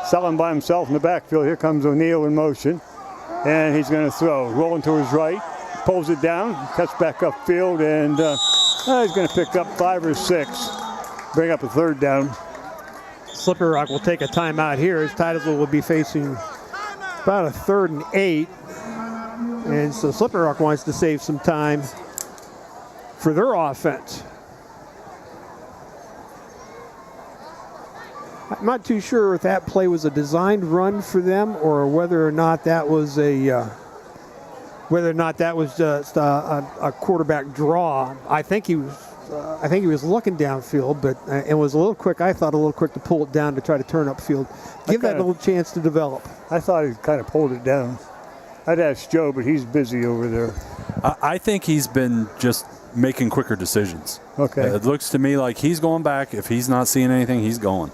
Selling by himself in the backfield. Here comes O'Neal in motion. And he's going to throw. Rolling to his right. Pulls it down. Cuts back upfield. And he's going to pick up 5 or 6. Bring up a third down. Slippery Rock will take a timeout here as Titusville will be facing about a 3rd and 8. And so Slippery Rock wants to save some time for their offense. I'm not too sure if that play was a designed run for them or whether or not that was just a quarterback draw. I think he was looking downfield, but it was a little quick. I thought a little quick to pull it down to try to turn upfield, give that a little chance to develop. I thought he kind of pulled it down. I'd ask Joe, but he's busy over there. I think he's been just making quicker decisions. Okay. It looks to me like he's going back. If he's not seeing anything, he's going.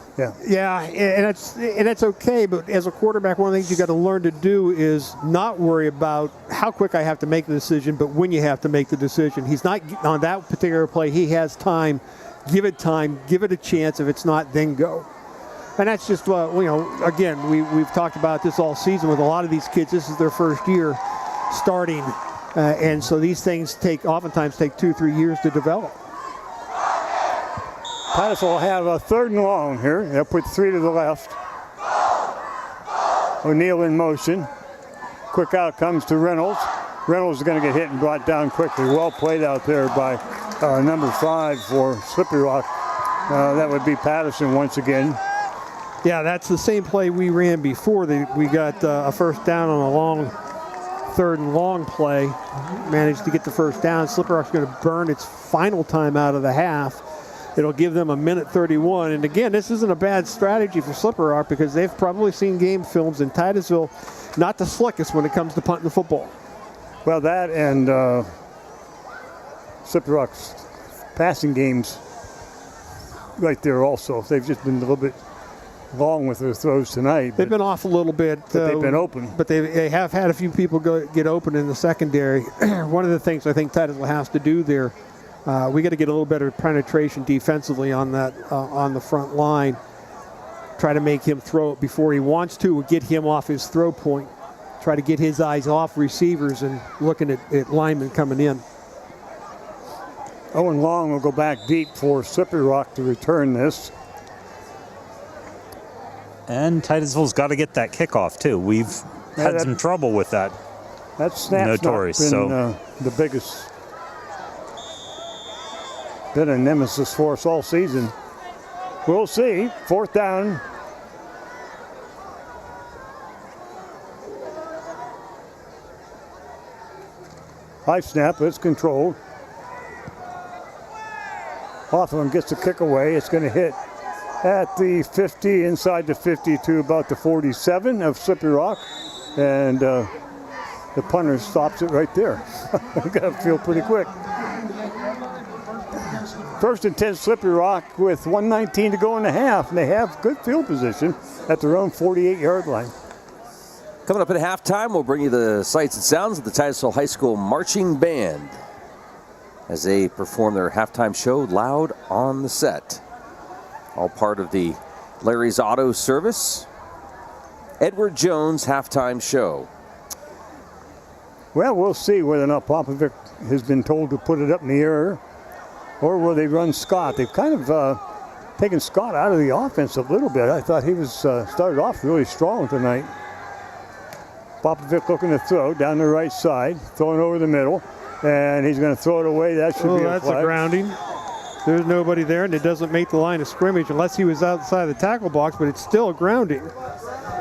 Yeah, and it's okay, but as a quarterback, one of the things you got to learn to do is not worry about how quick I have to make the decision, but when you have to make the decision. He's not on that particular play. He has time. Give it a chance. If it's not, then go. And that's just again, we've talked about this all season with a lot of these kids. This is their first year starting. And so these things oftentimes take 2-3 years to develop. Titus will have a 3rd and long here. They'll put 3 to the left. O'Neal in motion. Quick out comes to Reynolds. Reynolds is going to get hit and brought down quickly. Well played out there by number 5 for Slippery Rock. That would be Patterson once again. Yeah, that's the same play we ran before. We got a first down on a long 3rd and long play. Managed to get the first down. Slippery Rock's going to burn its final time out of the half. It'll give them a minute 31. And again, this isn't a bad strategy for Slippery Rock because they've probably seen game films in Titusville, not the slickest when it comes to punting the football. Well, that and Slippery Rock's passing games right there also. They've just been a little bit long with their throws tonight. They've been off a little bit. But they've been open. But they have had a few people get open in the secondary. One of the things I think Titusville has to do there, we got to get a little better penetration defensively on that on the front line. Try to make him throw it before he wants to, or get him off his throw point. Try to get his eyes off receivers and looking at linemen coming in. Owen Long will go back deep for Slippery Rock to return this. And Titusville's got to get that kickoff, too. We've had some trouble with that. That snap's notorious, not been the biggest. Been a nemesis for us all season. We'll see. 4th down. High snap. It's controlled. Hawthorne gets the kick away. It's going to hit at the 50, inside the 50 to about the 47 of Slippery Rock. And the punter stops it right there. You got to feel pretty quick. 1st and 10 Slippery Rock with 1:19 to go in the half. And they have good field position at their own 48-yard line. Coming up at halftime, we'll bring you the sights and sounds of the Titusville High School Marching Band as they perform their halftime show, Loud on the Set. All part of the Larry's Auto Service Edward Jones halftime show. Well, we'll see whether or not Popovic has been told to put it up in the air, or will they run Scott. They've kind of taken Scott out of the offense a little bit. I thought he was started off really strong tonight. Popovic looking to throw down the right side, throwing over the middle, and he's going to throw it away. That should be a flag. That's a grounding. There's nobody there, and it doesn't make the line of scrimmage unless he was outside the tackle box, but it's still a grounding.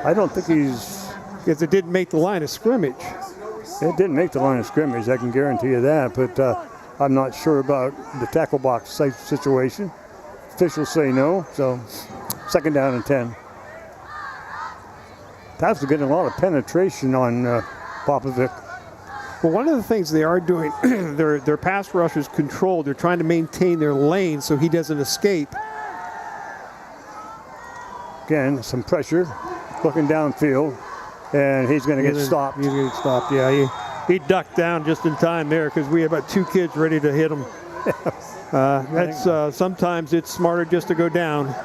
I don't think he's... Because it didn't make the line of scrimmage. It didn't make the line of scrimmage, I can guarantee you that, but I'm not sure about the tackle box situation. Officials say no, so 2nd down and 10. Titusville getting a lot of penetration on Popovic. Well, one of the things they are doing, their pass rush is controlled. They're trying to maintain their lane so he doesn't escape. Again, some pressure, looking downfield, and he's going to get stopped. He's going to get stopped, yeah. He ducked down just in time there because we had about 2 kids ready to hit him. Sometimes it's smarter just to go down.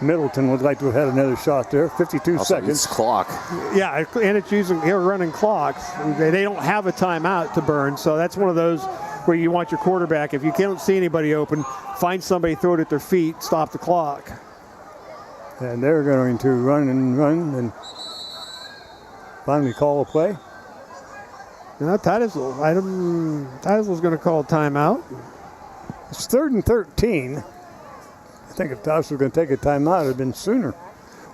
Middleton would like to have had another shot there. 52 seconds. It's clock. Yeah, and it's they're running clocks. They don't have a timeout to burn, so that's one of those where you want your quarterback, if you can't see anybody open, find somebody, throw it at their feet, stop the clock. And they're going to run and finally call a play. Now Titusville's going to call a timeout. It's 3rd and 13. I think if Titusville was going to take a timeout, it would have been sooner.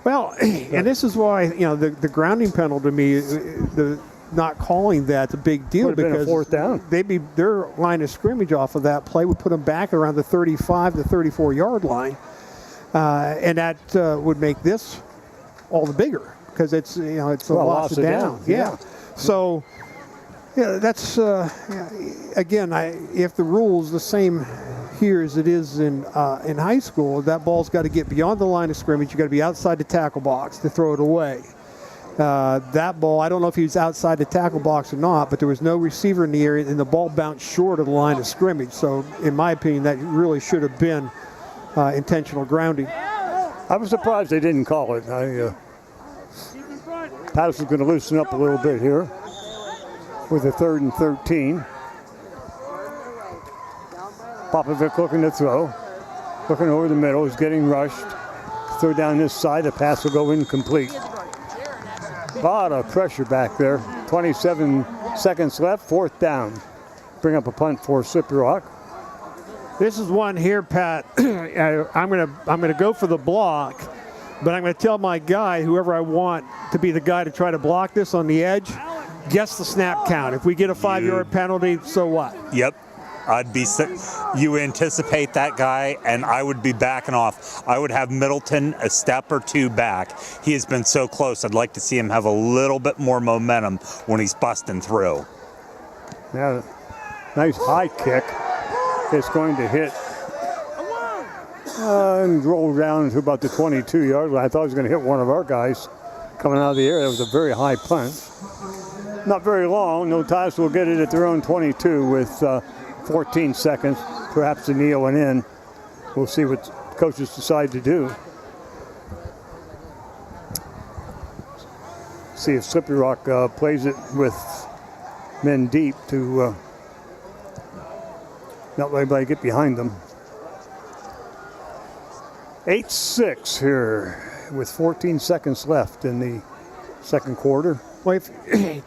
Well, and this is why, the grounding penalty to me, the not calling that's a big deal, because 4th down. Their line of scrimmage off of that play would put them back around the 35 to 34 yard line, and that would make this all the bigger because it's a loss of down. Yeah. So that's again, if the rule's the same here as it is in high school, that ball's got to get beyond the line of scrimmage. You got to be outside the tackle box to throw it away. That ball, I don't know if he was outside the tackle box or not, but there was no receiver in the area, and the ball bounced short of the line of scrimmage. So, in my opinion, that really should have been intentional grounding. I was surprised they didn't call it. Titusville's going to loosen up a little bit here with a 3rd and 13. Popovic looking to throw. Looking over the middle. He's getting rushed. Throw down this side. The pass will go incomplete. A lot of pressure back there. 27 seconds left. 4th down. Bring up a punt for Slippery Rock. This is one here, Pat. I'm gonna go for the block, but I'm going to tell my guy, whoever I want to be the guy to try to block this on the edge, guess the snap count. If we get a 5-yard penalty, so what? Yep. You anticipate that guy, and I would be backing off. I would have Middleton a step or 2 back. He has been so close. I'd like to see him have a little bit more momentum when he's busting through. Yeah, nice high kick. It's going to hit and roll down to about the 22-yard line. I thought he was going to hit one of our guys coming out of the air. That was a very high punt. Not very long. No, Titusville will get it at their own 22 with 14 seconds, perhaps a kneel and in. We'll see what coaches decide to do. See if Slippery Rock plays it with men deep to not let anybody get behind them. 8-6 here with 14 seconds left in the second quarter. Well, if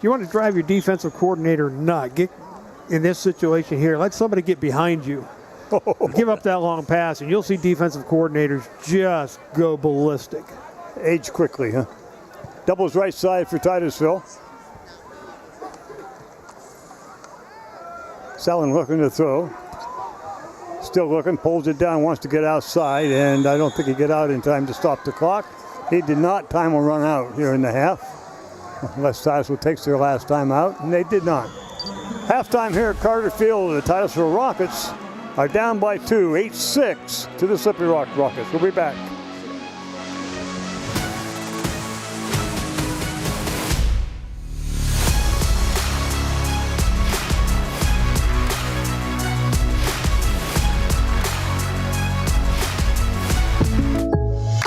you want to drive your defensive coordinator nut, get in this situation here, let somebody get behind you. Give up that long pass, and you'll see defensive coordinators just go ballistic. Age quickly, huh? Doubles right side for Titusville. Sellen looking to throw. Still looking, pulls it down, wants to get outside, and I don't think he get out in time to stop the clock. He did not. Time will run out here in the half, unless Titusville takes their last time out, and they did not. Halftime here at Carter Field, the Titusville Rockets are down by 2, 8-6 to the Slippery Rock Rockets. We'll be back.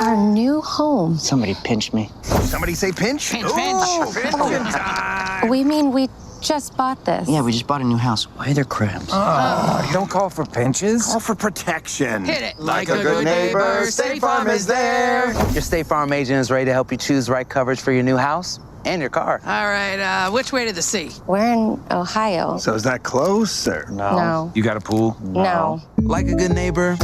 Our new home. Somebody pinched me. Somebody say pinch? Pinch, Ooh, pinch. pinch time. We mean we just bought this. Yeah, we just bought a new house. Why are there crabs? Oh, don't call for pinches. Call for protection. Hit it. Like a good neighbor, State Farm is there. Your State Farm agent is ready to help you choose the right coverage for your new house and your car. All right, which way to the sea? We're in Ohio. So is that close, or? No. You got a pool? No. Like a good neighbor,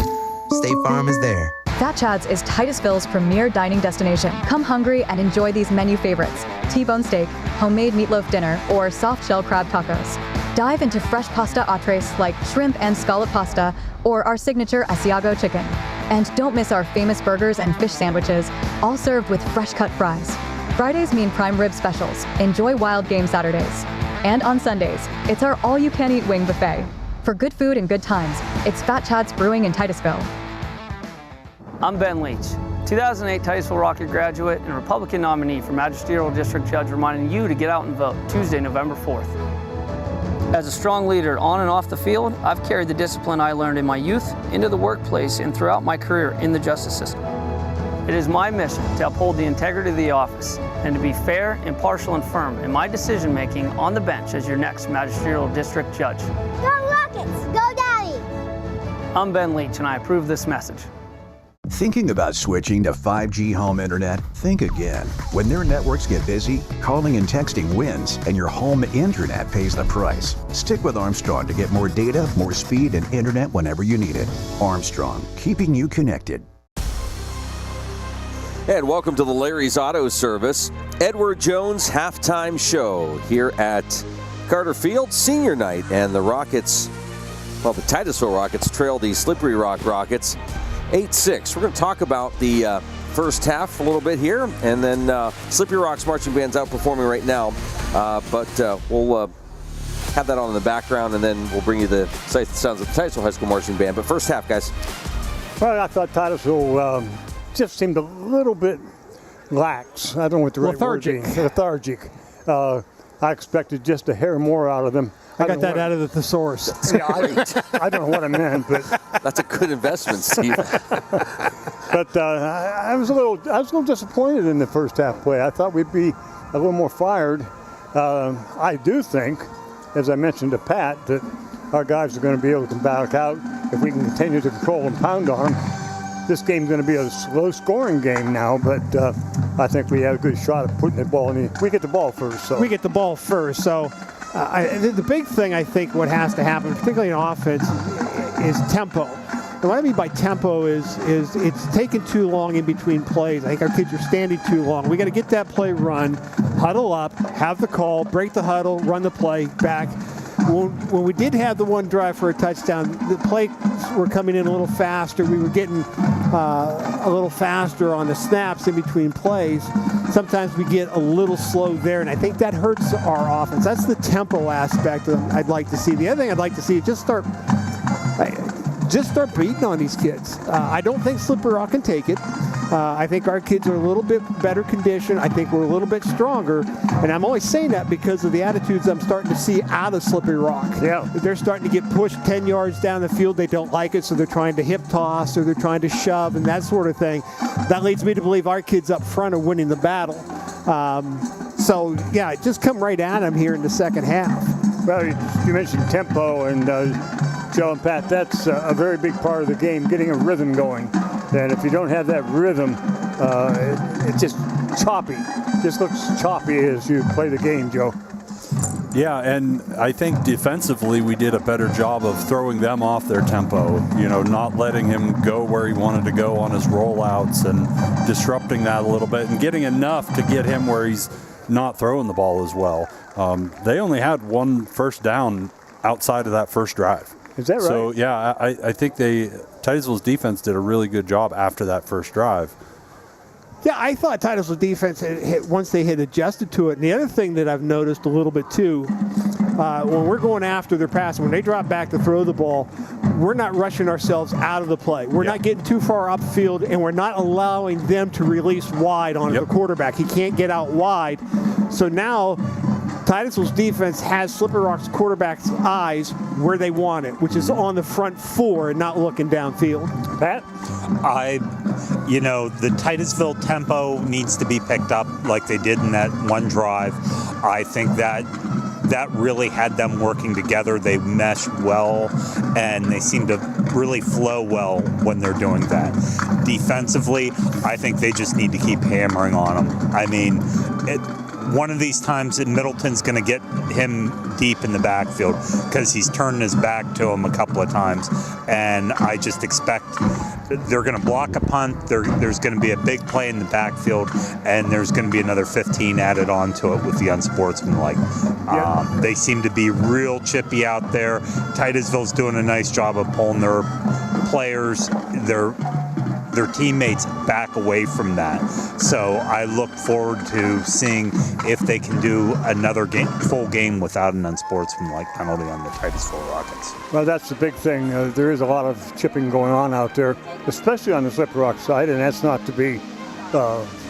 State Farm is there. Fat Chad's is Titusville's premier dining destination. Come hungry and enjoy these menu favorites: T-bone steak, homemade meatloaf dinner, or soft shell crab tacos. Dive into fresh pasta entrees like shrimp and scallop pasta, or our signature Asiago chicken. And don't miss our famous burgers and fish sandwiches, all served with fresh cut fries. Fridays mean prime rib specials. Enjoy wild game Saturdays. And on Sundays, it's our all-you-can-eat wing buffet. For good food and good times, it's Fat Chad's Brewing in Titusville. I'm Ben Leach, 2008 Titusville Rocket graduate and Republican nominee for Magisterial District Judge, reminding you to get out and vote Tuesday, November 4th. As a strong leader on and off the field, I've carried the discipline I learned in my youth into the workplace and throughout my career in the justice system. It is my mission to uphold the integrity of the office and to be fair, impartial, and firm in my decision-making on the bench as your next Magisterial District Judge. Go Rockets! Go Daddy! I'm Ben Leach, and I approve this message. Thinking about switching to 5G home internet? Think again. When their networks get busy, calling and texting wins, and your home internet pays the price. Stick with Armstrong to get more data, more speed, and internet whenever you need it. Armstrong, keeping you connected. And welcome to the Larry's Auto Service Edward Jones halftime show here at Carter Field Senior Night. And the Rockets, well, the Titusville Rockets trail the Slippery Rock Rockets 8-6. We're going to talk about the first half a little bit here, and then Slippery Rock's marching band's outperforming right now, but we'll have that on in the background, and then we'll bring you the sounds of the Titusville High School marching band. But first half, guys. Well, I thought Titusville just seemed a little bit lax. I don't know what the right word is. Lethargic. I expected just a hair more out of them. I got that out of the thesaurus. Yeah, I don't know what I meant, but that's a good investment, Steve. But I was a little disappointed in the first half play. I thought we'd be a little more fired. I do think, as I mentioned to Pat, that our guys are going to be able to back out if we can continue to control and pound on them. This game's going to be a low-scoring game now, but I think we have a good shot at putting the ball in. We get the ball first. So. We get the ball first, so. The big thing, I think, what has to happen, particularly in offense, is tempo. And what I mean by tempo is it's taking too long in between plays. I think our kids are standing too long. We got to get that play run, huddle up, have the call, break the huddle, run the play back. When we did have the one drive for a touchdown, the plays were coming in a little faster. We were getting a little faster on the snaps in between plays. Sometimes we get a little slow there, and I think that hurts our offense. That's the tempo aspect I'd like to see. The other thing I'd like to see is just start beating on these kids. I don't think Slippery Rock can take it. I think our kids are a little bit better conditioned. I think we're a little bit stronger. And I'm always saying that because of the attitudes I'm starting to see out of Slippery Rock. Yeah. They're starting to get pushed 10 yards down the field. They don't like it, so they're trying to hip toss or they're trying to shove and that sort of thing. That leads me to believe our kids up front are winning the battle. So, yeah, just come right at them here in the second half. Well, you mentioned tempo, and Joe and Pat, that's a very big part of the game, getting a rhythm going. And if you don't have that rhythm, it's just choppy. Just looks choppy as you play the game, Joe. Yeah, and I think defensively we did a better job of throwing them off their tempo, not letting him go where he wanted to go on his rollouts and disrupting that a little bit and getting enough to get him where he's not throwing the ball as well. They only had one first down outside of that first drive. Is that right? So, yeah, I think Titusville's defense did a really good job after that first drive. Yeah, I thought Titusville's defense, once they had adjusted to it. And the other thing that I've noticed a little bit, too, when we're going after their pass, when they drop back to throw the ball, we're not rushing ourselves out of the play. We're not getting too far upfield, and we're not allowing them to release wide on the quarterback. He can't get out wide. So now Titusville's defense has Slippery Rock's quarterback's eyes where they want it, which is on the front four and not looking downfield. Pat? The Titusville tempo needs to be picked up like they did in that one drive. I think that really had them working together. They meshed well, and they seem to really flow well when they're doing that. Defensively, I think they just need to keep hammering on them. I mean, one of these times Middleton's going to get him deep in the backfield because he's turning his back to him a couple of times, and I just expect they're going to block a punt. There's going to be a big play in the backfield, and there's going to be another 15 added on to it with the unsportsmanlike. They seem to be real chippy out there. Titusville's doing a nice job of pulling their players, their teammates back away from that. So I look forward to seeing if they can do another full game without an unsportsmanlike penalty on the Titusville Rockets. Well, that's the big thing. There is a lot of chipping going on out there, especially on the Slippery Rock side, and that's not to be...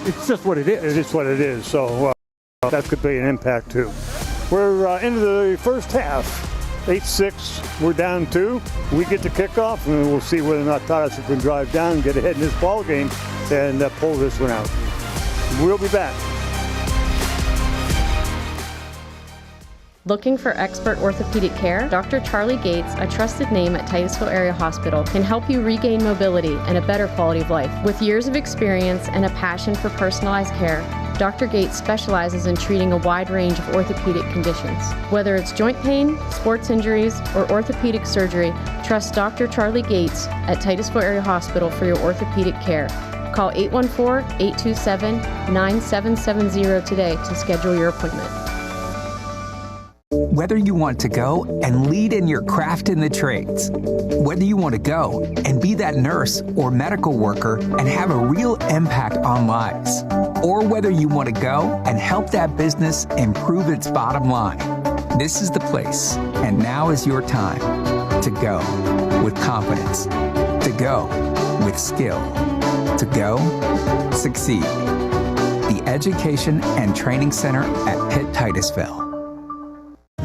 it's just what it is. It is what it is, so that could be an impact too. We're into the first half. 8-6, we're down 2. We get the kickoff, and we'll see whether or not Titusville can drive down and get ahead in this ball game and pull this one out. We'll be back. Looking for expert orthopedic care? Dr. Charlie Gates, a trusted name at Titusville Area Hospital, can help you regain mobility and a better quality of life. With years of experience and a passion for personalized care, Dr. Gates specializes in treating a wide range of orthopedic conditions. Whether it's joint pain, sports injuries, or orthopedic surgery, trust Dr. Charlie Gates at Titusville Area Hospital for your orthopedic care. Call 814-827-9770 today to schedule your appointment. Whether you want to go and lead in your craft in the trades, whether you want to go and be that nurse or medical worker and have a real impact on lives, or whether you want to go and help that business improve its bottom line, this is the place, and now is your time to go with confidence, to go with skill, to go succeed. The Education and Training Center at Pitt Titusville.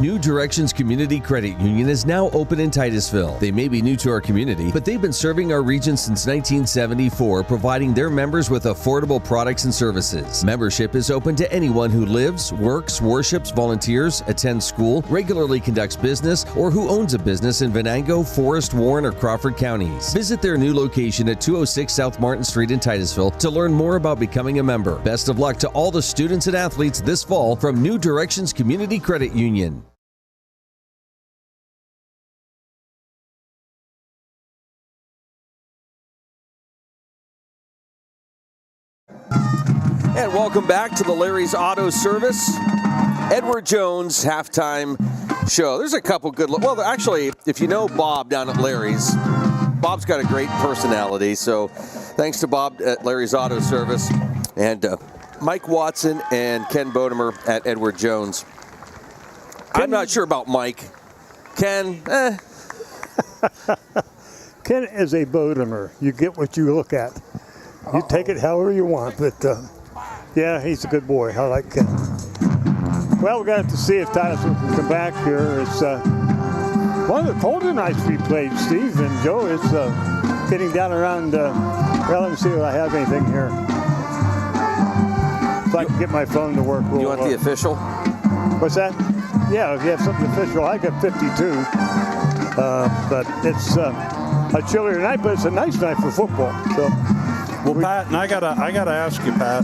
New Directions Community Credit Union is now open in Titusville. They may be new to our community, but they've been serving our region since 1974, providing their members with affordable products and services. Membership is open to anyone who lives, works, worships, volunteers, attends school, regularly conducts business, or who owns a business in Venango, Forest, Warren, or Crawford counties. Visit their new location at 206 South Martin Street in Titusville to learn more about becoming a member. Best of luck to all the students and athletes this fall from New Directions Community Credit Union. And welcome back to the Larry's Auto Service Edward Jones halftime show. There's a couple good, well, actually, if you know Bob down at Larry's, Bob's got a great personality. So thanks to Bob at Larry's Auto Service and Mike Watson and Ken Bodemer at Edward Jones. I'm not sure about Mike. Ken, Ken is a Bodemer. You get what you look at. You take it however you want, but yeah, he's a good boy. I like Ken. Well, we're going to have to see if Titusville can come back here. It's one of the colder nights we played, Steve and Joe. It's getting down around, well, let me see if I have anything here. If I can get my phone to work. You want the official? What's that? Yeah, if you have something official, I got 52. But it's a chillier night, but it's a nice night for football. So. Well, Pat, and I gotta ask you, Pat,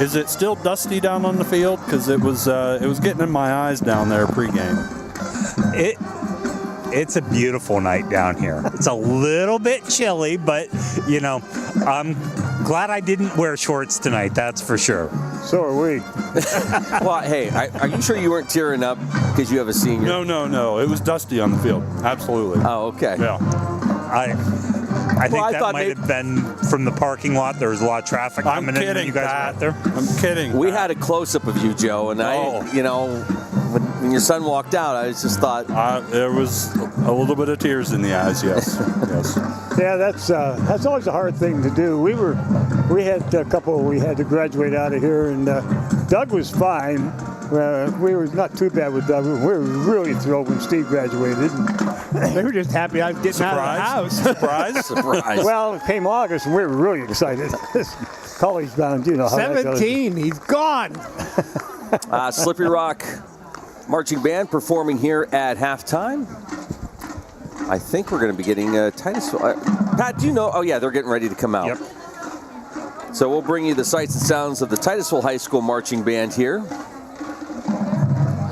is it still dusty down on the field? Because it was getting in my eyes down there pregame. It's a beautiful night down here. It's a little bit chilly, but you know, I'm glad I didn't wear shorts tonight. That's for sure. So are we. Well, hey, are you sure you weren't tearing up because you have a senior? No. It was dusty on the field. Absolutely. Oh, okay. Yeah. I think that might have been from the parking lot. There was a lot of traffic coming in when you guys were out there. I'm kidding. We had a close-up of you, Joe, and when your son walked out, I just thought... there was a little bit of tears in the eyes, yes. Yes. Yeah, that's always a hard thing to do. We had a couple we had to graduate out of here, and Doug was fine. We were not too bad with Doug. We were really thrilled when Steve graduated. They were just happy I was getting out of the house. Surprise. Well, it came August, and we were really excited. College bound, you know how 17, he's gone. Slippery Rock Marching Band performing here at halftime. I think we're going to be getting Titusville. Pat, do you know? Oh, yeah, they're getting ready to come out. Yep. So we'll bring you the sights and sounds of the Titusville High School Marching Band here.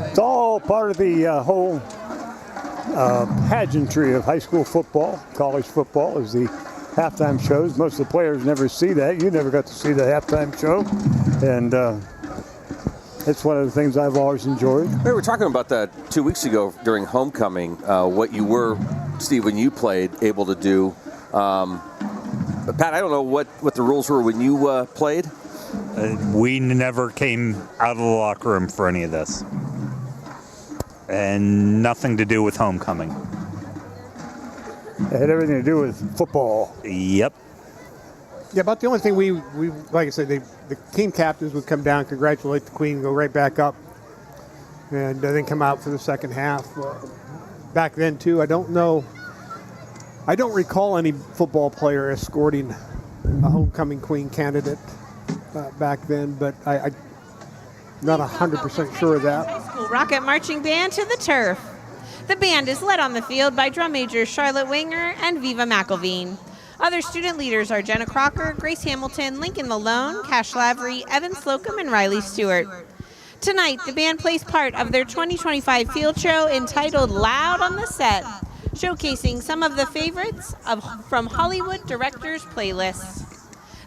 It's all part of the whole pageantry of high school football. College football is the halftime shows. Most of the players never see that. You never got to see the halftime show. And it's one of the things I've always enjoyed. We were talking about that 2 weeks ago during homecoming, what you were, Steve, when you played, able to do. Pat, I don't know what the rules were when you played. We never came out of the locker room for any of this. And nothing to do with homecoming. It had everything to do with football. Yep. Yeah, about the only thing we like I said, the team captains would come down, congratulate the Queen, go right back up, and then come out for the second half. Back then, too, I don't recall any football player escorting a homecoming Queen candidate back then, but I'm not 100% sure of that. High School Rocket Marching Band to the turf. The band is led on the field by drum majors Charlotte Winger and Viva McElveen. Other student leaders are Jenna Crocker, Grace Hamilton, Lincoln Malone, Cash Lavery, Evan Slocum, and Riley Stewart. Tonight, the band plays part of their 2025 field show entitled Loud on the Set, showcasing some of the favorites from Hollywood directors' playlists.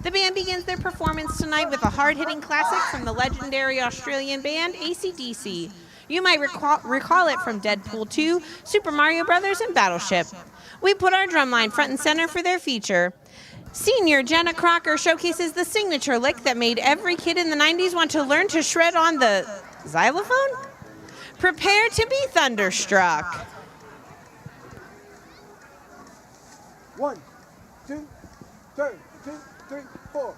The band begins their performance tonight with a hard-hitting classic from the legendary Australian band AC/DC. You might recall it from Deadpool 2, Super Mario Brothers, and Battleship. We put our drumline front and center for their feature. Senior Jenna Crocker showcases the signature lick that made every kid in the 90s want to learn to shred on the xylophone. Prepare to be thunderstruck. 1, 2, 3, 2, 3, 4.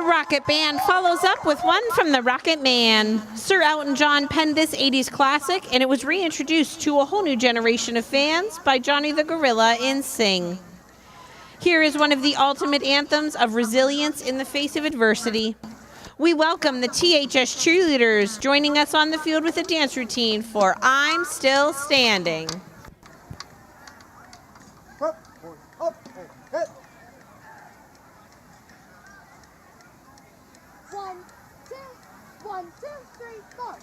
Rocket Band follows up with one from the Rocket Man. Sir Elton John penned this 80s classic, and it was reintroduced to a whole new generation of fans by Johnny the Gorilla in Sing. Here is one of the ultimate anthems of resilience in the face of adversity. We welcome the THS cheerleaders joining us on the field with a dance routine for I'm Still Standing. One, two, three, four.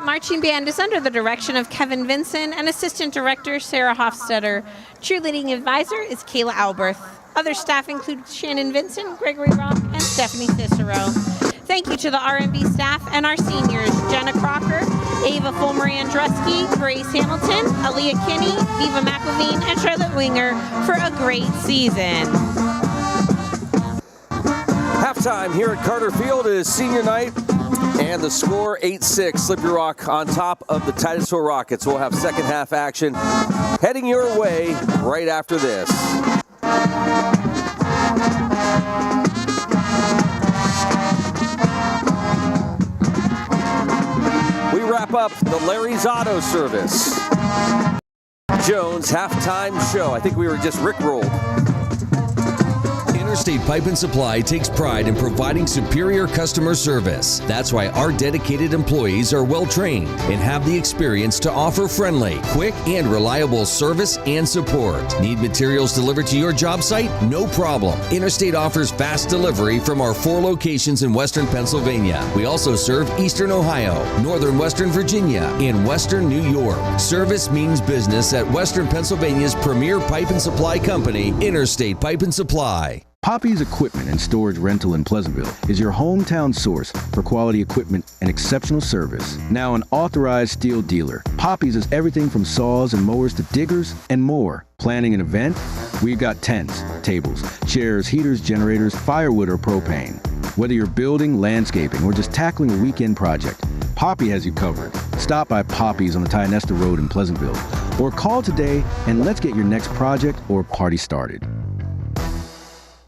Student Marching Band is under the direction of Kevin Vinson and Assistant Director Sarah Hofstetter. Cheerleading Advisor is Kayla Alberth. Other staff include Shannon Vinson, Gregory Rock, and Stephanie Cicero. Thank you to the RMB staff and our seniors, Jenna Crocker, Ava Fulmer-Andruski, Grace Hamilton, Aaliyah Kinney, Viva McElveen, and Charlotte Winger for a great season. Halftime here at Carter Field is senior night, and the score 8-6. Slippery Rock on top of the Titusville Rockets. We'll have second half action heading your way right after this. We wrap up the Larry's Auto Service Jones halftime show. I think we were just rickrolled. Interstate Pipe and Supply takes pride in providing superior customer service. That's why our dedicated employees are well trained and have the experience to offer friendly, quick, and reliable service and support. Need materials delivered to your job site? No problem. Interstate offers fast delivery from our 4 locations in Western Pennsylvania. We also serve Eastern Ohio, Northern Western Virginia, and Western New York. Service means business at Western Pennsylvania's premier pipe and supply company, Interstate Pipe and Supply. Poppy's Equipment and Storage Rental in Pleasantville is your hometown source for quality equipment and exceptional service. Now an authorized steel dealer, Poppy's is everything from saws and mowers to diggers and more. Planning an event? We've got tents, tables, chairs, heaters, generators, firewood or propane. Whether you're building, landscaping, or just tackling a weekend project, Poppy has you covered. Stop by Poppy's on the Tionesta Road in Pleasantville or call today and let's get your next project or party started.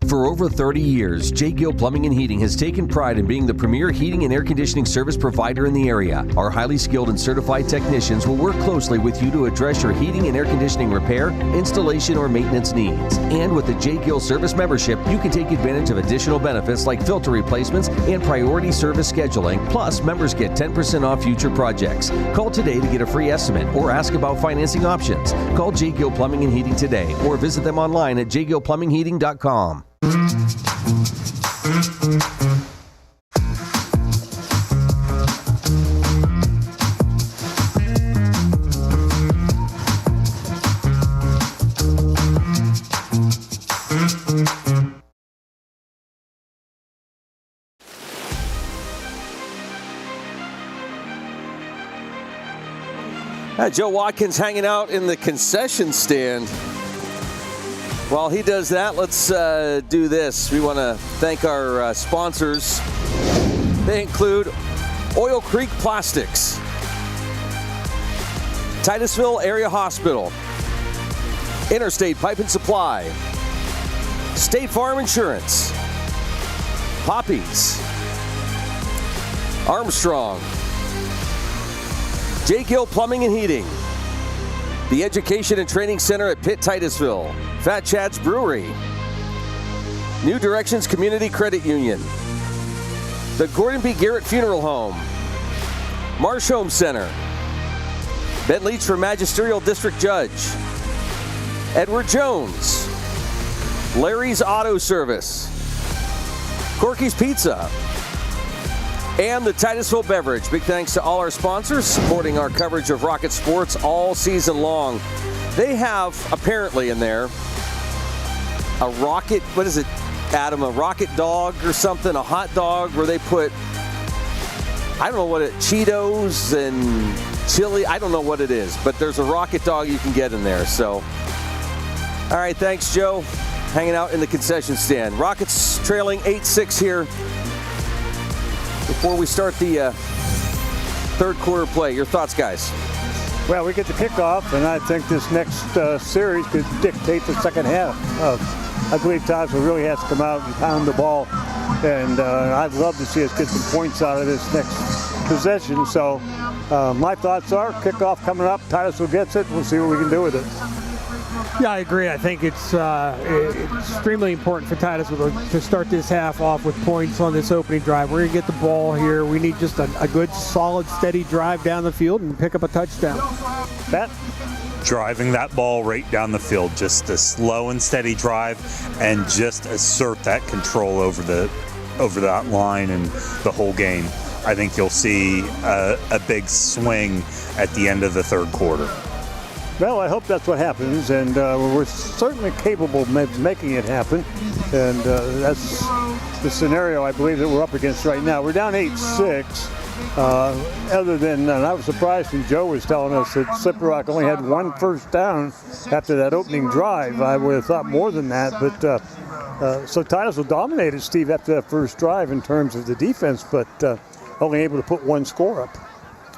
For over 30 years, J. Gill Plumbing and Heating has taken pride in being the premier heating and air conditioning service provider in the area. Our highly skilled and certified technicians will work closely with you to address your heating and air conditioning repair, installation, or maintenance needs. And with the J. Gill Service membership, you can take advantage of additional benefits like filter replacements and priority service scheduling. Plus, members get 10% off future projects. Call today to get a free estimate or ask about financing options. Call J. Gill Plumbing and Heating today or visit them online at jgillplumbingheating.com. Joe Watkins hanging out in the concession stand. While he does that, let's do this. We want to thank our sponsors. They include Oil Creek Plastics, Titusville Area Hospital, Interstate Pipe and Supply, State Farm Insurance, Poppy's, Armstrong, J. Gill Plumbing and Heating, the Education and Training Center at Pitt Titusville, Fat Chad's Brewery, New Directions Community Credit Union, the Gordon B. Garrett Funeral Home, Marsh Home Center, Ben Leach for Magisterial District Judge, Edward Jones, Larry's Auto Service, Corky's Pizza, and the Titusville Beverage. Big thanks to all our sponsors supporting our coverage of Rocket Sports all season long. They have, apparently in there, a rocket, what is it, Adam, a rocket dog or something, a hot dog where they put, I don't know what it, Cheetos and chili, I don't know what it is, but there's a rocket dog you can get in there, so. All right, thanks, Joe. Hanging out in the concession stand. Rockets trailing 8-6 here before we start the third quarter play. Your thoughts, guys? Well, we get the kickoff, and I think this next series could dictate the second half. I believe Titusville really has to come out and pound the ball, and I'd love to see us get some points out of this next possession. So my thoughts are kickoff coming up, Titusville gets it, we'll see what we can do with it. Yeah, I agree. I think it's extremely important for Titusville to start this half off with points on this opening drive. We're going to get the ball here. We need just a good, solid, steady drive down the field and pick up a touchdown. Pat? Driving that ball right down the field, just a slow and steady drive, and just assert that control over that line and the whole game. I think you'll see a big swing at the end of the third quarter. Well, I hope that's what happens, and we're certainly capable of making it happen. And that's the scenario I believe that we're up against right now. We're down 8-6. Other than, and I was surprised when Joe was telling us that Slippery Rock only had one first down after that opening drive. I would have thought more than that, but so Titusville dominated, Steve, after that first drive in terms of the defense, but only able to put one score up.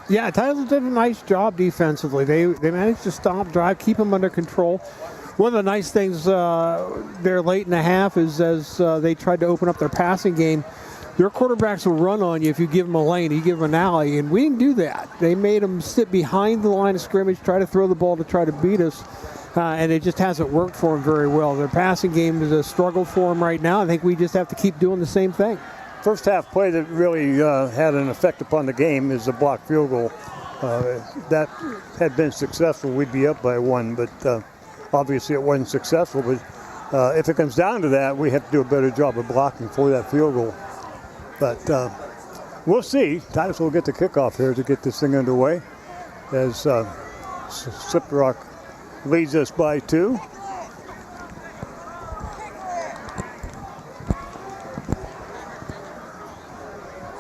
Yeah, Titusville did a nice job defensively. They managed to stop, drive, keep them under control. One of the nice things there late in the half is as they tried to open up their passing game, their quarterbacks will run on you if you give them a lane, you give them an alley, and we didn't do that. They made them sit behind the line of scrimmage, try to throw the ball to try to beat us, and it just hasn't worked for them very well. Their passing game is a struggle for them right now. I think we just have to keep doing the same thing. First half play that really had an effect upon the game is the blocked field goal. That had been successful, we'd be up by one, but obviously it wasn't successful. But if it comes down to that, we have to do a better job of blocking for that field goal. But we'll see. Titusville will get the kickoff here to get this thing underway as Slippery Rock leads us by 2.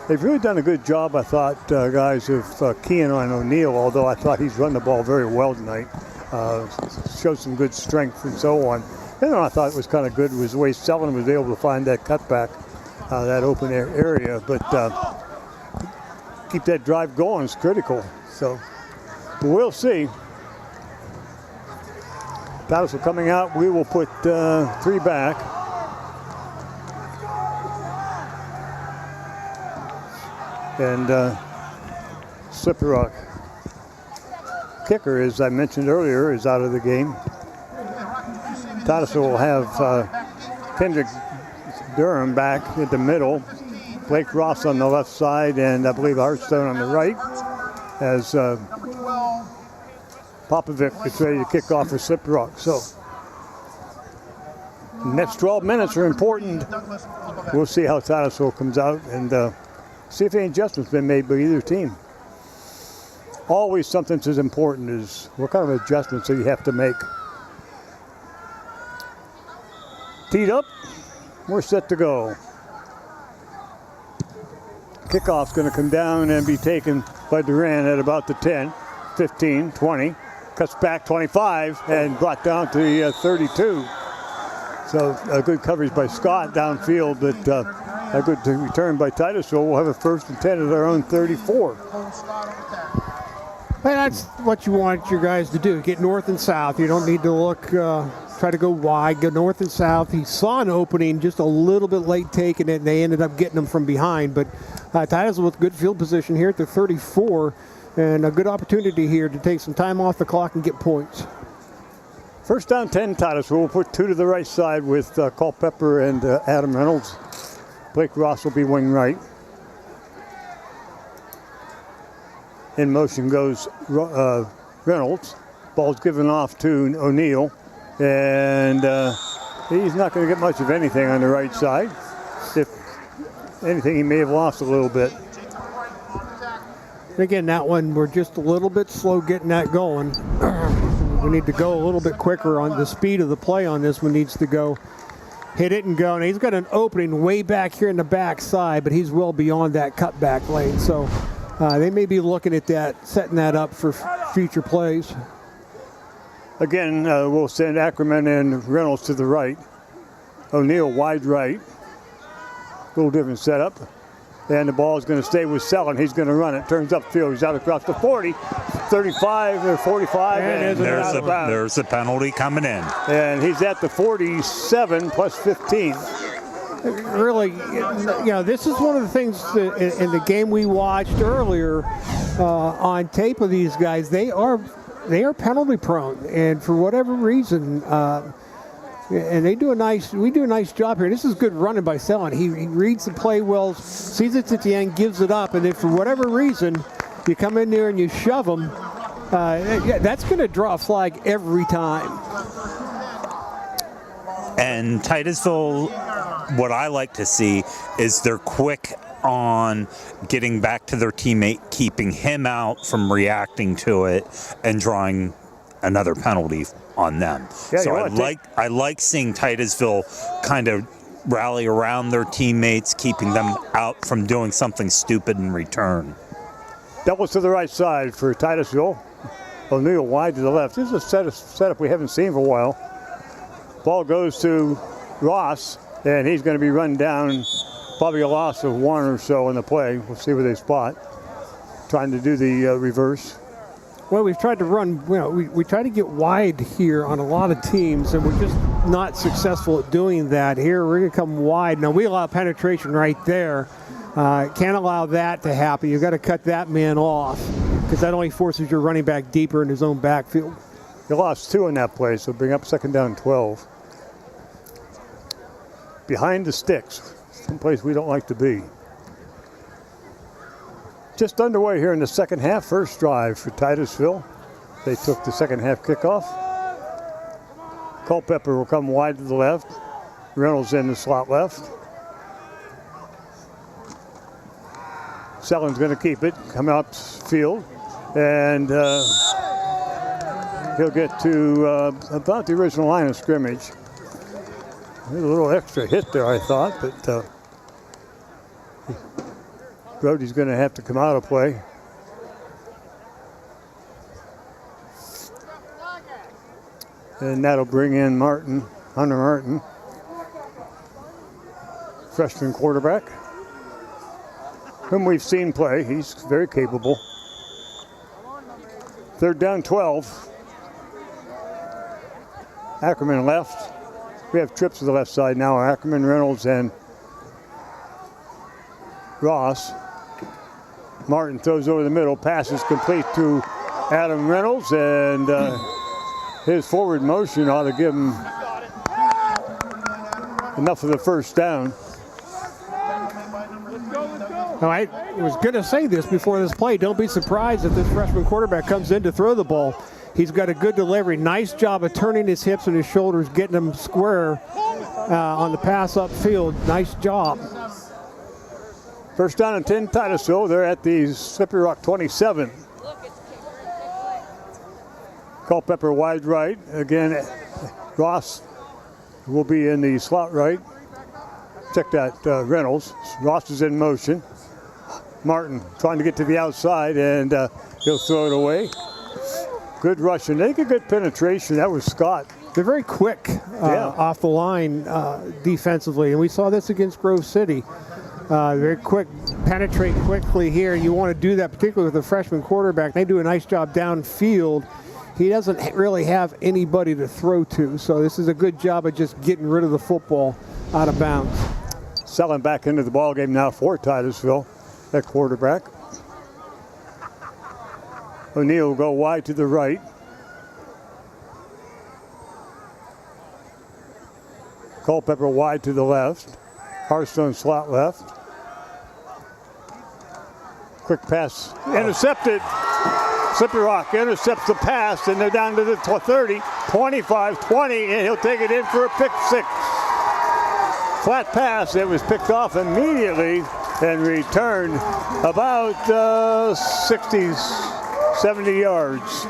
They've really done a good job, I thought, guys, of keying on O'Neill, although I thought he's run the ball very well tonight. Showed some good strength and so on. And I thought it was kind of good was the way Sullivan was able to find that cutback, that open area. But keep that drive going is critical. So we'll see. Titusville coming out, we will put 3 back. And Slippery Rock kicker, as I mentioned earlier, is out of the game. Titusville will have Kendrick Durham back in the middle, Blake Ross on the left side, and I believe Hartstone on the right, as Popovic gets ready to kick off for Slippery Rock. So the next 12 minutes are important. We'll see how Titusville comes out and see if any adjustments been made by either team. Always something that's as important as what kind of adjustments do you have to make. Teed up, we're set to go. Kickoff's going to come down and be taken by Duran at about the 10, 15, 20. Cuts back 25 and brought down to the 32. So a good coverage by Scott downfield, but a good return by Titusville. We'll have a 1st and 10 at their own 34. Well, that's what you want your guys to do. Get north and south. You don't need to look, try to go wide. Go north and south. He saw an opening just a little bit late taking it, and they ended up getting them from behind. But Titusville with good field position here at the 34, and a good opportunity here to take some time off the clock and get points. First down 10 Titusville. We'll put 2 to the right side with Culpepper and Adam Reynolds. Blake Ross will be wing right. In motion goes Reynolds. Ball's given off to O'Neill. And he's not going to get much of anything on the right side. If anything, he may have lost a little bit. Again, that one, we're just a little bit slow getting that going. We need to go a little bit quicker on the speed of the play on this one needs to go. Hit it and go. And he's got an opening way back here in the back side, but he's well beyond that cutback lane. So they may be looking at that, setting that up for future plays. Again, we'll send Ackerman and Reynolds to the right. O'Neill wide right. A little different setup. And the ball is going to stay with Sellon. He's going to run it. Turns upfield. He's out across the 40, 35 or 45. And there's a penalty coming in. And he's at the 47 plus 15. Really, this is one of the things in the game we watched earlier on tape of these guys. They are penalty prone, and for whatever reason, and we do a nice job here. This is good running by Sellon. He reads the play well, sees it at the end, gives it up, and if for whatever reason you come in there and you shove them, that's going to draw a flag every time. And Titusville, what I like to see is they're quick on getting back to their teammate, keeping him out from reacting to it, and drawing another penalty on them. Yeah, so I like seeing Titusville kind of rally around their teammates, keeping them out from doing something stupid in return. Doubles to the right side for Titusville. O'Neill wide to the left. This is a setup we haven't seen for a while. Ball goes to Ross, and he's going to be run down. Probably a loss of one or so in the play. We'll see where they spot. Trying to do the reverse. Well, we've tried to run, we try to get wide here on a lot of teams, and we're just not successful at doing that. Here, we're going to come wide. Now, we allow penetration right there. Can't allow that to happen. You've got to cut that man off, because that only forces your running back deeper in his own backfield. You lost 2 in that play, so bring up 2nd down 12. Behind the sticks, someplace we don't like to be. Just underway here in the second half. First drive for Titusville. They took the second half kickoff. Culpepper will come wide to the left. Reynolds in the slot left. Sellen's going to keep it, come out field, and he'll get to about the original line of scrimmage. There's a little extra hit there, I thought, but Brody's going to have to come out of play. And that'll bring in Hunter Martin, freshman quarterback, whom we've seen play. He's very capable. 3rd down 12. Ackerman left. We have trips to the left side now. Ackerman, Reynolds, and Ross. Martin throws over the middle. Pass is complete to Adam Reynolds, and his forward motion ought to give him enough of the first down. Now, I was going to say this before this play. Don't be surprised if this freshman quarterback comes in to throw the ball. He's got a good delivery. Nice job of turning his hips and his shoulders, getting him square on the pass upfield. Nice job. First down and 10, Titusville. They're at the Slippery Rock 27. Culpepper wide right. Again, Ross will be in the slot right. Check that, Reynolds. Ross is in motion. Martin trying to get to the outside, and he'll throw it away. Good rush, and they get good penetration. That was Scott. They're very quick off the line defensively, and we saw this against Grove City. Very quick, penetrate quickly here. You want to do that, particularly with a freshman quarterback. They do a nice job downfield. He doesn't really have anybody to throw to, so this is a good job of just getting rid of the football out of bounds. Selling back into the ball game now for Titusville at quarterback. O'Neill will go wide to the right. Culpepper wide to the left. Hearthstone slot left. Quick pass intercepted. Slippery Rock intercepts the pass, and they're down to the 30, 25, 20, and he'll take it in for a pick six. Flat pass. It was picked off immediately and returned about 60, 70 yards.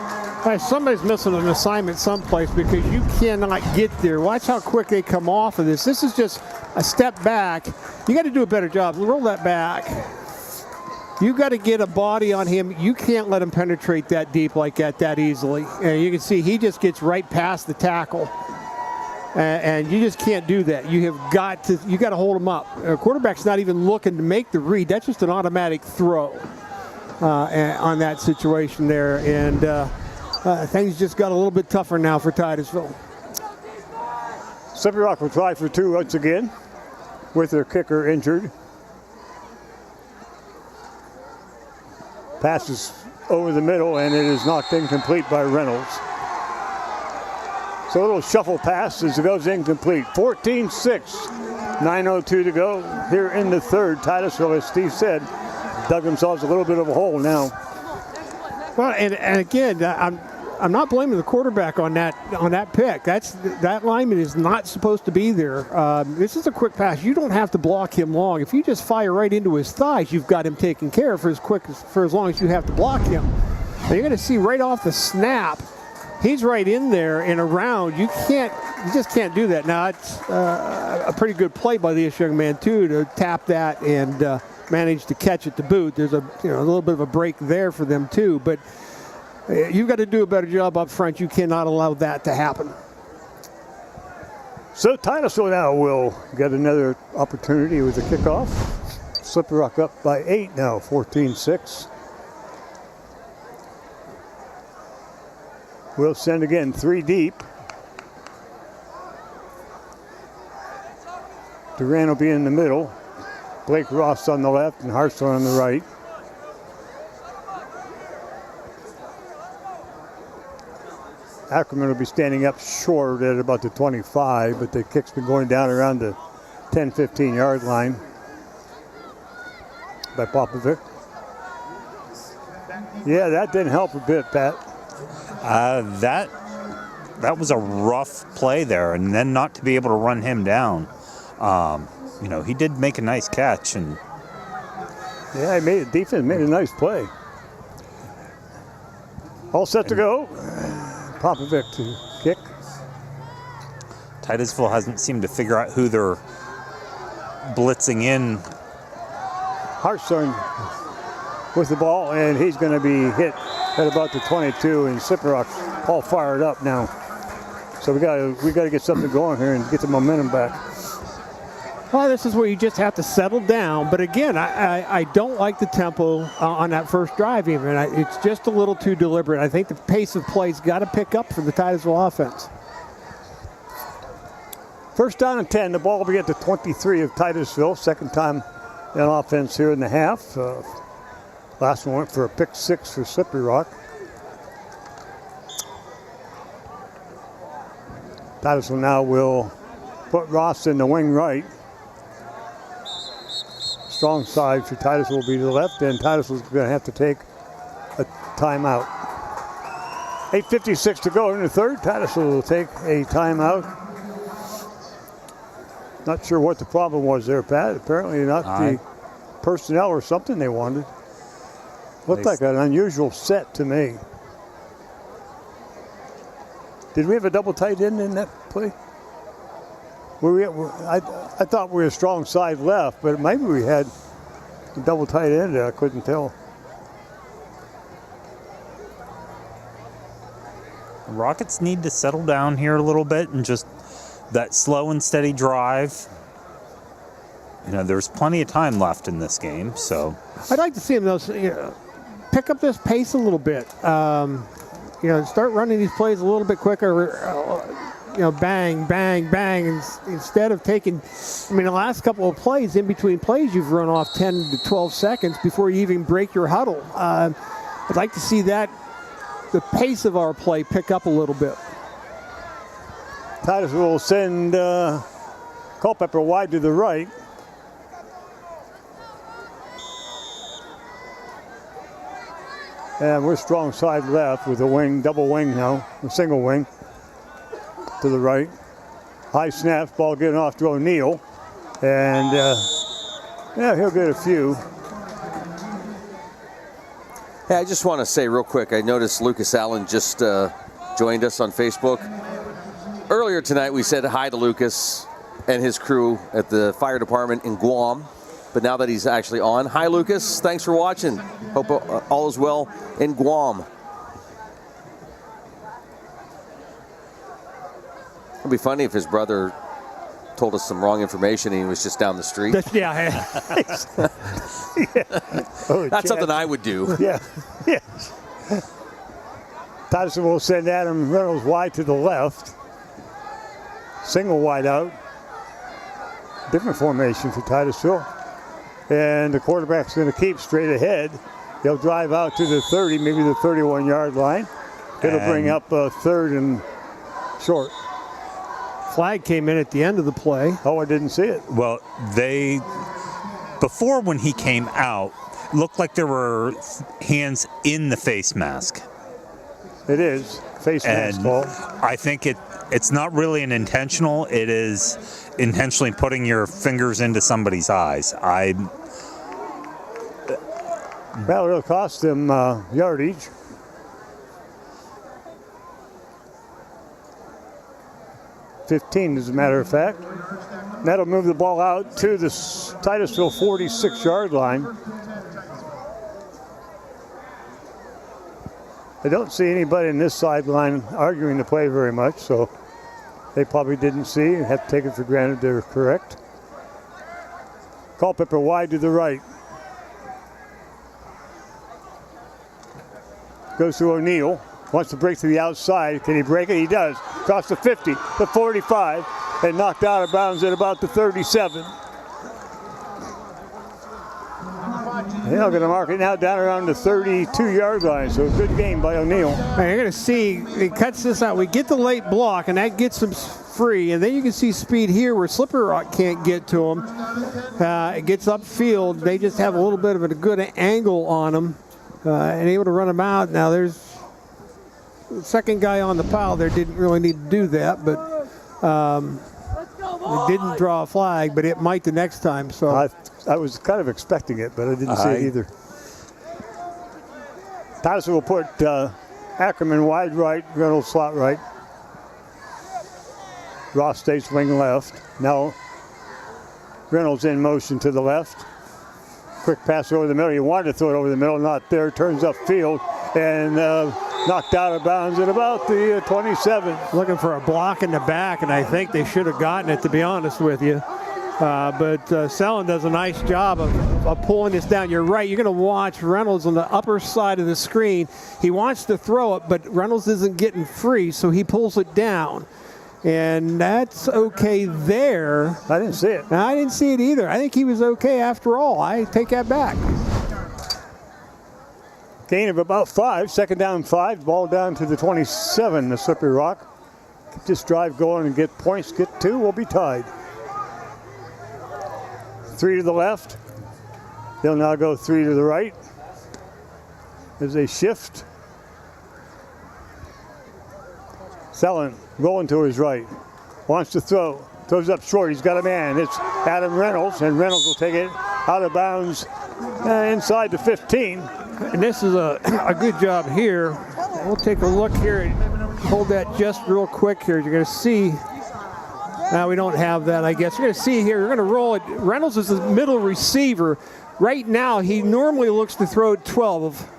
Right, somebody's missing an assignment someplace because you cannot get there. Watch how quick they come off of this. This is just a step back. You got to do a better job. Roll that back. You got to get a body on him. You can't let him penetrate that deep like that easily. And you can see he just gets right past the tackle. And you just can't do that. You got to hold him up. A quarterback's not even looking to make the read. That's just an automatic throw on that situation there. And things just got a little bit tougher now for Titusville. Slippery Rock will try for two once again with their kicker injured. Passes over the middle, and it is knocked incomplete by Reynolds. So a little shuffle pass as it goes incomplete. 14-6, 9:02 to go here in the third. Titusville, as Steve said, dug themselves a little bit of a hole now. Well, and again, I'm not blaming the quarterback on that pick. That lineman is not supposed to be there. This is a quick pass. You don't have to block him long. If you just fire right into his thighs, you've got him taken care of for as long as you have to block him. Now you're going to see right off the snap, he's right in there and around. You just can't do that. Now it's a pretty good play by this young man too to tap that and manage to catch it to boot. There's a little bit of a break there for them too, but you've got to do a better job up front. You cannot allow that to happen. So Titusville now will get another opportunity with the kickoff. Slippery Rock up by 8 now, 14-6. We'll send again 3 deep. Duran will be in the middle. Blake Ross on the left and Hartshorn on the right. Ackerman will be standing up short at about the 25, but the kick's been going down around the 10-15 yard line by Popovic. Yeah, that didn't help a bit, Pat. That was a rough play there, and then not to be able to run him down. He did make a nice catch, and yeah, defense made a nice play. All set to go. Popovic to kick. Titusville hasn't seemed to figure out who they're blitzing in. Hartshorn with the ball, and he's going to be hit at about the 22, and Slippery Rock all fired up now. So we got to get something going here and get the momentum back. Well, this is where you just have to settle down. But again, I don't like the tempo on that first drive even. It's just a little too deliberate. I think the pace of play's got to pick up for the Titusville offense. First down and 10. The ball will be at the 23 of Titusville. Second time in offense here in the half. Last one went for a pick 6 for Slippery Rock. Titusville now will put Ross in the wing right. Strong side for Titusville will be to the left, and Titusville's going to have to take a timeout. 8:56 to go in the third. Titusville will take a timeout. Not sure what the problem was there, Pat. Apparently not the personnel or something they wanted. Looked like an unusual set to me. Did we have a double tight end in that play? I thought we were a strong side left, but maybe we had a double tight end. I couldn't tell. Rockets need to settle down here a little bit and just that slow and steady drive. There's plenty of time left in this game, so I'd like to see them pick up this pace a little bit. Start running these plays a little bit quicker. Bang, bang, bang. Instead of taking, the last couple of plays, in between plays, you've run off 10 to 12 seconds before you even break your huddle. I'd like to see the pace of our play pick up a little bit. Titusville will send Culpepper wide to the right. And we're strong side left with a wing, double wing now, a single wing to the right. High snaps, ball getting off to O'Neill. And he'll get a few. Hey, I just want to say real quick, I noticed Lucas Allen just joined us on Facebook. Earlier tonight, we said hi to Lucas and his crew at the fire department in Guam. But now that he's actually on, hi Lucas, thanks for watching. Hope all is well in Guam. It'd be funny if his brother told us some wrong information and he was just down the street. Yeah. That's something I would do. Yeah. Titusville will send Adam Reynolds wide to the left. Single wide out. Different formation for Titusville. And the quarterback's going to keep straight ahead. He'll drive out to the 30, maybe the 31-yard line. It'll bring up a third and short. Flag came in at the end of the play. Oh, I didn't see it. Well, before when he came out, looked like there were hands in the face mask. It is. Face mask And ball. I think it's not really an intentional. It is intentionally putting your fingers into somebody's eyes. Well, it'll cost them yardage. $15, as a matter of fact. That'll move the ball out to the Titusville 46-yard line. I don't see anybody in this sideline arguing the play very much, so they probably didn't see and have to take it for granted they're correct. Culpepper wide to the right. Goes to O'Neill. Wants to break to the outside. Can he break it? He does. Across the 50, the 45, and knocked out of bounds at about the 37. They're going to mark it now down around the 32-yard line. So a good game by O'Neill. You're going to see, he cuts this out. We get the late block, and that gets him free. And then you can see speed here where Slippery Rock can't get to him. It gets upfield. They just have a little bit of a good angle on him and able to run him out. Now there's the second guy on the pile there didn't really need to do that, but it didn't draw a flag, but it might the next time. So I was kind of expecting it, but I didn't see it either. Titusville will put Ackerman wide right, Reynolds slot right. Ross stays wing left. Now Reynolds in motion to the left. Quick pass over the middle. He wanted to throw it over the middle, not there. Turns upfield and knocked out of bounds at about the 27. Looking for a block in the back, and I think they should have gotten it, to be honest with you. But Sellen does a nice job of pulling this down. You're right. You're going to watch Reynolds on the upper side of the screen. He wants to throw it, but Reynolds isn't getting free, so he pulls it down. And that's okay there. I didn't see it. I didn't see it either. I think he was okay after all. I take that back. Gain of about 5. Second down 5. Ball down to the 27, the Slippery Rock. Get this drive going and get points. Get 2. We'll be tied. 3 to the left. They'll now go 3 to the right. As they shift. Sellen rolling to his right. Wants to throw. Throws up short. He's got a man. It's Adam Reynolds, and Reynolds will take it out of bounds inside the 15. And this is a good job here. We'll take a look here and hold that just real quick here. You're going to see. Now we don't have that, I guess. You're going to see here. You're going to roll it. Reynolds is the middle receiver. Right now, he normally looks to throw 12,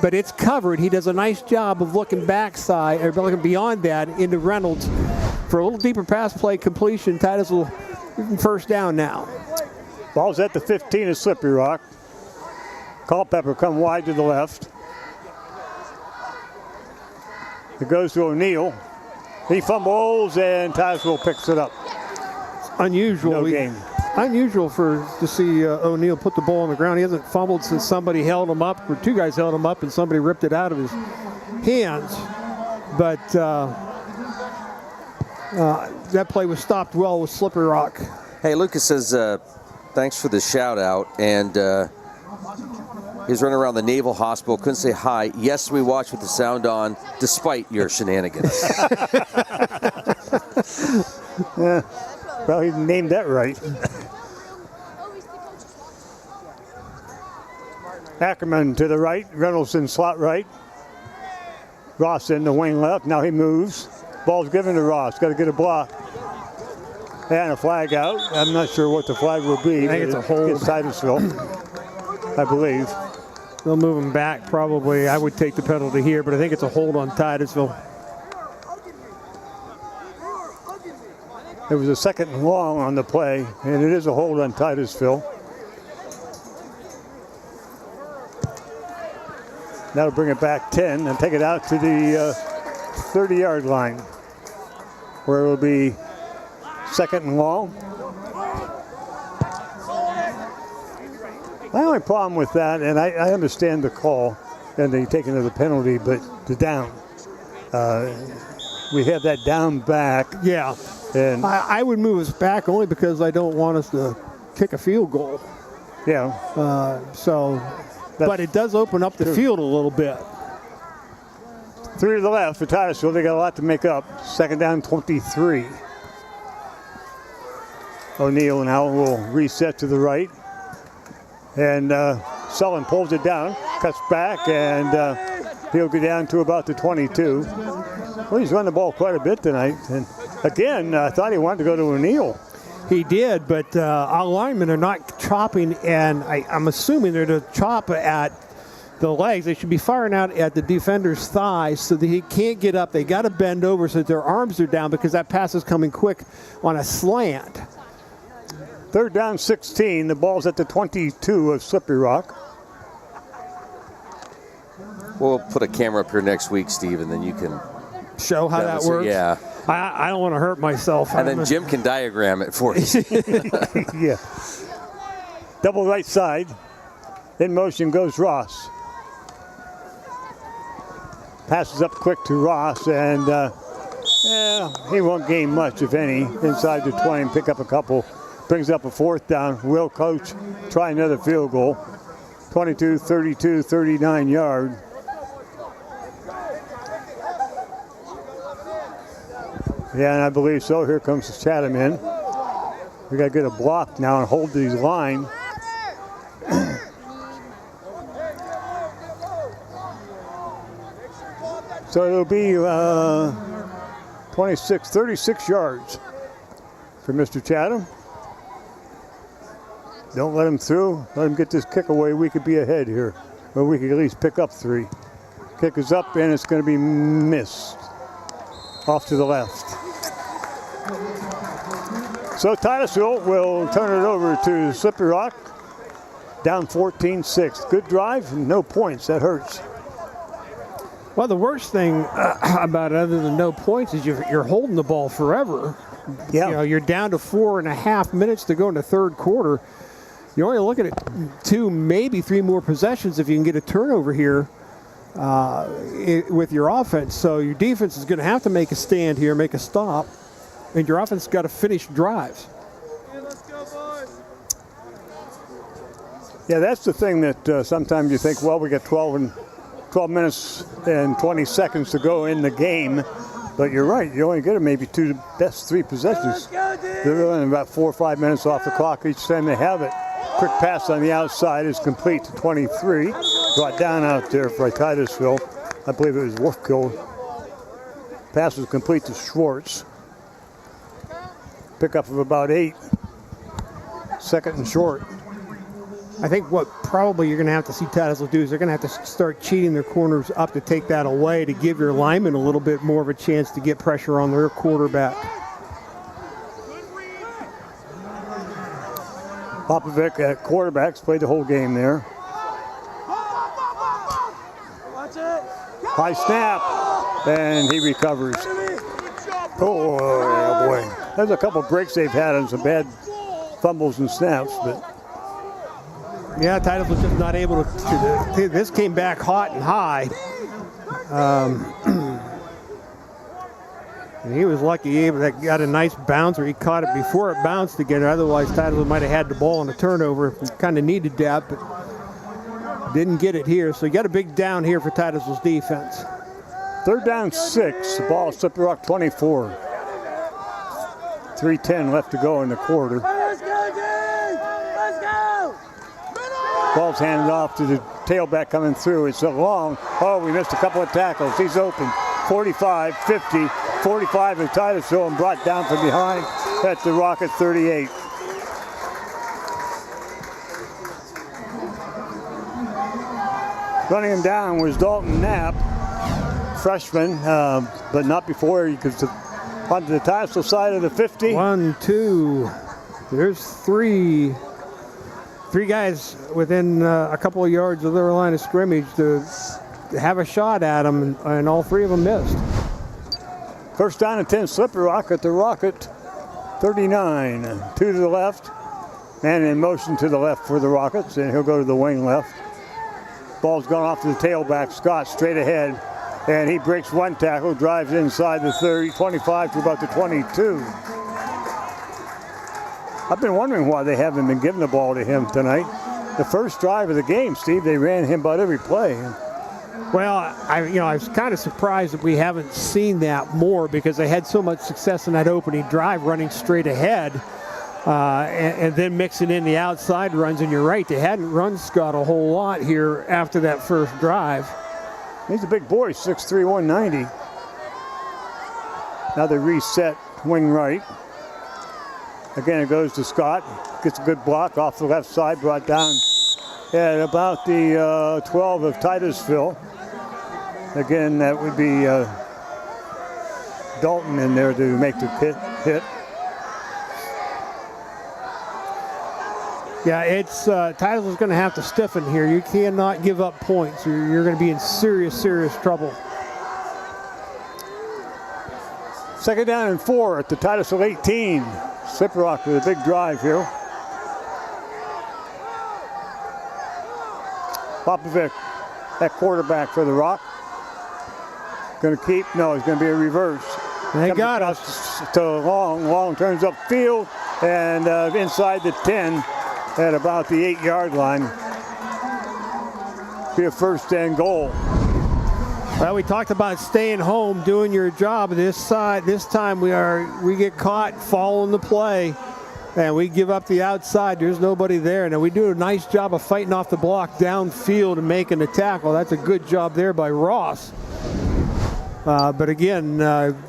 but it's covered. He does a nice job of looking backside, or looking beyond that into Reynolds for a little deeper pass play completion. Titusville first down now. Ball's at the 15 of Slippery Rock. Culpepper come wide to the left. It goes to O'Neill. He fumbles and Titusville picks it up. It's unusual. No game. Unusual to see O'Neill put the ball on the ground. He hasn't fumbled since somebody held him up, or 2 guys held him up and somebody ripped it out of his hands. But that play was stopped well with Slippery Rock. Hey, Lucas says thanks for the shout out, and he's running around the Naval Hospital. Couldn't say hi. Yes, we watch with the sound on, despite your shenanigans. Yeah, well, he named that right. Ackerman to the right. Reynolds in slot right. Ross in the wing left. Now he moves. Ball's given to Ross. Got to get a block. And a flag out. I'm not sure what the flag will be. I think it's a hold. It's Titusville, I believe. They'll move him back probably. I would take the penalty here, but I think it's a hold on Titusville. It was a second and long on the play, and it is a hold on Titusville. That'll bring it back 10 and take it out to the 30-yard line, where it will be second and long. My only problem with that, and I understand the call and the taking of the penalty, but the down. We have that down back. Yeah. And I would move us back only because I don't want us to kick a field goal. Yeah. But it does open up the field a little bit. 3 to the left for Titusville. They got a lot to make up. Second down, 23. O'Neill now will reset to the right. And Sullen pulls it down, cuts back, and he'll go down to about the 22. Well, he's run the ball quite a bit tonight. And again, I thought he wanted to go to O'Neill. He did, but our linemen are not chopping, and I'm assuming they're to chop at the legs. They should be firing out at the defender's thighs so that he can't get up. They got to bend over so that their arms are down because that pass is coming quick on a slant. Third down, 16. The ball's at the 22 of Slippery Rock. We'll put a camera up here next week, Steve, and then you can show how that works. Yeah. I don't want to hurt myself. And then Jim can diagram it for you. Yeah. Double right side. In motion goes Ross. Passes up quick to Ross, and he won't gain much, if any, inside the 20 and pick up a couple. Brings up a fourth down. Will coach try another field goal. 22, 32, 39 yard. Yeah, and I believe so. Here comes Chatham in. We got to get a block now and hold these line. So it'll be 36 yards for Mr. Chatham. Don't let him through. Let him get this kick away. We could be ahead here. Or we could at least pick up 3. Kick is up, and it's going to be missed. Off to the left. So Titusville will turn it over to Slippery Rock. Down 14-6. Good drive, no points. That hurts. Well, the worst thing about it, other than no points, is you're holding the ball forever. Yeah. You know, you're down to 4.5 minutes to go in the third quarter. You're only looking at 2, maybe 3 more possessions if you can get a turnover here with your offense. So your defense is going to have to make a stand here, make a stop, and your offense has got to finish drives. Yeah, that's the thing that sometimes you think, well, we got 12 minutes and 20 seconds to go in the game. But you're right, you only get maybe 2 best 3 possessions. They're running about 4 or 5 minutes off the clock each time they have it. Quick pass on the outside is complete to 23. Brought down out there for Titusville. I believe it was Wolfkill. Pass was complete to Schwartz. Pickup of about 8. Second and short. I think what probably you're going to have to see Titusville do is they're going to have to start cheating their corners up to take that away to give your linemen a little bit more of a chance to get pressure on their quarterback. Popovic at quarterbacks played the whole game there. High snap, and he recovers. Oh boy. There's a couple breaks they've had on some bad fumbles and snaps, but yeah, Titusville's just not able to. This came back hot and high. And he was lucky he got a nice bouncer. He caught it before it bounced again. Otherwise, Titusville might have had the ball on a turnover. Kind of needed that, but didn't get it here. So you got a big down here for Titusville's defense. Third down 6. The ball Slippery Rock 24. 3:10 left to go in the quarter. Ball's handed off to the tailback coming through. It's a long. Oh, we missed a couple of tackles. He's open. 45, 50, 45 in Titusville and brought down from behind at the Rocket 38. Running him down was Dalton Knapp, freshman, but not before he could onto the Titusville side of the 50. 1, 2. There's 3. 3 guys within a couple of yards of their line of scrimmage to have a shot at him, and all 3 of them missed. First down and 10, Slippery Rock at the Rocket 39. 2 to the left, and in motion to the left for the Rockets, and he'll go to the wing left. Ball's gone off to the tailback, Scott straight ahead, and he breaks 1 tackle, drives inside the 30, 25 to about the 22. I've been wondering why they haven't been giving the ball to him tonight. The first drive of the game, Steve, they ran him about every play. Well, I was kind of surprised that we haven't seen that more because they had so much success in that opening drive running straight ahead and then mixing in the outside runs. And you're right, they hadn't run Scott a whole lot here after that first drive. He's a big boy, 6'3", 190. Now they reset wing right. Again, it goes to Scott. Gets a good block off the left side, brought down at about the 12 of Titusville. Again, that would be Dalton in there to make the hit. Yeah, it's Titusville's going to have to stiffen here. You cannot give up points. You're going to be in serious, serious trouble. 2nd down and 4 at the Titusville 18. Slippery Rock with a big drive here. Popovic, that quarterback for the Rock. Going to keep, no, it's going to be a reverse. They got us. To long turns upfield and inside the 10 at about the 8-yard line. Be a 1st and goal. Well, we talked about staying home, doing your job. This time we get caught following the play, and we give up the outside. There's nobody there. Now we do a nice job of fighting off the block downfield and making the tackle. That's a good job there by Ross. But again,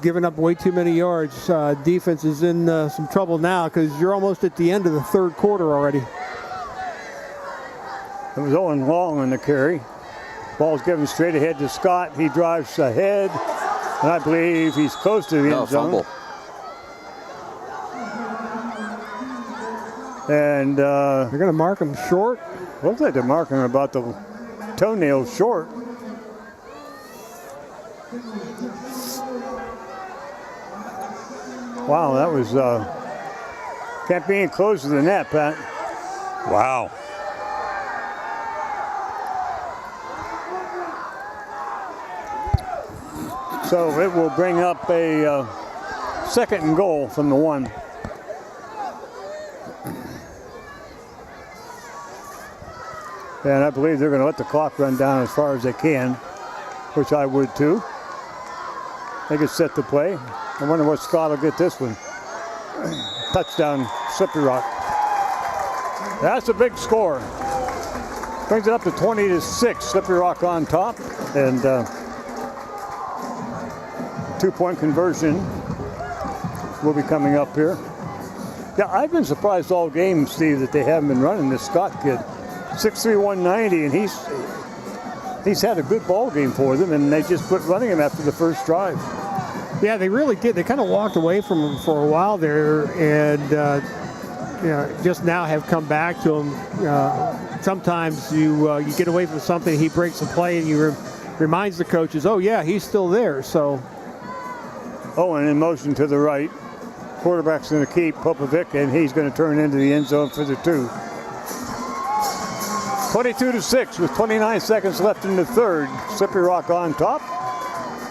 giving up way too many yards. Defense is in some trouble now because you're almost at the end of the 3rd quarter already. It was Owen Long on the carry. Ball's given straight ahead to Scott. He drives ahead, and I believe he's close to the end zone. Fumble. And they're going to mark him short. Looks like they're marking him about the toenail short. Wow, that was can't be any closer than that, Pat. Wow. So it will bring up a 2nd and goal from the 1. And I believe they're going to let the clock run down as far as they can, which I would too. They can set the play. I wonder what Scott will get this one. Touchdown, Slippery Rock. That's a big score. Brings it up to 20-6. Slippery Rock on top. And 2-point conversion will be coming up here. Yeah, I've been surprised all game, Steve, that they haven't been running this Scott kid. 6'3", 190, and he's had a good ball game for them, and they just quit running him after the first drive. Yeah, they really did. They kind of walked away from him for a while there, and just now have come back to him. Sometimes you get away from something, he breaks a play, and you reminds the coaches, oh yeah, he's still there. So, Owen in motion to the right. Quarterback's going to keep Popovic, and he's going to turn into the end zone for the 2. 22-6 with 29 seconds left in the 3rd. Slippery Rock on top.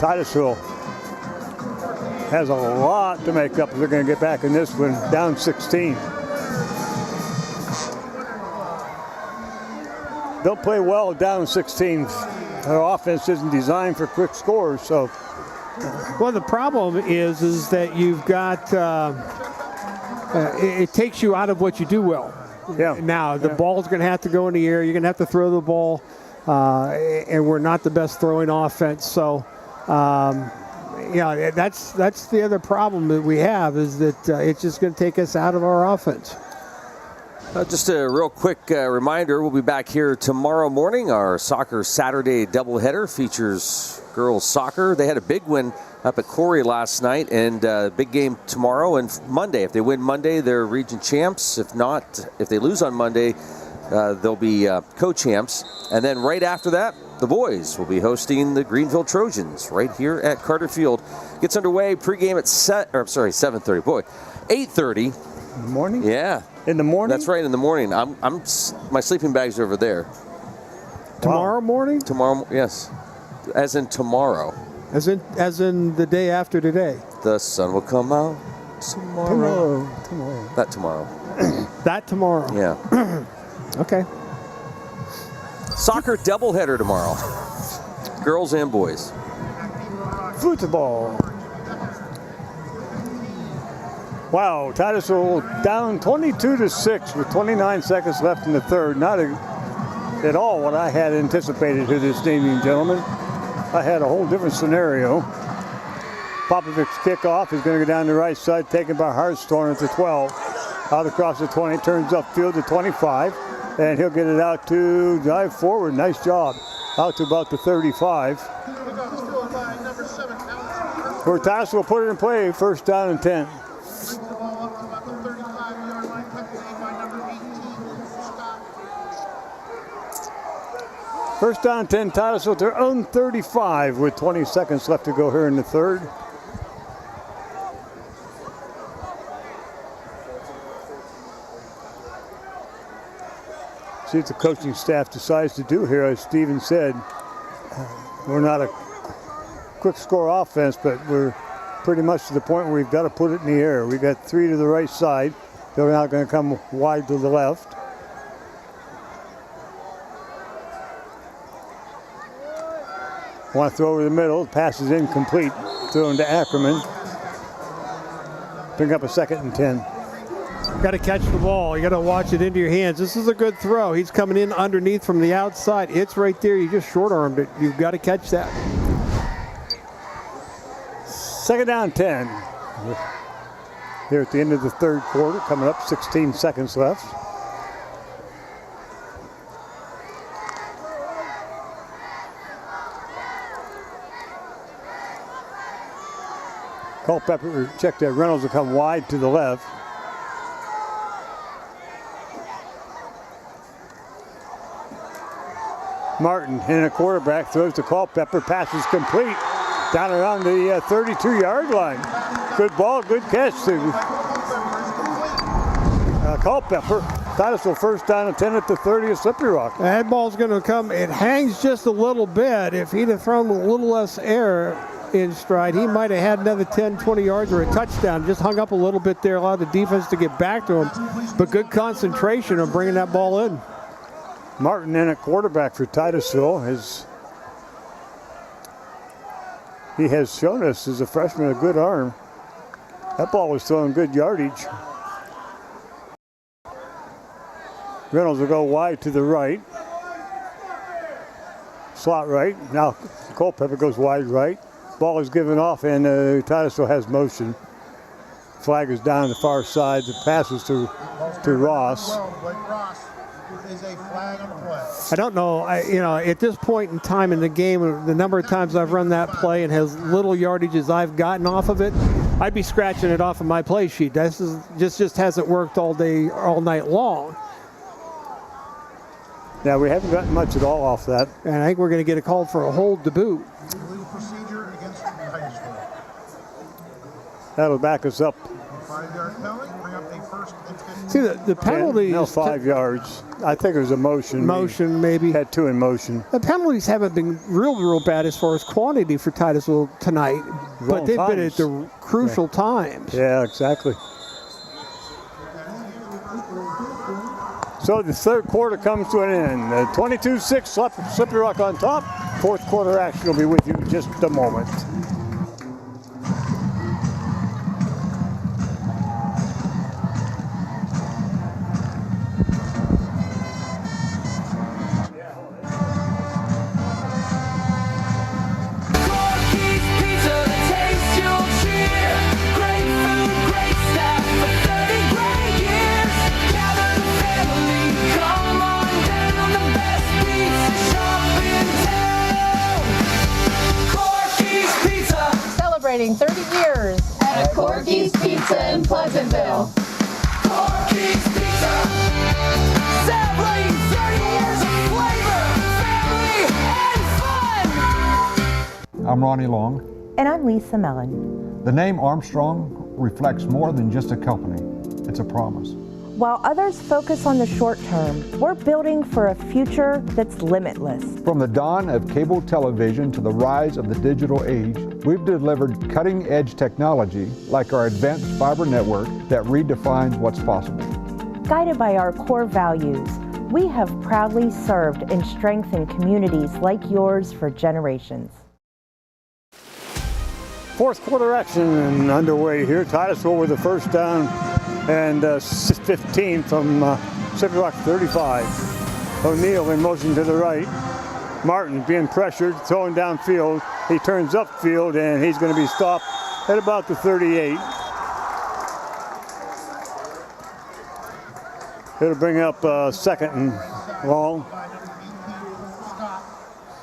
Titusville has a lot to make up if they're going to get back in this one, down 16. They'll play well down 16. Their offense isn't designed for quick scores, so. Well, the problem is that you've got, it takes you out of what you do well. Yeah. Now, the ball's going to have to go in the air. You're going to have to throw the ball, and we're not the best throwing offense. So, that's the other problem that we have is that it's just going to take us out of our offense. Just a real quick reminder, we'll be back here tomorrow morning. Our Soccer Saturday doubleheader features girls soccer. They had a big win up at Corey last night, and big game tomorrow and Monday. If they win Monday, they're region champs. If not, if they lose on Monday, they'll be co-champs. And then right after that, the boys will be hosting the Greenville Trojans right here at Carter Field. Gets underway pregame at 7:30. Boy, 8:30. In the morning? Yeah. In the morning? That's right, in the morning. My sleeping bag's over there. Tomorrow morning? Tomorrow, yes. As in tomorrow. As in the day after today. The sun will come out tomorrow. Tomorrow. That tomorrow. That tomorrow. Yeah. Okay. Soccer doubleheader tomorrow. girls and boys. Football. Wow, Titusville down 22-6 with 29 seconds left in the third. Not at all what I had anticipated here this evening, gentlemen. I had a whole different scenario. Popovic's kickoff is going to go down the right side, taken by Hartshorn at the 12. Out across the 20, turns upfield to 25, and he'll get it out to dive forward. Nice job. Out to about the 35. Where Titusville will put it in play, first down and 10. First down 10, Titusville, their own 35 with 20 seconds left to go here in the third. See what the coaching staff decides to do here. As Steven said, we're not a quick score offense, but we're pretty much to the point where we've got to put it in the air. We've got 3 to the right side. They're now going to come wide to the left. Want to throw over the middle. Pass is incomplete. Thrown to Ackerman. Bring up a second and 10. Got to catch the ball. You got to watch it into your hands. This is a good throw. He's coming in underneath from the outside. It's right there. You just short-armed it. You've got to catch that. Second down 10. Here at the end of the third quarter. Coming up, 16 seconds left. Culpepper, check that. Reynolds will come wide to the left. Martin in a quarterback throws to Culpepper. Pass is complete. Down around the 32-yard line. Good ball, good catch to Culpepper. Titusville first down and 10 at the 30 of Slippery Rock. That ball's going to come. It hangs just a little bit. If he'd have thrown a little less air in stride, he might have had another 10, 20 yards or a touchdown. Just hung up a little bit there, allowed the defense to get back to him. But good concentration on bringing that ball in. Martin in at quarterback for Titusville. He has shown us as a freshman a good arm. That ball was throwing good yardage. Reynolds will go wide to the right. Slot right. Now Culpepper goes wide right. Ball is given off, and Titusville has motion. Flag is down the far side. The pass is to Ross. I don't know. At this point in time in the game, the number of times I've run that play and as little yardage as I've gotten off of it, I'd be scratching it off of my play sheet. This is just hasn't worked all day, all night long. Yeah, we haven't gotten much at all off that. And I think we're going to get a call for a hold to boot. That'll back us up. See, the penalties... No, 5 yards. I think it was a motion. Motion, maybe. Had 2 in motion. The penalties haven't been real bad as far as quantity for Titusville tonight. But they've been at the crucial times. Yeah, exactly. So the third quarter comes to an end. 22-6, Slippery Rock on top. Fourth quarter action will be with you in just a moment. Celebrating 30 years at Corky's Pizza in Pleasantville. Corky's Pizza, celebrating 30 years of flavor, family, and fun. I'm Ronnie Long. And I'm Lisa Mellon. The name Armstrong reflects more than just a company. It's a promise. While others focus on the short term, we're building for a future that's limitless. From the dawn of cable television to the rise of the digital age, we've delivered cutting-edge technology like our advanced fiber network that redefines what's possible. Guided by our core values, We have proudly served and strengthened communities like yours for generations. Fourth quarter action underway here. Titusville with the first down and 15 from Slippery Rock 35. O'Neill in motion to the right. Martin being pressured, throwing downfield. He turns upfield and he's going to be stopped at about the 38. It'll bring up second and long.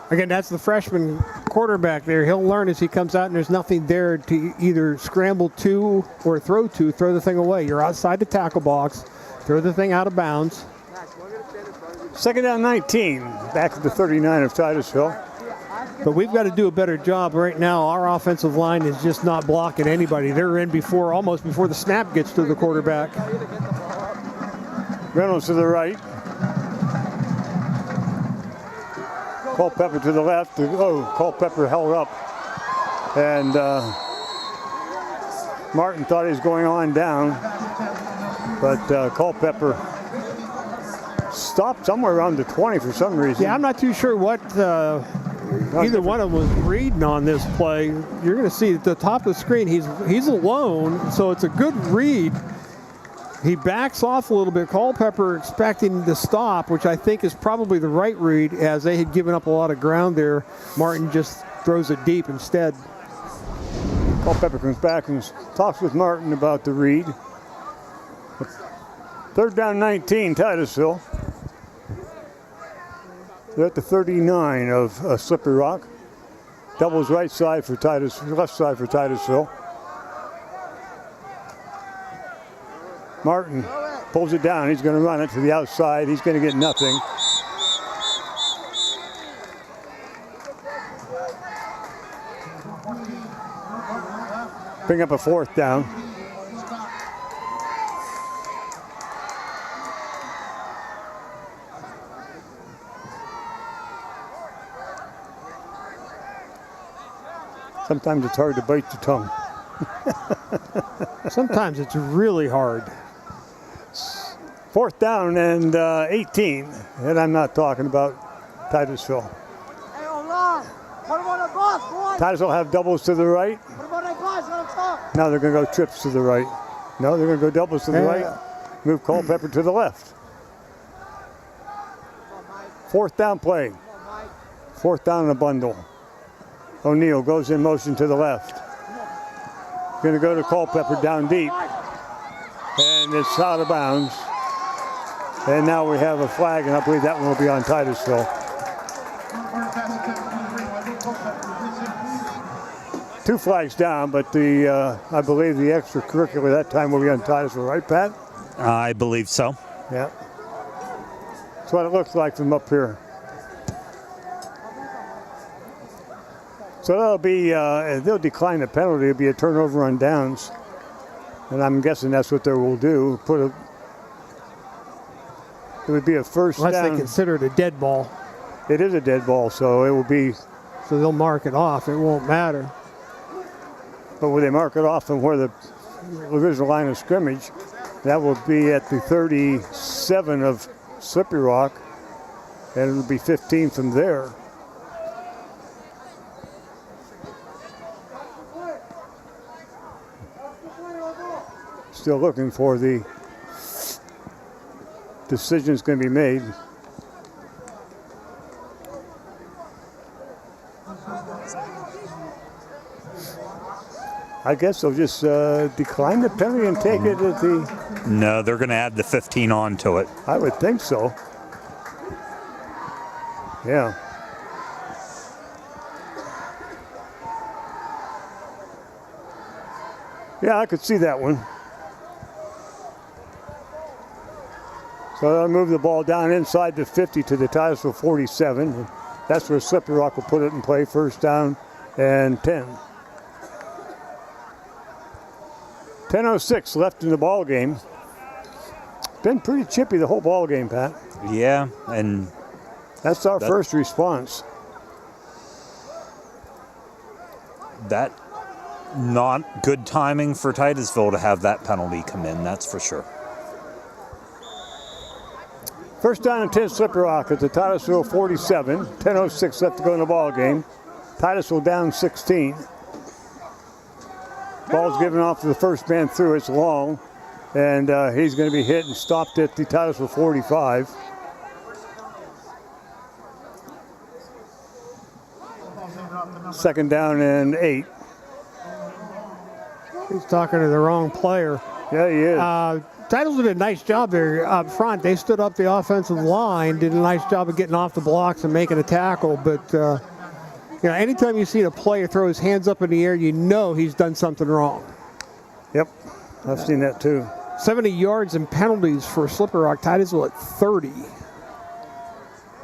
Again, that's the freshman quarterback there. He'll learn as he comes out, and there's nothing there to either scramble to or throw to. Throw the thing away. You're outside the tackle box. Throw the thing out of bounds. Second down 19, back at the 39 of Titusville. But we've got to do a better job right now. Our offensive line is just not blocking anybody. They're in almost before the snap gets to the quarterback. Reynolds to the right. Culpepper to the left. Oh, Culpepper held up. And Martin thought he was going on down. But Culpepper stopped somewhere around the 20 for some reason. Yeah, I'm not too sure what either one of them was reading on this play. You're going to see at the top of the screen, he's alone, so it's a good read. He backs off a little bit. Culpepper expecting the stop, which I think is probably the right read, as they had given up a lot of ground there. Martin just throws it deep instead. Culpepper comes back and talks with Martin about the read. Third down 19, Titusville. They're at the 39 of Slippery Rock. Doubles right side for Titusville, left side for Titusville. Martin pulls it down. He's going to run it to the outside. He's going to get nothing. Bring up a fourth down. Sometimes it's hard to bite the tongue. Sometimes it's really hard. Fourth down and 18. And I'm not talking about Titusville. Hey, Olan, what about the boss, boy? Titusville have doubles to the right. What about that boss on top? Now they're going to go trips to the right. No, they're going to go doubles to the right. Move Culpepper to the left. Fourth down play. Fourth down in a bundle. O'Neill goes in motion to the left. Going to go to Culpepper down deep. And it's out of bounds. And now we have a flag, and I believe that one will be on Titusville. Two flags down, but I believe the extracurricular that time will be on Titusville, right, Pat? I believe so. Yeah. That's what it looks like from up here. So that'll be, they'll decline the penalty. It'll be a turnover on downs. And I'm guessing that's what they will do. It would be a first down. Unless they consider it a dead ball. It is a dead ball, so it will be. So they'll mark it off. It won't matter. But when they mark it off from where the original line of scrimmage, that will be at the 37 of Slippery Rock, and it'll be 15 from there. Still looking for the decision's going to be made. I guess they'll just decline the penalty and take it at the... No, they're going to add the 15 on to it. I would think so. Yeah. Yeah, I could see that one. So they'll move the ball down inside the 50 to the Titusville 47. That's where Slippery Rock will put it in play. First down and 10. 10:06 left in the ball game. Been pretty chippy the whole ball game, Pat. Yeah, and that's our first response. That not good timing for Titusville to have that penalty come in, that's for sure. First down and 10, Slippery Rock at the Titusville 47. 10:06 left to go in the ball game. Titusville down 16. Ball's given off to the first man through. It's long, and he's going to be hit and stopped at the Titusville 45. Second down and 8. He's talking to the wrong player. Yeah, he is. Titusville did a nice job there up front. They stood up the offensive line, did a nice job of getting off the blocks and making a tackle. But anytime you see a player throw his hands up in the air, you know he's done something wrong. Yep, I've seen that too. 70 yards and penalties for Slippery Rock. Titusville at 30.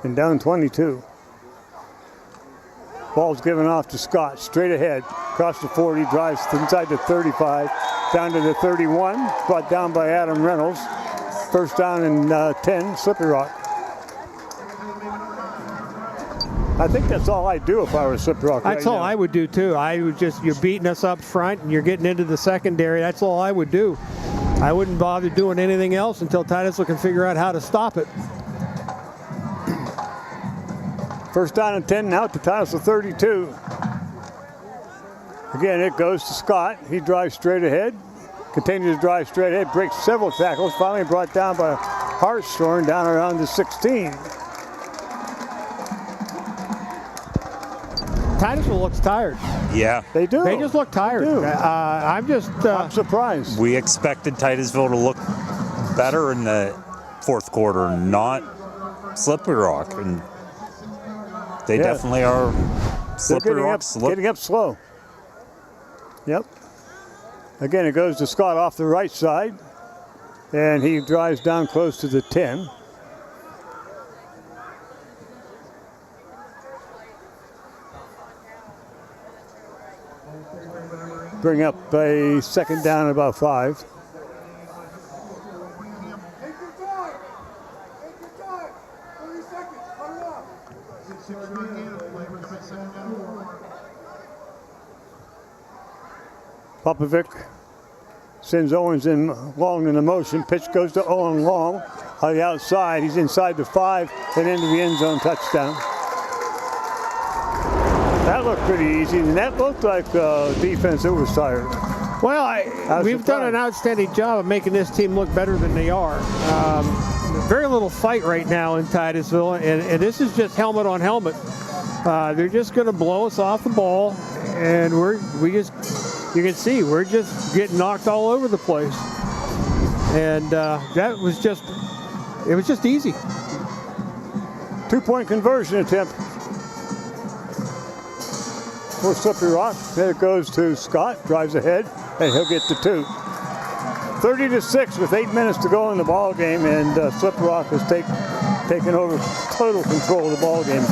And down 22. Ball's given off to Scott, straight ahead, across the 40, drives inside the 35, down to the 31, brought down by Adam Reynolds. First down and 10, Slippery Rock. I think that's all I'd do if I were Slippery Rock. That's all I would do too. I would you're beating us up front and you're getting into the secondary. That's all I would do. I wouldn't bother doing anything else until Titusville can figure out how to stop it. First down and 10 now to Titusville 32. Again, it goes to Scott. He drives straight ahead, continues to drive straight ahead, breaks several tackles, finally brought down by Hartshorn down around the 16. Titusville looks tired. Yeah. They do. They just look tired. I'm surprised. We expected Titusville to look better in the fourth quarter, not Slippery Rock. And they definitely are. Slippery Rock getting up slow. Yep. Again, it goes to Scott off the right side, and he drives down close to the 10. Bring up a second down at about 5. Popovic sends Owens in long in the motion. Pitch goes to Owen Long on the outside. He's inside the 5 and into the end zone, touchdown. That looked pretty easy, and that looked like defense that was tired. Well, we've done an outstanding job of making this team look better than they are. Very little fight right now in Titusville, and this is just helmet on helmet. They're just going to blow us off the ball, and you can see we're just getting knocked all over the place. And it was just easy. 2-point conversion attempt for Slippery Rock. There it goes to Scott, drives ahead, and he'll get the 2. 30-6 with 8 minutes to go in the ball game, and Slippery Rock has taken over total control of the ball game.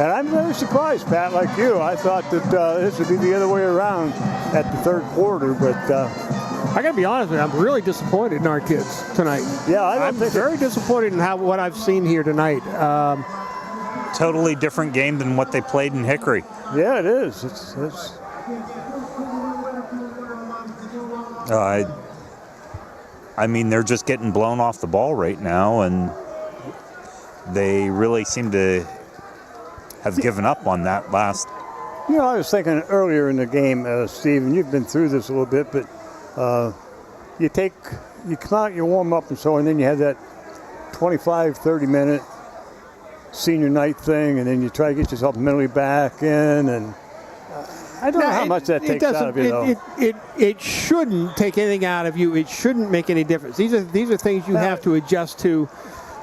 And I'm very surprised, Pat, like you. I thought that this would be the other way around at the third quarter, but I got to be honest with you, I'm really disappointed in our kids tonight. Yeah, I'm very disappointed in what I've seen here tonight. Totally different game than what they played in Hickory. Yeah, it is. I mean, they're just getting blown off the ball right now, and they really seem to have given up on that last. I was thinking earlier in the game, Steve, and you've been through this a little bit, but you come out, you warm up and so, and then you have that 25-30 minute senior night thing, and then you try to get yourself mentally back in, and I don't know how much that takes out of you, though. It shouldn't take anything out of you. It shouldn't make any difference. These are things you have to adjust to.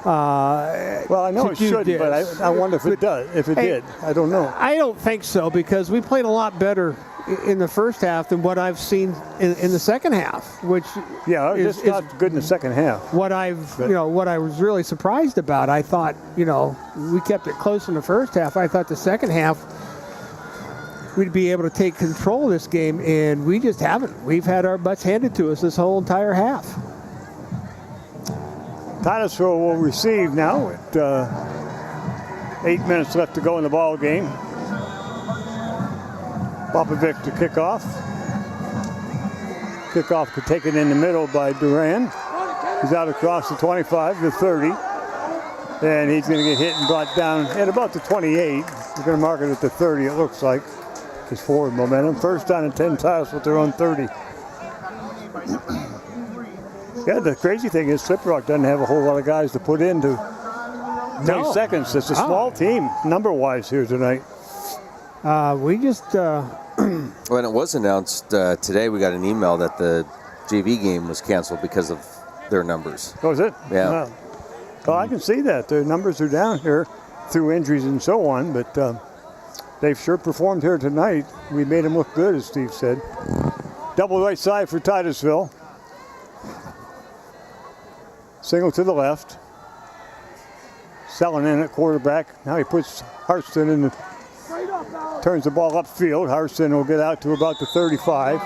Well, I know it shouldn't, but I wonder if it does. If it did, I don't know. I don't think so, because we played a lot better in the first half than what I've seen in the second half, which it's not good in the second half. What I was really surprised about, I thought, we kept it close in the first half. I thought the second half we'd be able to take control of this game, and we just haven't. We've had our butts handed to us this whole entire half. Titusville will receive now at 8 minutes left to go in the ball game. Popovic to kick off. Kickoff could take it in the middle by Duran. He's out across the 25 to 30. And he's going to get hit and brought down at about the 28. We're going to mark it at the 30, it looks like. His forward momentum. First down and 10 Tiles with their own 30. Yeah, the crazy thing is Slippery Rock doesn't have a whole lot of guys to put into 20 seconds. It's a small team, number-wise, here tonight. We just... When it was announced today, we got an email that the JV game was canceled because of their numbers. Oh, is it? Yeah. Wow. Well, I can see that. The numbers are down here through injuries and so on, but they've sure performed here tonight. We made them look good, as Steve said. Double right side for Titusville. Single to the left. Selling in at quarterback. Now he puts Harston in the... Turns the ball upfield. Harston will get out to about the 35.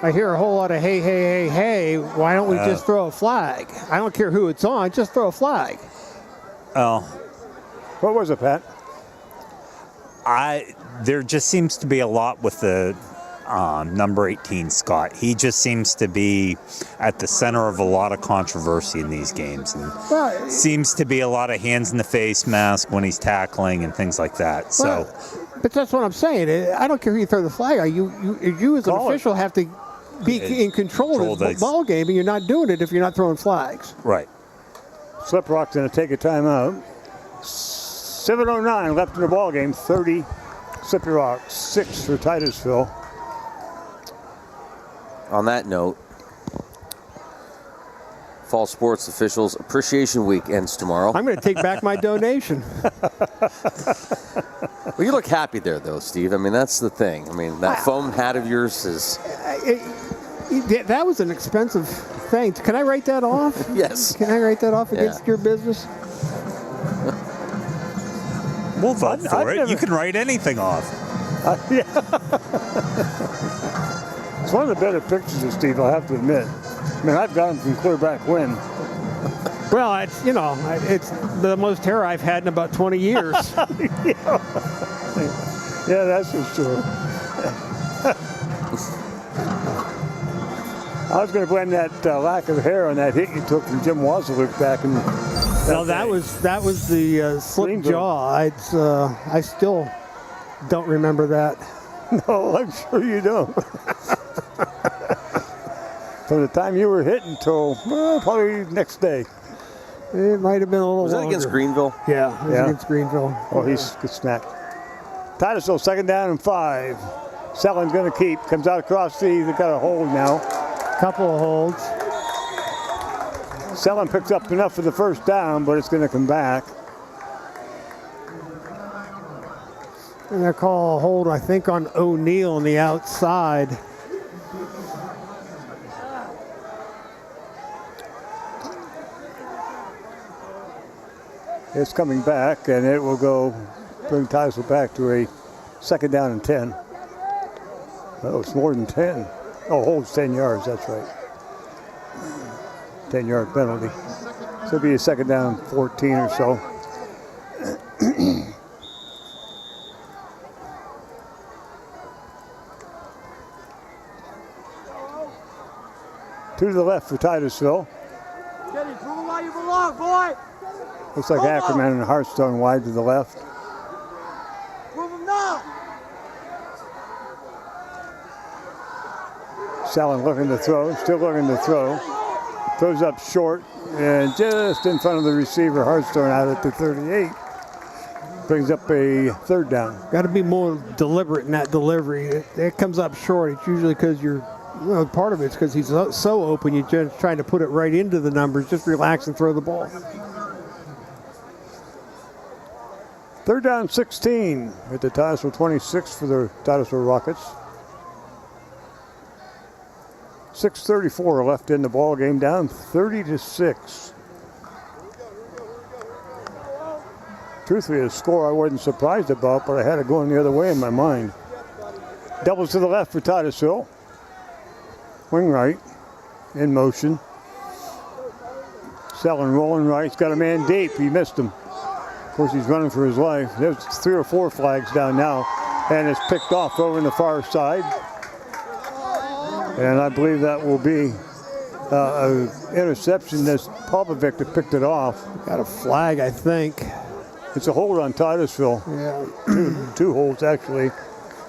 I hear a whole lot of hey, hey, hey, hey. Why don't we just throw a flag? I don't care who it's on. Just throw a flag. Oh. What was it, Pat? There just seems to be a lot with the number 18, Scott. He just seems to be at the center of a lot of controversy in these games. And seems to be a lot of hands in the face mask when he's tackling and things like that. So, but that's what I'm saying. I don't care who you throw the flag on. You as an official have to be in control of the ball game, and you're not doing it if you're not throwing flags. Right. Slip Rock's going to take a timeout. 7:09 left in the ball game. 30 Slippery Rock, 6 for Titusville. On that note, Fall Sports Officials Appreciation Week ends tomorrow. I'm going to take back my donation. Well, you look happy there, though, Steve. I mean, that's the thing. I mean, that foam hat of yours is... That was an expensive thing. Can I write that off? Yes. Can I write that off against your business? We'll vote for it. You can write anything off. Yeah. It's one of the better pictures of Steve, I'll have to admit. I mean, I've got him from clear back when. Well, it's the most hair I've had in about 20 years. Yeah, that's for sure. I was going to blame that lack of hair on that hit you took from Jim Wasiluk back in. No, that was the slip jaw. I still don't remember that. No, I'm sure you don't. From the time you were hit until probably next day. It might have been a little. Was that longer. against Greenville? Yeah, it was against Greenville. Oh, he's smacked. Titusville 2nd down and 5. Sellen's going to keep. Comes out across they've got a hold now. Couple of holds. Sellen picks up enough for the first down, but it's going to come back. And they call a hold, I think, on O'Neill on the outside. It's coming back, and it will bring Titusville back to a 2nd down and 10. Oh, it's more than 10. Oh, holds 10 yards, that's right. 10-yard penalty. So it'll be a 2nd down, 14 or so. To the left for Titusville. Get it, prove why you belong, boy. Looks like Ackerman and Hartstone wide to the left. Prove them now. Sellen looking to throw, still looking to throw. Throws up short and just in front of the receiver, Hartstone out at the 38. Brings up a 3rd down. Got to be more deliberate in that delivery. It comes up short. It's usually because part of it's because he's so open, you're just trying to put it right into the numbers. Just relax and throw the ball. 3rd down, 16 at the Titusville 26 for the Titusville Rockets. 6:34 left in the ball game, down 30-6. Truthfully, a score I wasn't surprised about, but I had it going the other way in my mind. Doubles to the left for Titusville. Wing right, in motion. Sellen rolling right, he's got a man deep, he missed him. Of course, he's running for his life. There's 3 or 4 flags down now, and it's picked off over in the far side. And I believe that will be an interception. This Popovic that picked it off. Got a flag, I think. It's a hold on Titusville. Yeah. Two holds, actually.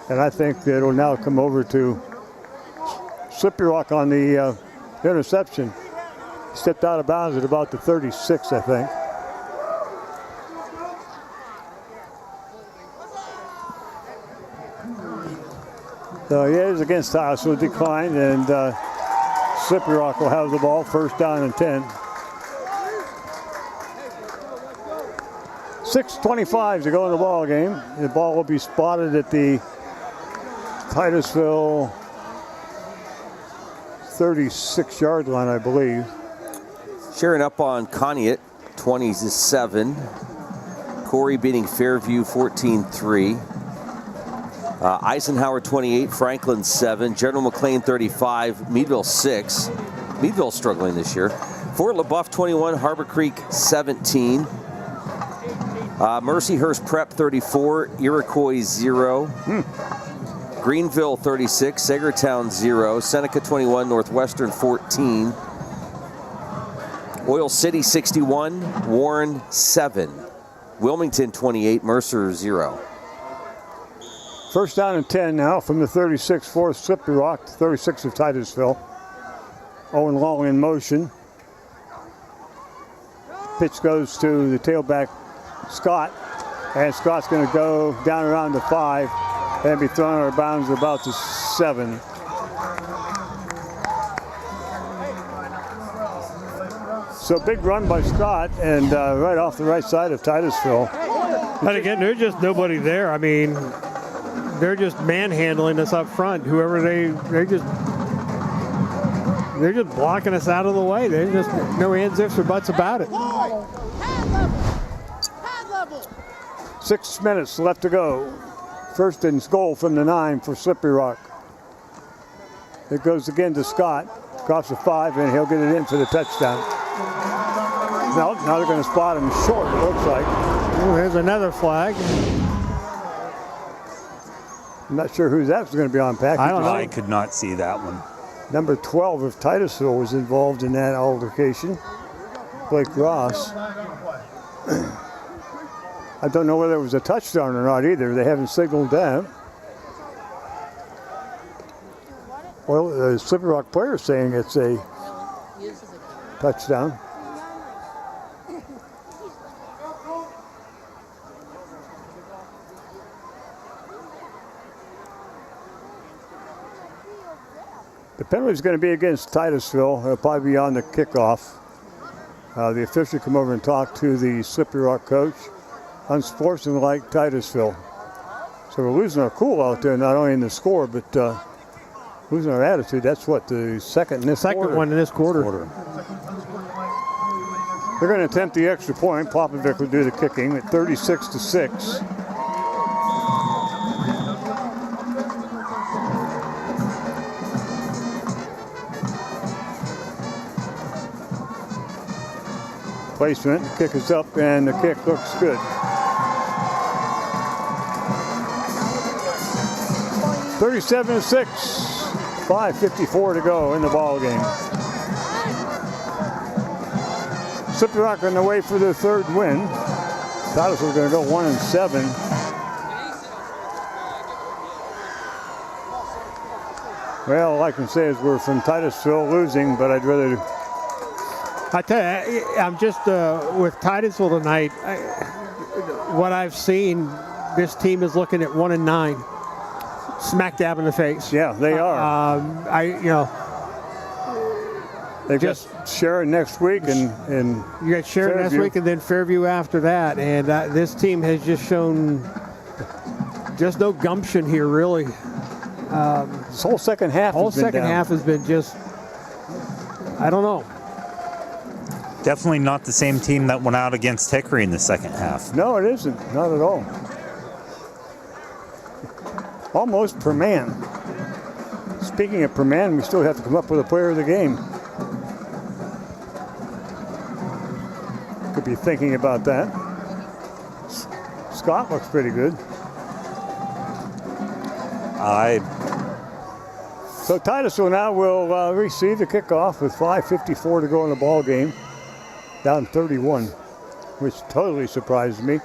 And I think it'll now come over to Slippery Rock on the interception. Stepped out of bounds at about the 36, I think. So yeah, it is against Titusville, declined, and Slippery Rock will have the ball, first down and 10. 6:25 to go in the ball game. The ball will be spotted at the Titusville 36-yard line, I believe. Sharing up on Conneaut, 20-7. Corey beating Fairview 14-3. Eisenhower 28, Franklin 7, General McLean 35, Meadville 6. Meadville struggling this year. Fort LaBeouf 21, Harbor Creek 17. Mercyhurst Prep 34, Iroquois 0. Greenville 36, Sagertown 0. Seneca 21, Northwestern 14. Oil City 61, Warren 7. Wilmington 28, Mercer 0. First down and 10 now from the 36 for Slippery Rock, 36 of Titusville. Owen Long in motion. Pitch goes to the tailback, Scott. And Scott's going to go down around the 5 and be thrown out of bounds about the 7. So big run by Scott, and right off the right side of Titusville. But again, there's just nobody there. I mean, they're just manhandling us up front. Whoever they're just blocking us out of the way. There's just no ands, ifs, or buts about it. 6 minutes left to go. First and goal from the 9 for Slippery Rock. It goes again to Scott. Across the 5, and he'll get it in for the touchdown. Now they're going to spot him short, it looks like. Oh, here's another flag. I'm not sure who that's going to be on package. I don't know. I could not see that one. Number 12 of Titusville was involved in that altercation. Blake Ross. I don't know whether it was a touchdown or not either. They haven't signaled that. Well, the Slippery Rock player is saying it's a touchdown. The penalty is going to be against Titusville. It'll probably be on the kickoff. The official come over and talk to the Slippery Rock coach. Unsportsmanlike Titusville. So we're losing our cool out there, not only in the score, but losing our attitude. That's what the second in this quarter. One in this quarter. They're going to attempt the extra point. Popovic will do the kicking at 36-6. Placement, the kick is up, and the kick looks good. 37-6, 5:54 to go in the ball game. Slippery Rock on the way for their third win. Titusville's going to go 1-7. Well, all I can say is we're from Titusville losing, but I'd rather. I tell you, I'm just with Titusville tonight. What I've seen, this team is looking at 1-9, smack dab in the face. Yeah, they are. They just Sharon next week, and you got Sharon next week, and then Fairview after that. And this team has just shown just no gumption here, really. This whole second half. Half has been just, I don't know. Definitely not the same team that went out against Hickory in the second half. No, it isn't. Not at all. Almost per man. Speaking of per man, we still have to come up with a player of the game. Could be thinking about that. Scott looks pretty good. So Titusville now will receive the kickoff with 5:54 to go in the ball game. Down 31, which totally surprised me.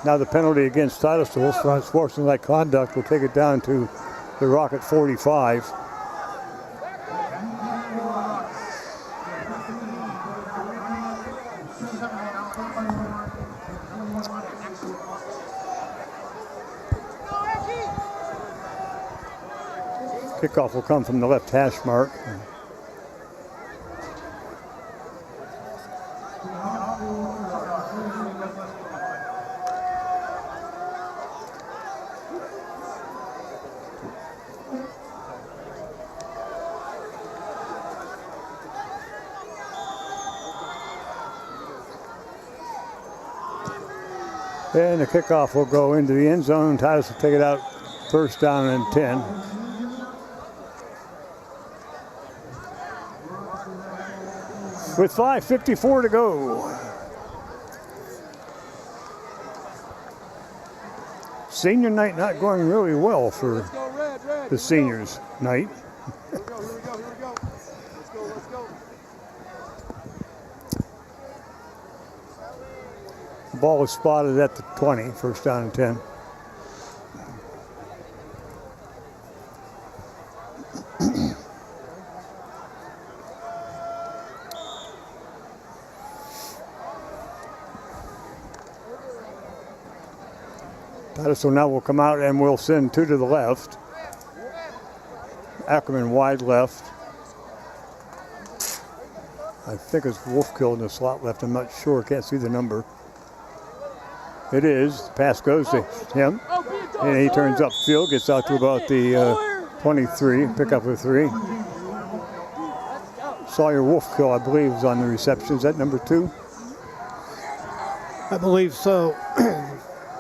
Now the penalty against Titusville for unsportsmanlike conduct will take it down to the Rocket 45. Kickoff will come from the left hash mark. And the kickoff will go into the end zone. Titus will take it out first down and 10. With 5:54 to go. Senior night not going really well for the seniors night. The ball was spotted at the 20, first down and 10. So now we'll come out and we'll send two to the left. Ackerman wide left. I think it's Wolfkill in the slot left. I'm not sure. Can't see the number. It is. The pass goes to him. And he turns upfield, gets out to about the 23. Pick up a 3. Sawyer Wolfkill, I believe, is on the reception. Is that number 2? I believe so.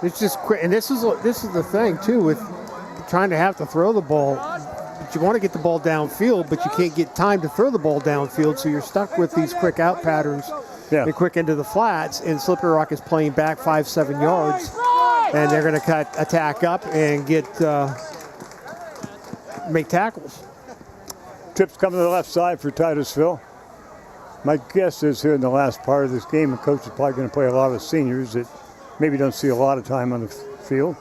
It's just quick, and this is the thing too with trying to have to throw the ball. But you want to get the ball downfield, but you can't get time to throw the ball downfield, so you're stuck with these quick out patterns and quick into the flats. And Slippery Rock is playing back 5-7 yards, and they're going to attack up and make tackles. Trips coming to the left side for Titusville. My guess is here in the last part of this game, the coach is probably going to play a lot of seniors that maybe don't see a lot of time on the field.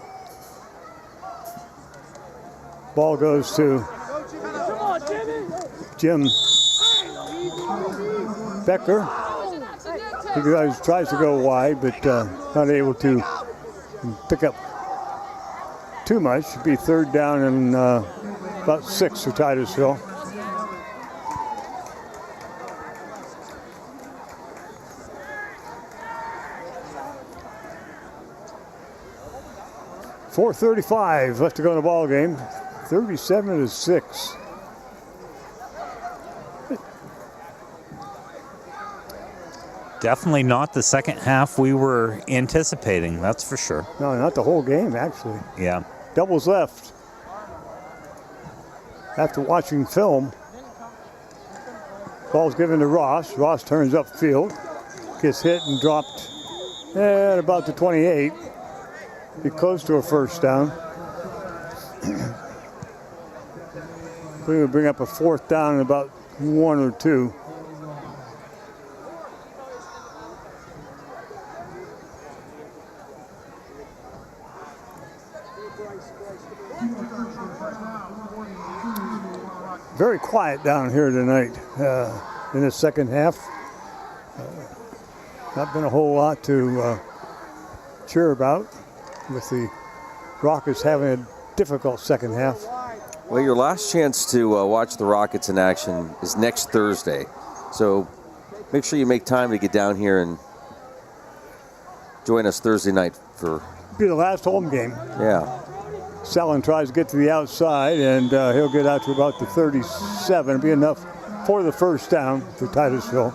Ball goes to Jim Becker. He tries to go wide, but not able to pick up too much. It'd be third down and about 6 for Titusville. .435 left to go in the ball game. 37-6. Definitely not the second half we were anticipating, that's for sure. No, not the whole game, actually. Yeah. Doubles left. After watching film, ball's given to Ross. Ross turns upfield, gets hit and dropped at about the 28. Be close to a first down. We would bring up a fourth down in about 1 or 2. Very quiet down here tonight in the second half. Not been a whole lot to cheer about, with the Rockets having a difficult second half. Well, your last chance to watch the Rockets in action is next Thursday. So make sure you make time to get down here and join us Thursday night for... Be the last home game. Yeah. Sallin tries to get to the outside, and he'll get out to about the 37. It'll be enough for the first down for Titusville.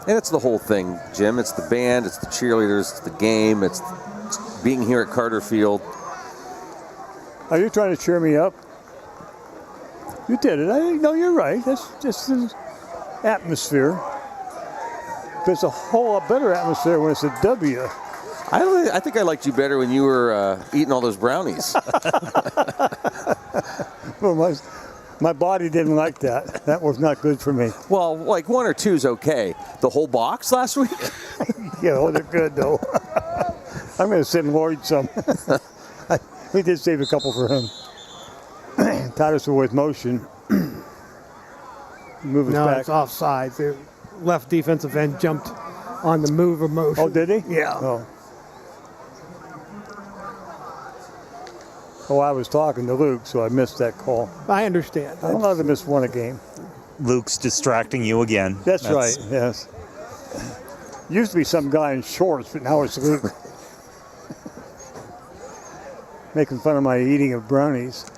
And it's the whole thing, Jim. It's the band, it's the cheerleaders, it's the game, it's being here at Carter Field. Are you trying to cheer me up? You did it. No, you're right. That's just the atmosphere. There's a whole lot better atmosphere when it's a W. I think I liked you better when you were eating all those brownies. Well, my body didn't like that. That was not good for me. Well, like 1 or 2 is okay. The whole box last week? Yeah, they're good, though. I'm going to send Lloyd some. We did save a couple for him. Titusville with motion. Move us No, back. it's offside. The left defensive end jumped on the move of motion. Oh, did he? Yeah. Oh, I was talking to Luke, so I missed that call. I understand. I'm allowed to miss one a game. Luke's distracting you again. That's right, yes. Used to be some guy in shorts, but now it's Luke. Making fun of my eating of brownies.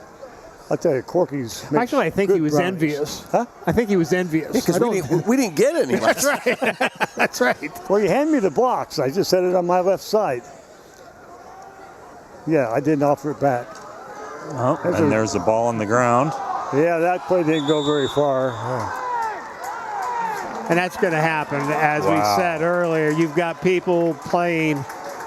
I'll tell you, Corky's makes Actually, I think he was brownies. envious. Huh? I think he was envious. Because we didn't get any. That's right. That's right. Well, you hand me the box. I just set it on my left side. Yeah, I didn't offer it back. Oh, and there's a ball on the ground. Yeah, that play didn't go very far. And that's going to happen. As we said earlier, you've got people playing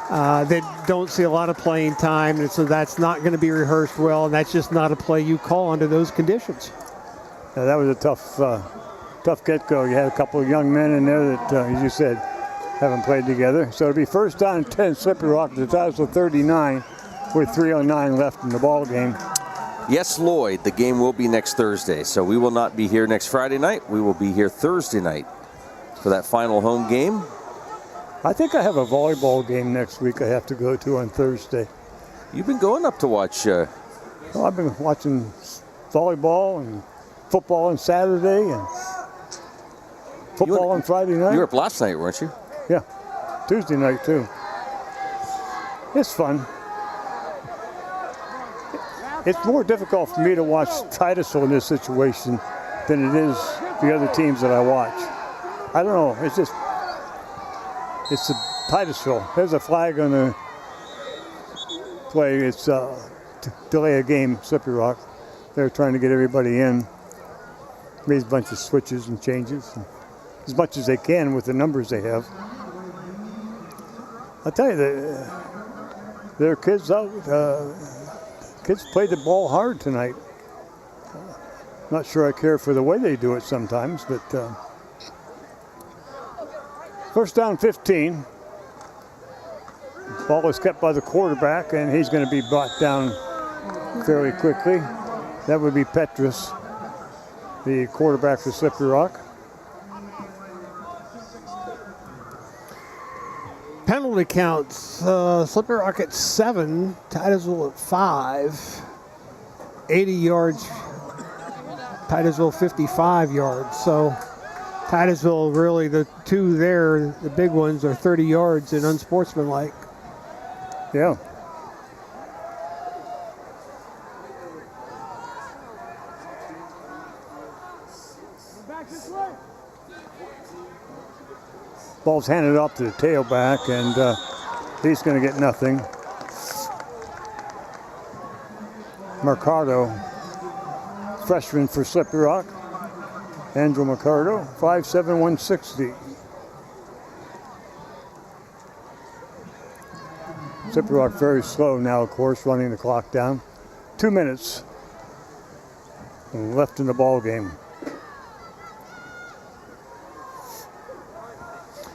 that don't see a lot of playing time, and so that's not going to be rehearsed well, and that's just not a play you call under those conditions. Yeah, that was a tough get-go. You had a couple of young men in there that, as you said, haven't played together. So it'll be first down and 10, Slippery Rock to the Titusville 39 with 3:09 left in the ball game. Yes, Lloyd, the game will be next Thursday. So we will not be here next Friday night. We will be here Thursday night for that final home game. I think I have a volleyball game next week I have to go to on Thursday. You've been going up to watch... Well, I've been watching volleyball and football on Saturday and football on Friday night. You were up last night, weren't you? Yeah, Tuesday night too. It's fun. It's more difficult for me to watch Titusville in this situation than it is the other teams that I watch. I don't know. It's the Titusville. There's a flag on the play. It's to delay a game, Slippery Rock. They're trying to get everybody in. Raise a bunch of switches and changes, as much as they can with the numbers they have. I'll tell you, there are kids out. Kids played the ball hard tonight. Not sure I care for the way they do it sometimes, but first down 15. Ball is kept by the quarterback, and he's going to be brought down fairly quickly. That would be Petrus, the quarterback for Slippery Rock. Penalty counts, Slippery Rock at 7, Titusville at 5, 80 yards, Titusville 55 yards. So Titusville, really the two there, the big ones, are 30 yards and unsportsmanlike. Yeah. Ball's handed off to the tailback, and he's going to get nothing. Mercado, freshman for Slippery Rock. Andrew Mercado, 5'7", 160. Slippery Rock very slow now, of course, running the clock down. 2 minutes left in the ball game.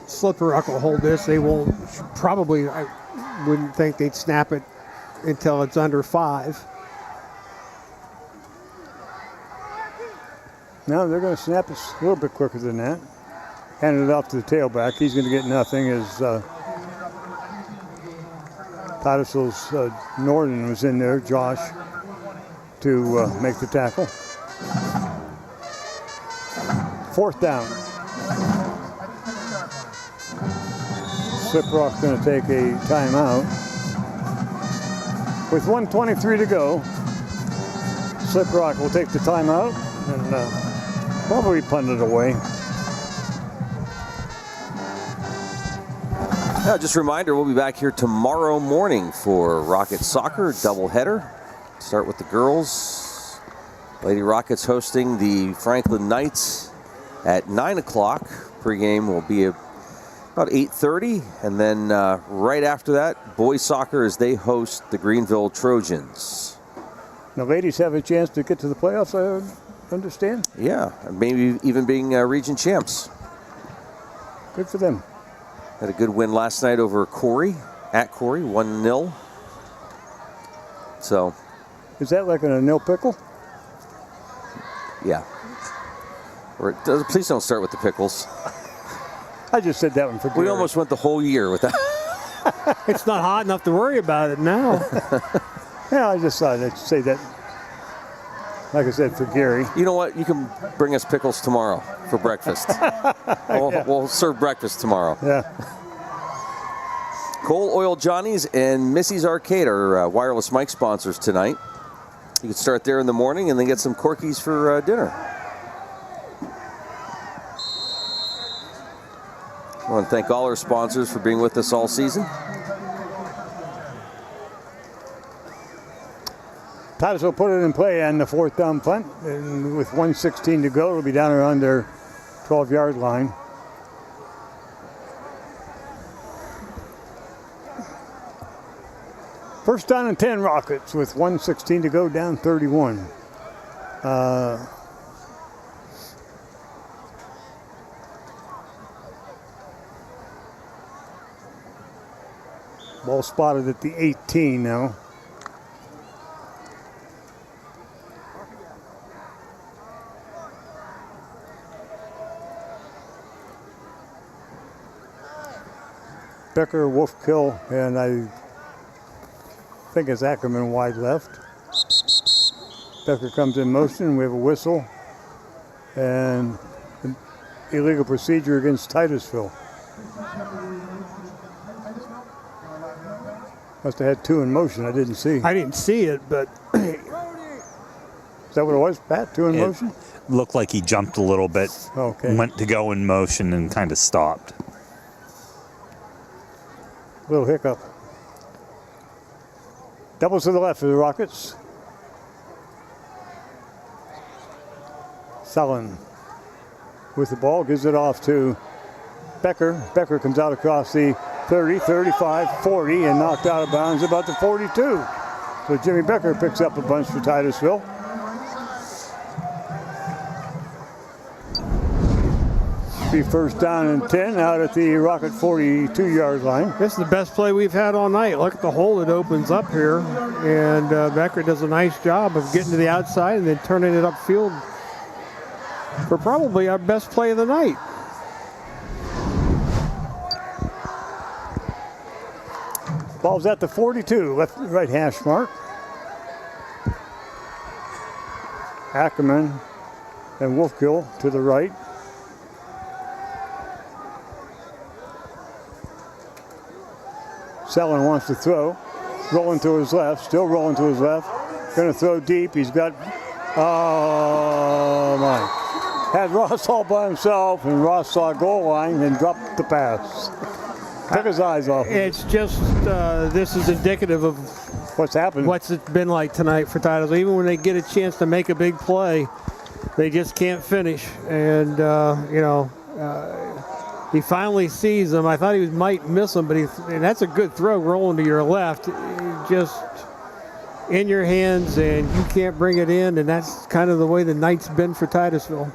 Slippery Rock will hold this. They won't, probably, I wouldn't think they'd snap it until it's under 5. No, they're going to snap it a little bit quicker than that. Hand it off to the tailback. He's going to get nothing as Titusville's Norton was in there, Josh, to make the tackle. Fourth down. Slippery Rock's going to take a timeout. With 1:23 to go, Slippery Rock will take the timeout and probably punt it away. Just a reminder, we'll be back here tomorrow morning for Rocket Soccer doubleheader. Start with the girls. Lady Rockets hosting the Franklin Knights at 9 o'clock. Pregame will be about 8:30, and then right after that, boys soccer as they host the Greenville Trojans. The ladies have a chance to get to the playoffs, I understand. Yeah, maybe even being region champs. Good for them. Had a good win last night over Corey, at Corey, 1-0. So. Is that like a nil pickle? Yeah. Or please don't start with the pickles. I just said that one for Gary. We almost went the whole year with that. It's not hot enough to worry about it now. Yeah, I just thought I'd say that, like I said, for Gary. You know what? You can bring us pickles tomorrow for breakfast. We'll serve breakfast tomorrow. Yeah. Cole Oil Johnny's and Missy's Arcade are wireless mic sponsors tonight. You can start there in the morning and then get some Corkies for dinner. I want to thank all our sponsors for being with us all season. Titusville put it in play on the 4th down punt, and with 1:16 to go, it'll be down around their 12-yard line. First down and 10 Rockets with 1:16 to go, down 31. Ball spotted at the 18 now. Becker, Wolfkill, and I think it's Ackerman wide left. Becker comes in motion. We have a whistle and an illegal procedure against Titusville. Must have had 2 in motion. I didn't see. I didn't see it, but is that what it was, Pat? 2 in motion? Looked like he jumped a little bit. Okay. Went to go in motion and kind of stopped. Little hiccup. Doubles to the left for the Rockets. Sullen with the ball, gives it off to Becker. Becker comes out across the 30, 35, 40, and knocked out of bounds about the 42. So Jimmy Becker picks up a bunch for Titusville. Be first down and 10 out at the Rocket 42-yard line. This is the best play we've had all night. Look at the hole that opens up here. And Becker does a nice job of getting to the outside and then turning it upfield for probably our best play of the night. Ball's at the 42, right hash mark. Ackerman and Wolfkill to the right. Sellon wants to throw. Rolling to his left, still rolling to his left. Going to throw deep. He's got, oh my. Had Ross all by himself, and Ross saw a goal line and dropped the pass. Took his eyes off him. It's just, this is indicative of what's happened. What's it been like tonight for Titusville. Even when they get a chance to make a big play, they just can't finish. And, he finally sees him. I thought he might miss him, but and that's a good throw rolling to your left. Just in your hands, and you can't bring it in, and that's kind of the way the night's been for Titusville.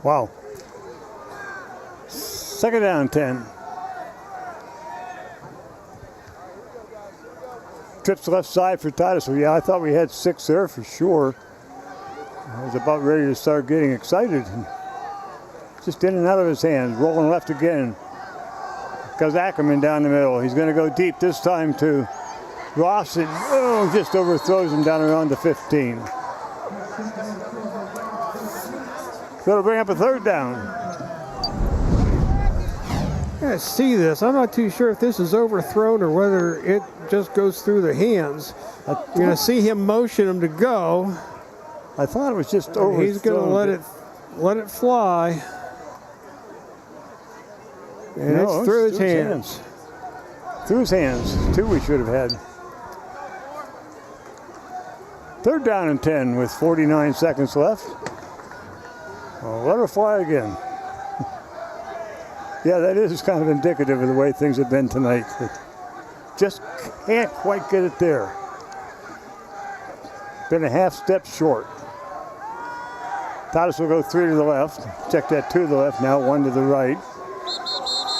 Wow. Second down, 10. Trips left side for Titusville. Yeah, I thought we had 6 there for sure. I was about ready to start getting excited. Just in and out of his hands, rolling left again. Goes Ackerman down the middle. He's going to go deep this time to Ross, and just overthrows him down around the 15. Going to bring up a third down. I see this. I'm not too sure if this is overthrown or whether it just goes through the hands. You're going to see him motion him to go. I thought it was just overthrown. He's going to let it fly. And no, it's through his hands. Through his hands. 2 we should have had. Third down and 10 with 49 seconds left. Oh, let her fly again. Yeah, that is kind of indicative of the way things have been tonight. Just can't quite get it there. been a half step short. Titusville will go 3 to the left. Check that 2 to the left now, 1 to the right.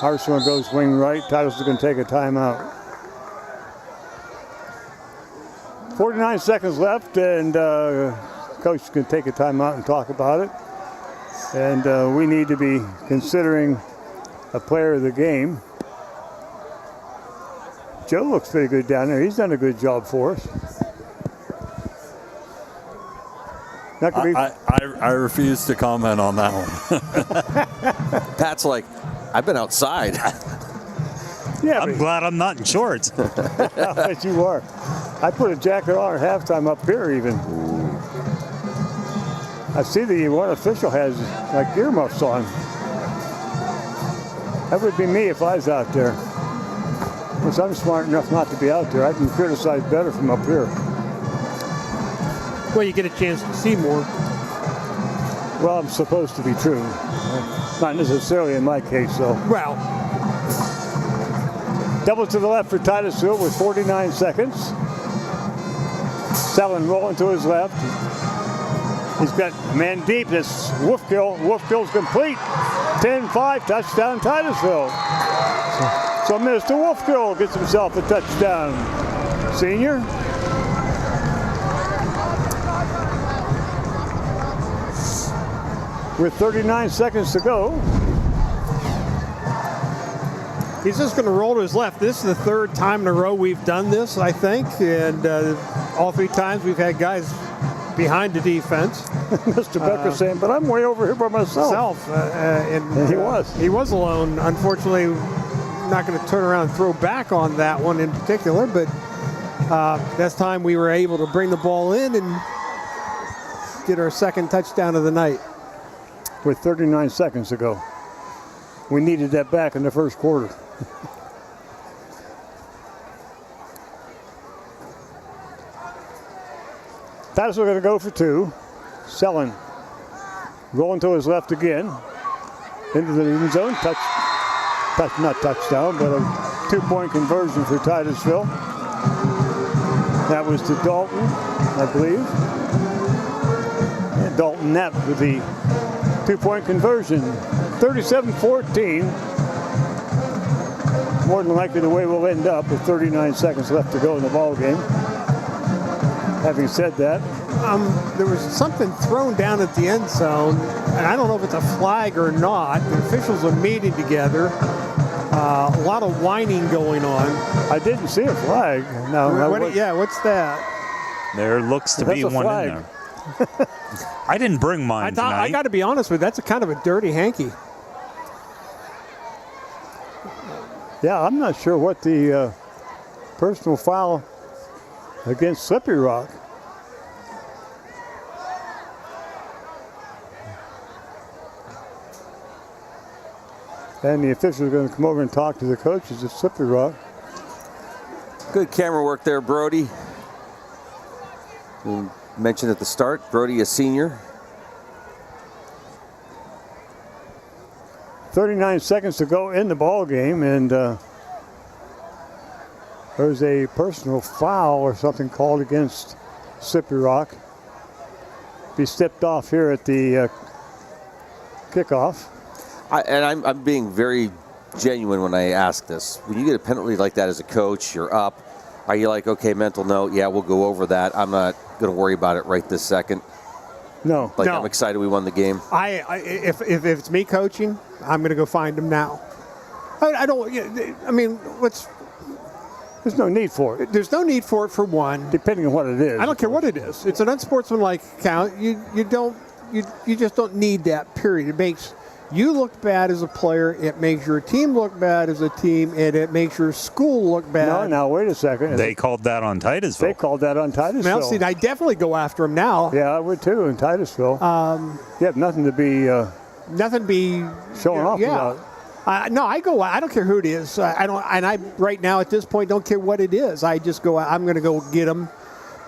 Arsenal goes wing right. Titusville going to take a timeout. 49 seconds left, and coach is going to take a timeout and talk about it. And we need to be considering a player of the game. Joe looks pretty good down there. He's done a good job for us. I refuse to comment on that one. Pat's like, I've been outside. Yeah, I'm glad I'm not in shorts. I bet you are. I put a jacket on at halftime up here even. I see the one official has like earmuffs on. That would be me if I was out there. Because I'm smart enough not to be out there. I can criticize better from up here. Well, you get a chance to see more. Well, I'm supposed to be true. Not necessarily in my case, though. Well. Double to the left for Titusville with 49 seconds. Selin rolling to his left. He's got a man deep. This Wolfkill. Wolfkill's complete. 10-5, touchdown Titusville. So Mr. Wolfkill gets himself a touchdown. Senior. With 39 seconds to go. He's just going to roll to his left. This is the third time in a row we've done this, I think. And all 3 times we've had guys behind the defense. Mr. Becker saying, but I'm way over here by myself. And he was. He was alone. Unfortunately, not going to turn around and throw back on that one in particular. But this time we were able to bring the ball in and get our second touchdown of the night. With 39 seconds to go. We needed that back in the first quarter. Titusville going to go for 2. Selin rolling to his left again. Into the end zone. Not touchdown, but a 2-point conversion for Titusville. That was to Dalton, I believe. And Dalton Knapp with the 2-point conversion. 37-14. More than likely the way we'll end up with 39 seconds left to go in the ball game. Having said that, there was something thrown down at the end zone, and I don't know if it's a flag or not. The officials are meeting together. A lot of whining going on. I didn't see a flag. What's that? There looks to be one in there. I didn't bring mine tonight. I got to be honest with you, that's a kind of a dirty hanky. Yeah, I'm not sure what the personal foul against Slippery Rock. And the officials are going to come over and talk to the coaches at Slippery Rock. Good camera work there, Brody. We mentioned at the start, Brody, a senior. 39 seconds to go in the ball game, and there's a personal foul or something called against Slippery Rock. Be stepped off here at the kickoff. I'm being very genuine when I ask this. When you get a penalty like that as a coach, you're up. Are you like, okay, mental note, yeah, we'll go over that. I'm not going to worry about it right this second. No. I'm excited we won the game. If it's me coaching, I'm going to go find him now. There's no need for it. There's no need for it for one. Depending on what it is. I don't care what it is. It's an unsportsmanlike count. You just don't need that, period. It makes you look bad as a player. It makes your team look bad as a team, and it makes your school look bad. No, now wait a second. They called that on Titusville. They called that on Titusville. Now, see, I definitely go after him now. Yeah, I would too in Titusville. You have nothing to be showing off about. No, I go. I don't care who it is. I don't. And I right now at this point don't care what it is. I just go. I'm going to go get him,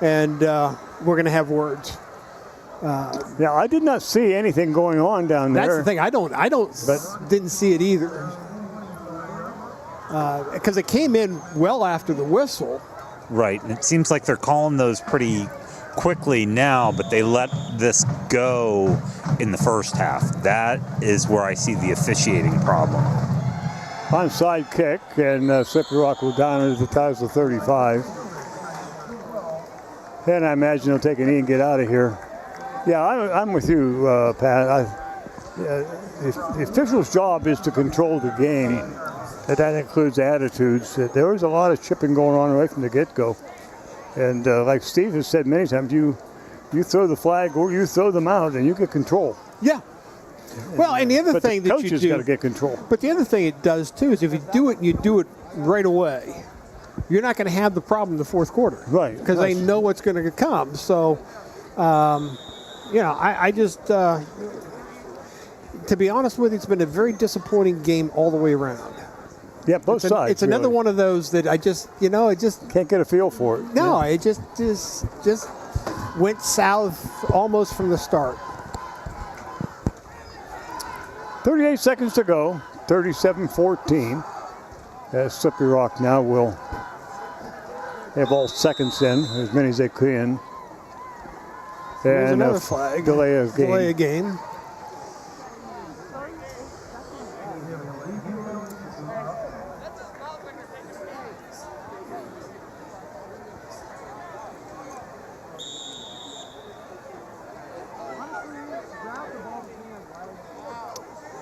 and we're going to have words. Yeah, I did not see anything going on down there. That's the thing. I didn't see it either. Because it came in well after the whistle. Right, and it seems like they're calling those pretty quickly now, but they let this go in the first half. That is where I see the officiating problem. Onside kick, and Slippery Rock will down it at the Titusville 35. And I imagine he'll take a knee and get out of here. Yeah, I'm with you, Pat. The official's job is to control the game. That includes attitudes. There was a lot of chipping going on right from the get-go. And like Steve has said many times, you throw the flag or you throw them out and you get control. Yeah. Well, and the other but thing the that you coach do, got to get control. But the other thing it does too is if you do it and you do it right away, you're not going to have the problem in the fourth quarter, right? Because they know what's going to come. So, I just, to be honest with you, it's been a very disappointing game all the way around. Yeah, both sides. It's another one of those that I just can't get a feel for it. No, it just went south almost from the start. 38 seconds to go, 37-14. As Slippery Rock now will have all seconds in, as many as they can. There's And another flag. Delay of game. Delay a game.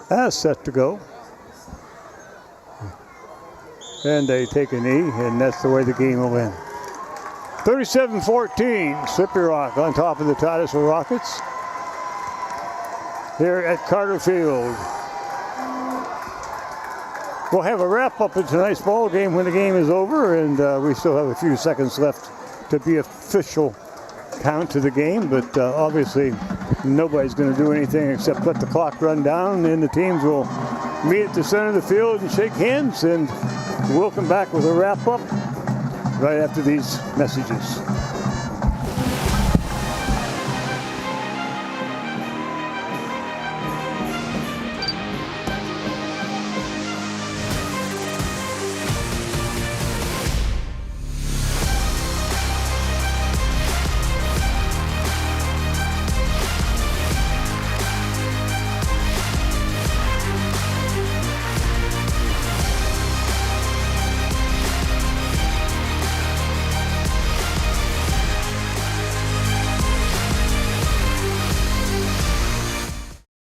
That's set to go. And they take a knee, and that's the way the game will end. 37-14, Slippery Rock on top of the Titusville Rockets here at Carter Field. We'll have a wrap-up of tonight's ball game when the game is over, and we still have a few seconds left to be official count to the game, but obviously nobody's going to do anything except let the clock run down, and the teams will meet at the center of the field and shake hands, and we'll come back with a wrap-up right after these messages.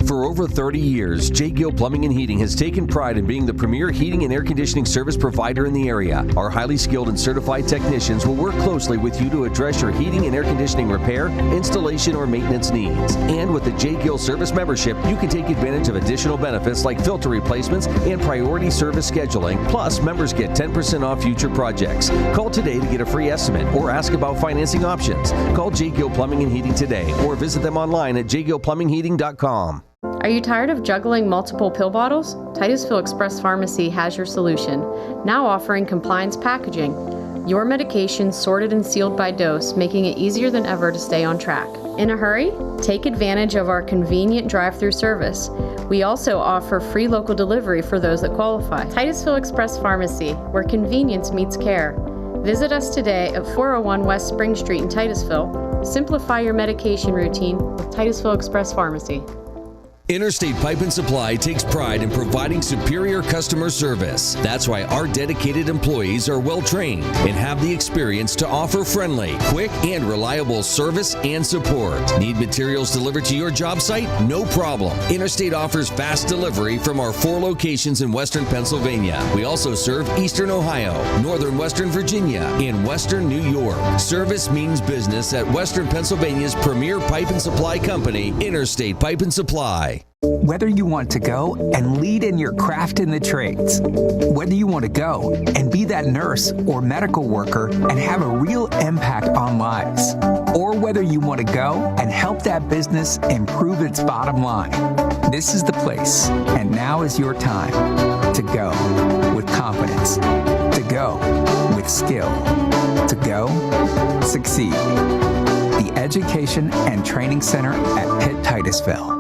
For over 30 years, J. Gill Plumbing and Heating has taken pride in being the premier heating and air conditioning service provider in the area. Our highly skilled and certified technicians will work closely with you to address your heating and air conditioning repair, installation, or maintenance needs. And with the J. Gill service membership, you can take advantage of additional benefits like filter replacements and priority service scheduling. Plus, members get 10% off future projects. Call today to get a free estimate or ask about financing options. Call J. Gill Plumbing and Heating today or visit them online at jgillplumbingheating.com. Are you tired of juggling multiple pill bottles? Titusville Express Pharmacy has your solution, now offering compliance packaging. Your medication sorted and sealed by dose, making it easier than ever to stay on track. In a hurry? Take advantage of our convenient drive-through service. We also offer free local delivery for those that qualify. Titusville Express Pharmacy, where convenience meets care. Visit us today at 401 West Spring Street in Titusville. Simplify your medication routine with Titusville Express Pharmacy. Interstate Pipe and Supply takes pride in providing superior customer service. That's why our dedicated employees are well trained and have the experience to offer friendly, quick, and reliable service and support. Need materials delivered to your job site? No problem. Interstate offers fast delivery from our 4 locations in Western Pennsylvania. We also serve Eastern Ohio, Northern Western Virginia, and Western New York. Service means business at Western Pennsylvania's premier pipe and supply company, Interstate Pipe and Supply. Whether you want to go and lead in your craft in the trades, whether you want to go and be that nurse or medical worker and have a real impact on lives, or whether you want to go and help that business improve its bottom line, this is the place, and now is your time to go with confidence, to go with skill, to go succeed. The Education and Training Center at Pitt Titusville.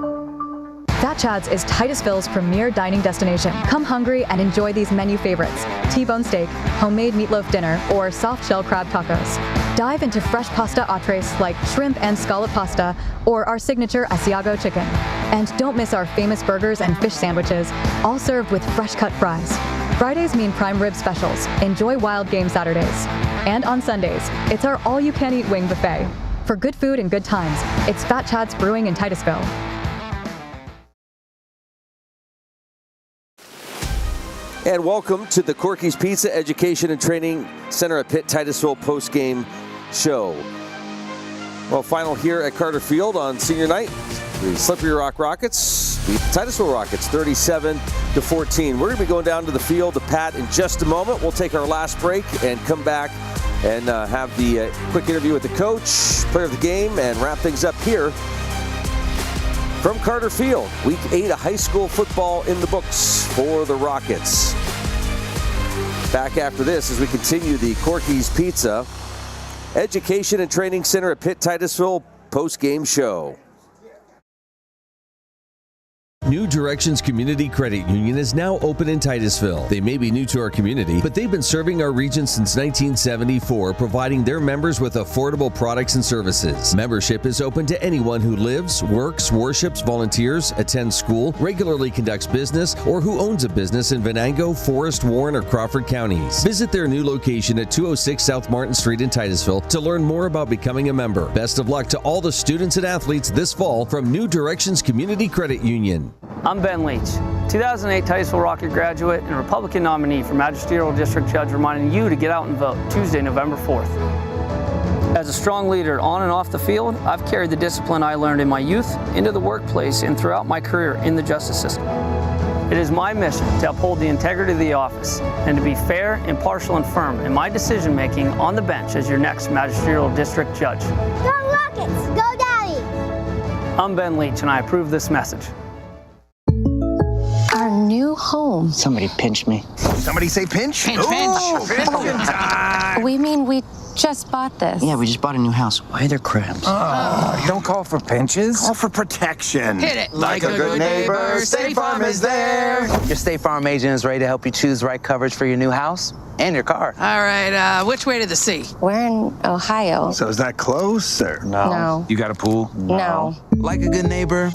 Fat Chad's is Titusville's premier dining destination. Come hungry and enjoy these menu favorites: T-bone steak, homemade meatloaf dinner, or soft shell crab tacos. Dive into fresh pasta entrees like shrimp and scallop pasta or our signature Asiago chicken. And don't miss our famous burgers and fish sandwiches, all served with fresh cut fries. Fridays mean prime rib specials. Enjoy Wild Game Saturdays. And on Sundays, it's our all-you-can-eat wing buffet. For good food and good times, it's Fat Chad's Brewing in Titusville. And welcome to the Corky's Pizza Education and Training Center at Pitt Titusville postgame show. Well, final here at Carter Field on senior night. The Slippery Rock Rockets beat the Titusville Rockets 37-14. We're going to be going down to the field to Pat in just a moment. We'll take our last break and come back and have the quick interview with the coach, player of the game, and wrap things up here from Carter Field. Week 8 of high school football in the books for the Rockets. Back after this as we continue the Corky's Pizza Education and Training Center at Pitt Titusville post-game show. New Directions Community Credit Union is now open in Titusville. They may be new to our community, but they've been serving our region since 1974, providing their members with affordable products and services. Membership is open to anyone who lives, works, worships, volunteers, attends school, regularly conducts business, or who owns a business in Venango, Forest, Warren, or Crawford counties. Visit their new location at 206 South Martin Street in Titusville to learn more about becoming a member. Best of luck to all the students and athletes this fall from New Directions Community Credit Union. I'm Ben Leach, 2008 Titusville Rocket graduate and Republican nominee for Magisterial District Judge, reminding you to get out and vote Tuesday, November 4th. As a strong leader on and off the field, I've carried the discipline I learned in my youth into the workplace and throughout my career in the justice system. It is my mission to uphold the integrity of the office and to be fair, impartial, and firm in my decision-making on the bench as your next Magisterial District Judge. Go Rockets! Go Daddy! I'm Ben Leach, and I approve this message. Our new home. Somebody pinch me. Somebody say pinch? Pinch, Ooh, pinch. time. We mean we just bought this. Yeah, we just bought a new house. Why are there crabs? Oh, don't call for pinches. Call for protection. Hit it. Like a good neighbor, State Farm is there. Your State Farm agent is ready to help you choose the right coverage for your new house and your car. All right, which way to the sea? We're in Ohio. So is that close or no? No. You got a pool? No. Like a good neighbor,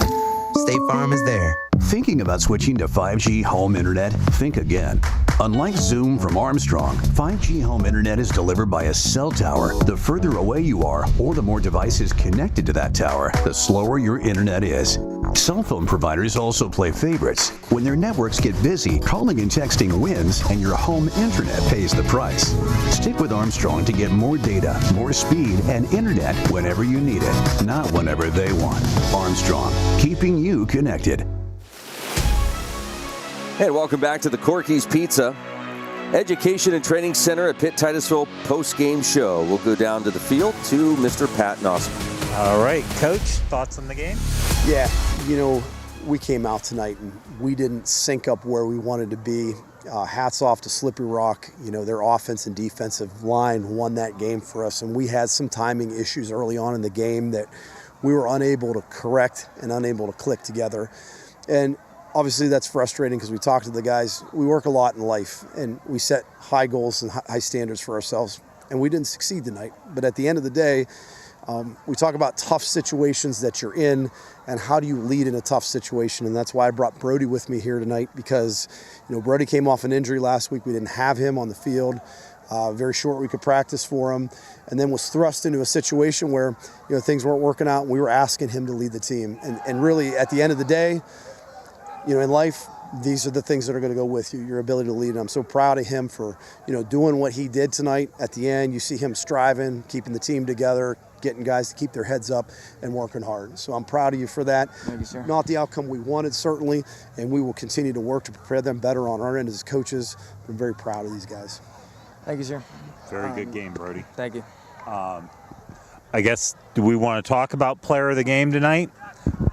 State Farm is there. Thinking about switching to 5G home internet? Think again. Unlike Zoom from Armstrong, 5G home internet is delivered by a cell tower. The further away you are, or the more devices connected to that tower, the slower your internet is. Cell phone providers also play favorites. When their networks get busy, calling and texting wins, and your home internet pays the price. Stick with Armstrong to get more data, more speed, and internet whenever you need it, not whenever they want. Armstrong, keeping you connected. And welcome back to the Corky's Pizza Education and Training Center at Pitt Titusville post-game show. We'll go down to the field to Mr. Pat Nosson. All right, Coach, thoughts on the game? Yeah, you know, we came out tonight and we didn't sync up where we wanted to be. Hats off to Slippery Rock. You know, their offense and defensive line won that game for us, and we had some timing issues early on in the game that we were unable to correct and unable to click together. And obviously that's frustrating because we talk to the guys. We work a lot in life and we set high goals and high standards for ourselves, and we didn't succeed tonight. But at the end of the day, we talk about tough situations that you're in and how do you lead in a tough situation. And that's why I brought Brody with me here tonight, because, you know, Brody came off an injury last week. We didn't have him on the field. Very short week of practice for him, and then was thrust into a situation where, you know, things weren't working out and we were asking him to lead the team. And really at the end of the day, you know, in life, these are the things that are going to go with you, your ability to lead. And I'm so proud of him for, you know, doing what he did tonight. At the end, you see him striving, keeping the team together, getting guys to keep their heads up and working hard. So I'm proud of you for that. Thank you, sir. Not the outcome we wanted, certainly, and we will continue to work to prepare them better on our end as coaches. I'm very proud of these guys. Thank you, sir. Very good game, Brody. Thank you. I guess, do we want to talk about player of the game tonight?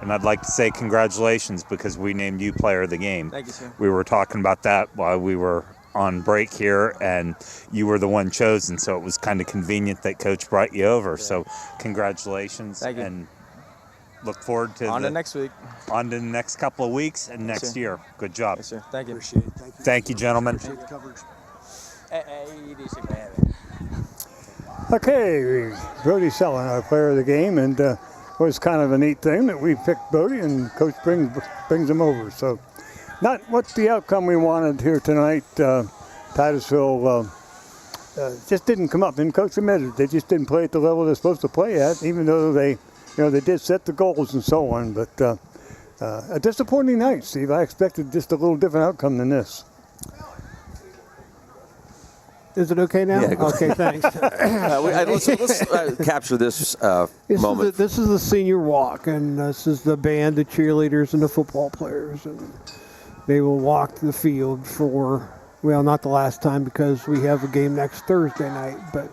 And I'd like to say congratulations because we named you player of the game. Thank you, sir. We were talking about that while we were on break here, and you were the one chosen, so it was kind of convenient that Coach brought you over. Yeah. So congratulations. Thank you. And look forward to next week. On to the next couple of weeks and next year. Good job. Yes, sir. Thank you. Appreciate it. Thank you. Thank you, gentlemen. Appreciate the coverage. Okay, Brody Sellon, our player of the game, and it was kind of a neat thing that we picked Brody and Coach brings him over. So, not what the outcome we wanted here tonight. Titusville just didn't come up, and Coach admitted they just didn't play at the level they're supposed to play at, even though they did set the goals and so on. But a disappointing night, Steve. I expected just a little different outcome than this. Is it okay now? Yeah, okay, thanks. Let's capture this moment. This is the senior walk, and this is the band, the cheerleaders, and the football players. And they will walk the field for, well, not the last time because we have a game next Thursday night, but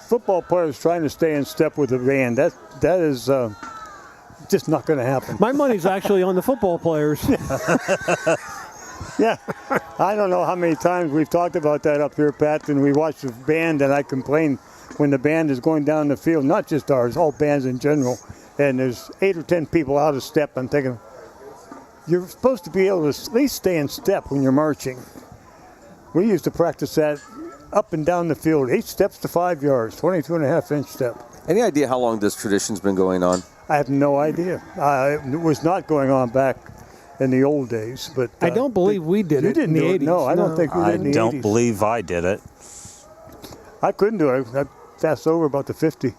football players trying to stay in step with the band. That is just not going to happen. My money's actually on the football players. Yeah, I don't know how many times we've talked about that up here, Pat, and we watch the band, and I complain when the band is going down the field, not just ours, all bands in general, and there's 8 or 10 people out of step. I'm thinking, you're supposed to be able to at least stay in step when you're marching. We used to practice that up and down the field, 8 steps to 5 yards, 22.5-inch step. Any idea how long this tradition's been going on? I have no idea. It was not going on back in the old days, but I don't believe we did it in the 80s. No, I don't think we did in the 80s. I don't believe I did it. I couldn't do it. I passed over about the 50.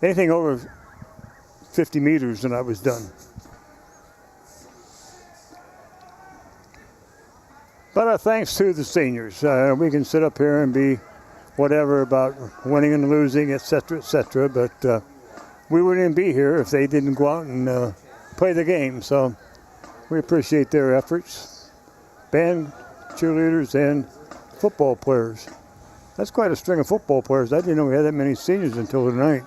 Anything over 50 meters and I was done. But our thanks to the seniors. We can sit up here and be whatever about winning and losing, et cetera, but we wouldn't even be here if they didn't go out and play the game. So we appreciate their efforts. Band, cheerleaders, and football players. That's quite a string of football players. I didn't know we had that many seniors until tonight.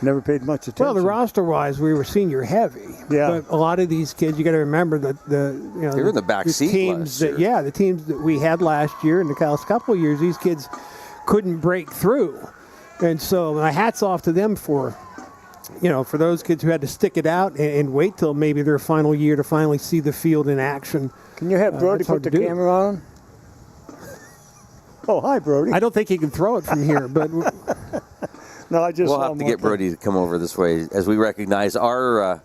Never paid much attention. Well, the roster-wise, we were senior heavy. Yeah. But a lot of these kids, you got to remember that they were in the back seat teams last year. the teams that we had last year and the last couple of years, these kids couldn't break through, and so my hats off to them for those kids who had to stick it out and wait till maybe their final year to finally see the field in action. Can you have Brody put the camera on? Oh, hi, Brody. I don't think he can throw it from here, but no, I just. We'll have to get Brody to come over this way as we recognize our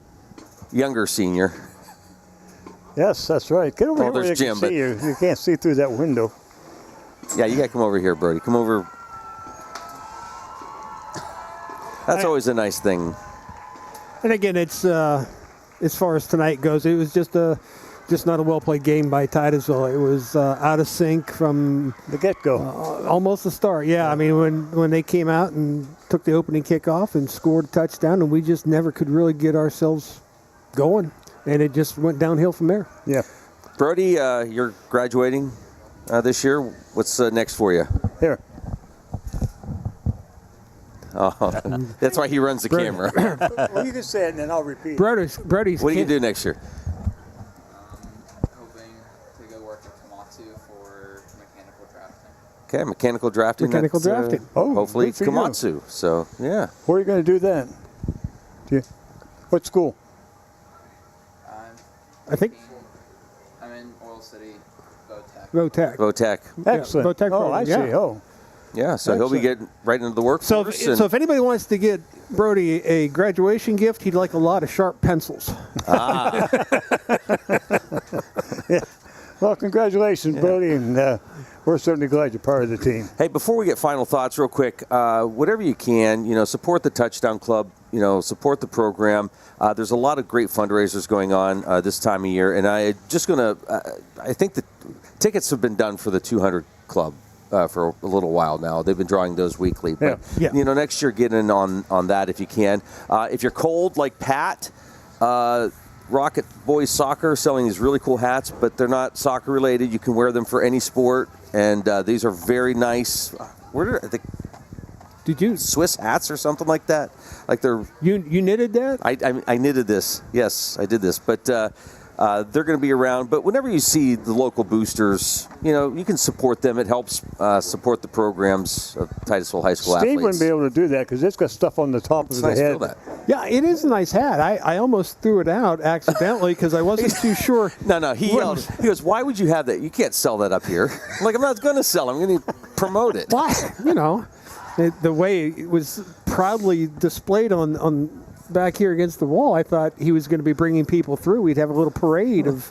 younger senior. Yes, that's right. Get over here where there's you Jim, can see you. You can't see through that window. Yeah, you got to come over here, Brody. Come over. That's always a nice thing. And again, it's as far as tonight goes, it was just not a well-played game by Titusville. It was out of sync from the get-go. Almost the start. Yeah, I mean, when they came out and took the opening kickoff and scored a touchdown, and we just never could really get ourselves going. And it just went downhill from there. Yeah. Brody, you're graduating this year. What's next for you? Here. Oh, that's why he runs the camera. Well, you can say it and then I'll repeat. Brody's. What do you do next year? Hoping to go work at Komatsu for mechanical drafting. Okay, mechanical drafting. Mechanical drafting. Hopefully good for you. Komatsu. So, yeah. Where are you going to do that? What school? I think I'm in Oil City, Votech. Votech. Excellent. Votech oh, I see. Oh. Yeah, so he'll be getting right into the workforce. So if anybody wants to get Brody a graduation gift, he'd like a lot of sharp pencils. Ah. Yeah. Well, congratulations, Brody, and we're certainly glad you're part of the team. Hey, before we get final thoughts, real quick, whatever you can, support the Touchdown Club, support the program. There's a lot of great fundraisers going on this time of year, and I think the tickets have been done for the 200 Club. For a little while now. They've been drawing those weekly. But, next year, get in on that if you can. If you're cold like Pat, Rocket Boys Soccer selling these really cool hats, but they're not soccer related. You can wear them for any sport, and these are very nice. Where are they? Did you Swiss hats or something like that? Like they're you knitted that? I knitted this. Yes, I did this, but. They're going to be around, but whenever you see the local boosters, you can support them. It helps support the programs of Titusville High School athletes. Steve wouldn't be able to do that because it's got stuff on the top of the head. That. Yeah, it is a nice hat. I almost threw it out accidentally because I wasn't too sure. No, he yelled. He goes, "Why would you have that? You can't sell that up here." I'm like, I'm not going to sell it. I'm going to promote it. Why? The way it was proudly displayed on back here against the wall, I thought he was going to be bringing people through. We'd have a little parade of.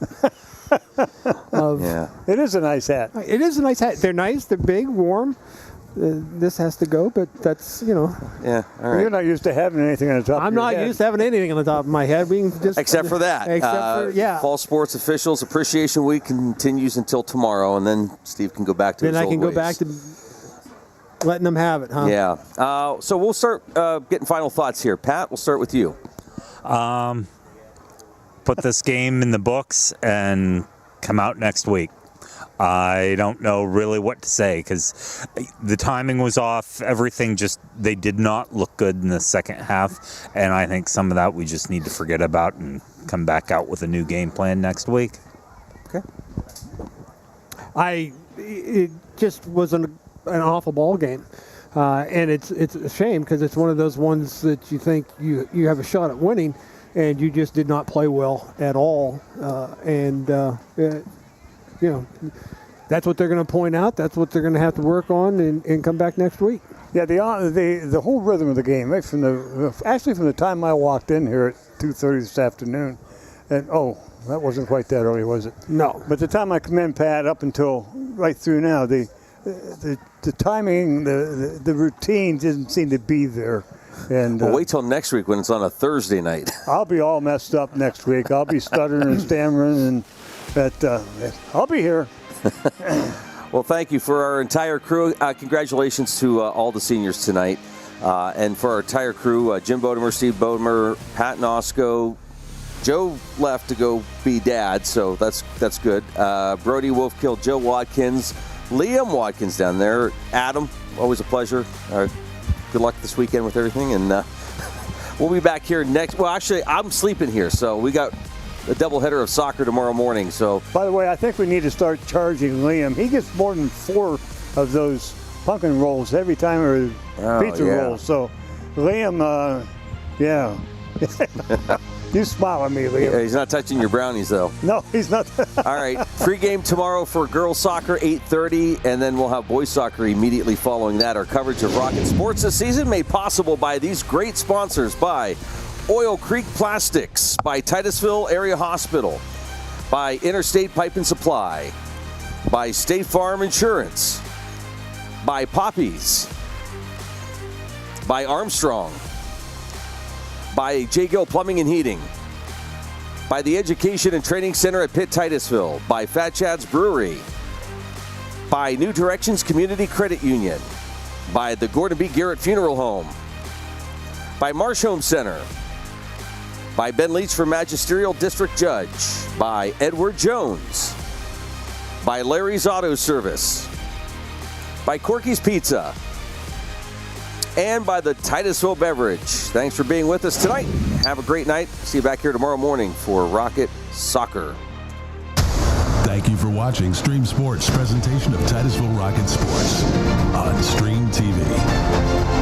Yeah. It is a nice hat. It is a nice hat. They're nice. They're big, warm. This has to go, but that's, Yeah, all right. You're not used to having anything on the top of your head. I'm not used to having anything on the top of my head. We can just, Except for that. Fall Sports Officials Appreciation Week continues until tomorrow, and then Steve can go back to his old ways. Then I can go back to letting them have it, huh? Yeah. So we'll start getting final thoughts here. Pat, we'll start with you. Put this game in the books and come out next week. I don't know really what to say because the timing was off. Everything they did not look good in the second half. And I think some of that we just need to forget about and come back out with a new game plan next week. Okay. It just was an awful ball game. And it's a shame because it's one of those ones that you think you have a shot at winning and you just did not play well at all. That's what they're going to point out. That's what they're going to have to work on and come back next week. Yeah, the whole rhythm of the game, right from the time I walked in here at 2:30 this afternoon, and that wasn't quite that early, was it? No. But the time I come in, Pat, up until right through now, the timing, the routine didn't seem to be there. And well, wait till next week when it's on a Thursday night. I'll be all messed up next week. I'll be stuttering and stammering, but I'll be here. Well, thank you for our entire crew. Congratulations to all the seniors tonight. And for our entire crew, Jim Bodemer, Steve Bodemer, Pat Nosco. Joe left to go be dad, so that's good. Brody Wolfkill, Joe Watkins, Liam Watkins down there. Adam, always a pleasure. Good luck this weekend with everything. And we'll be back here next. Well, actually, I'm sleeping here, so we got a doubleheader of soccer tomorrow morning. So, by the way, I think we need to start charging Liam. He gets more than 4 of those pumpkin rolls every time, or pizza rolls. So, Liam, yeah. You smile at me, Liam. Yeah, he's not touching your brownies, though. No, he's not. All right, pregame tomorrow for girls soccer, 8:30, and then we'll have boys soccer immediately following that. Our coverage of Rocket Sports this season made possible by these great sponsors: by Oil Creek Plastics, by Titusville Area Hospital, by Interstate Pipe and Supply, by State Farm Insurance, by Poppies, by Armstrong, by J. Gill Plumbing and Heating, by the Education and Training Center at Pitt Titusville, by Fat Chad's Brewery, by New Directions Community Credit Union, by the Gordon B. Garrett Funeral Home, by Marsh Home Center, by Ben Leach for Magisterial District Judge, by Edward Jones, by Larry's Auto Service, by Corky's Pizza, and by the Titusville Beverage. Thanks for being with us tonight. Have a great night. See you back here tomorrow morning for Rocket Soccer. Thank you for watching Stream Sports' presentation of Titusville Rocket Sports on Stream TV.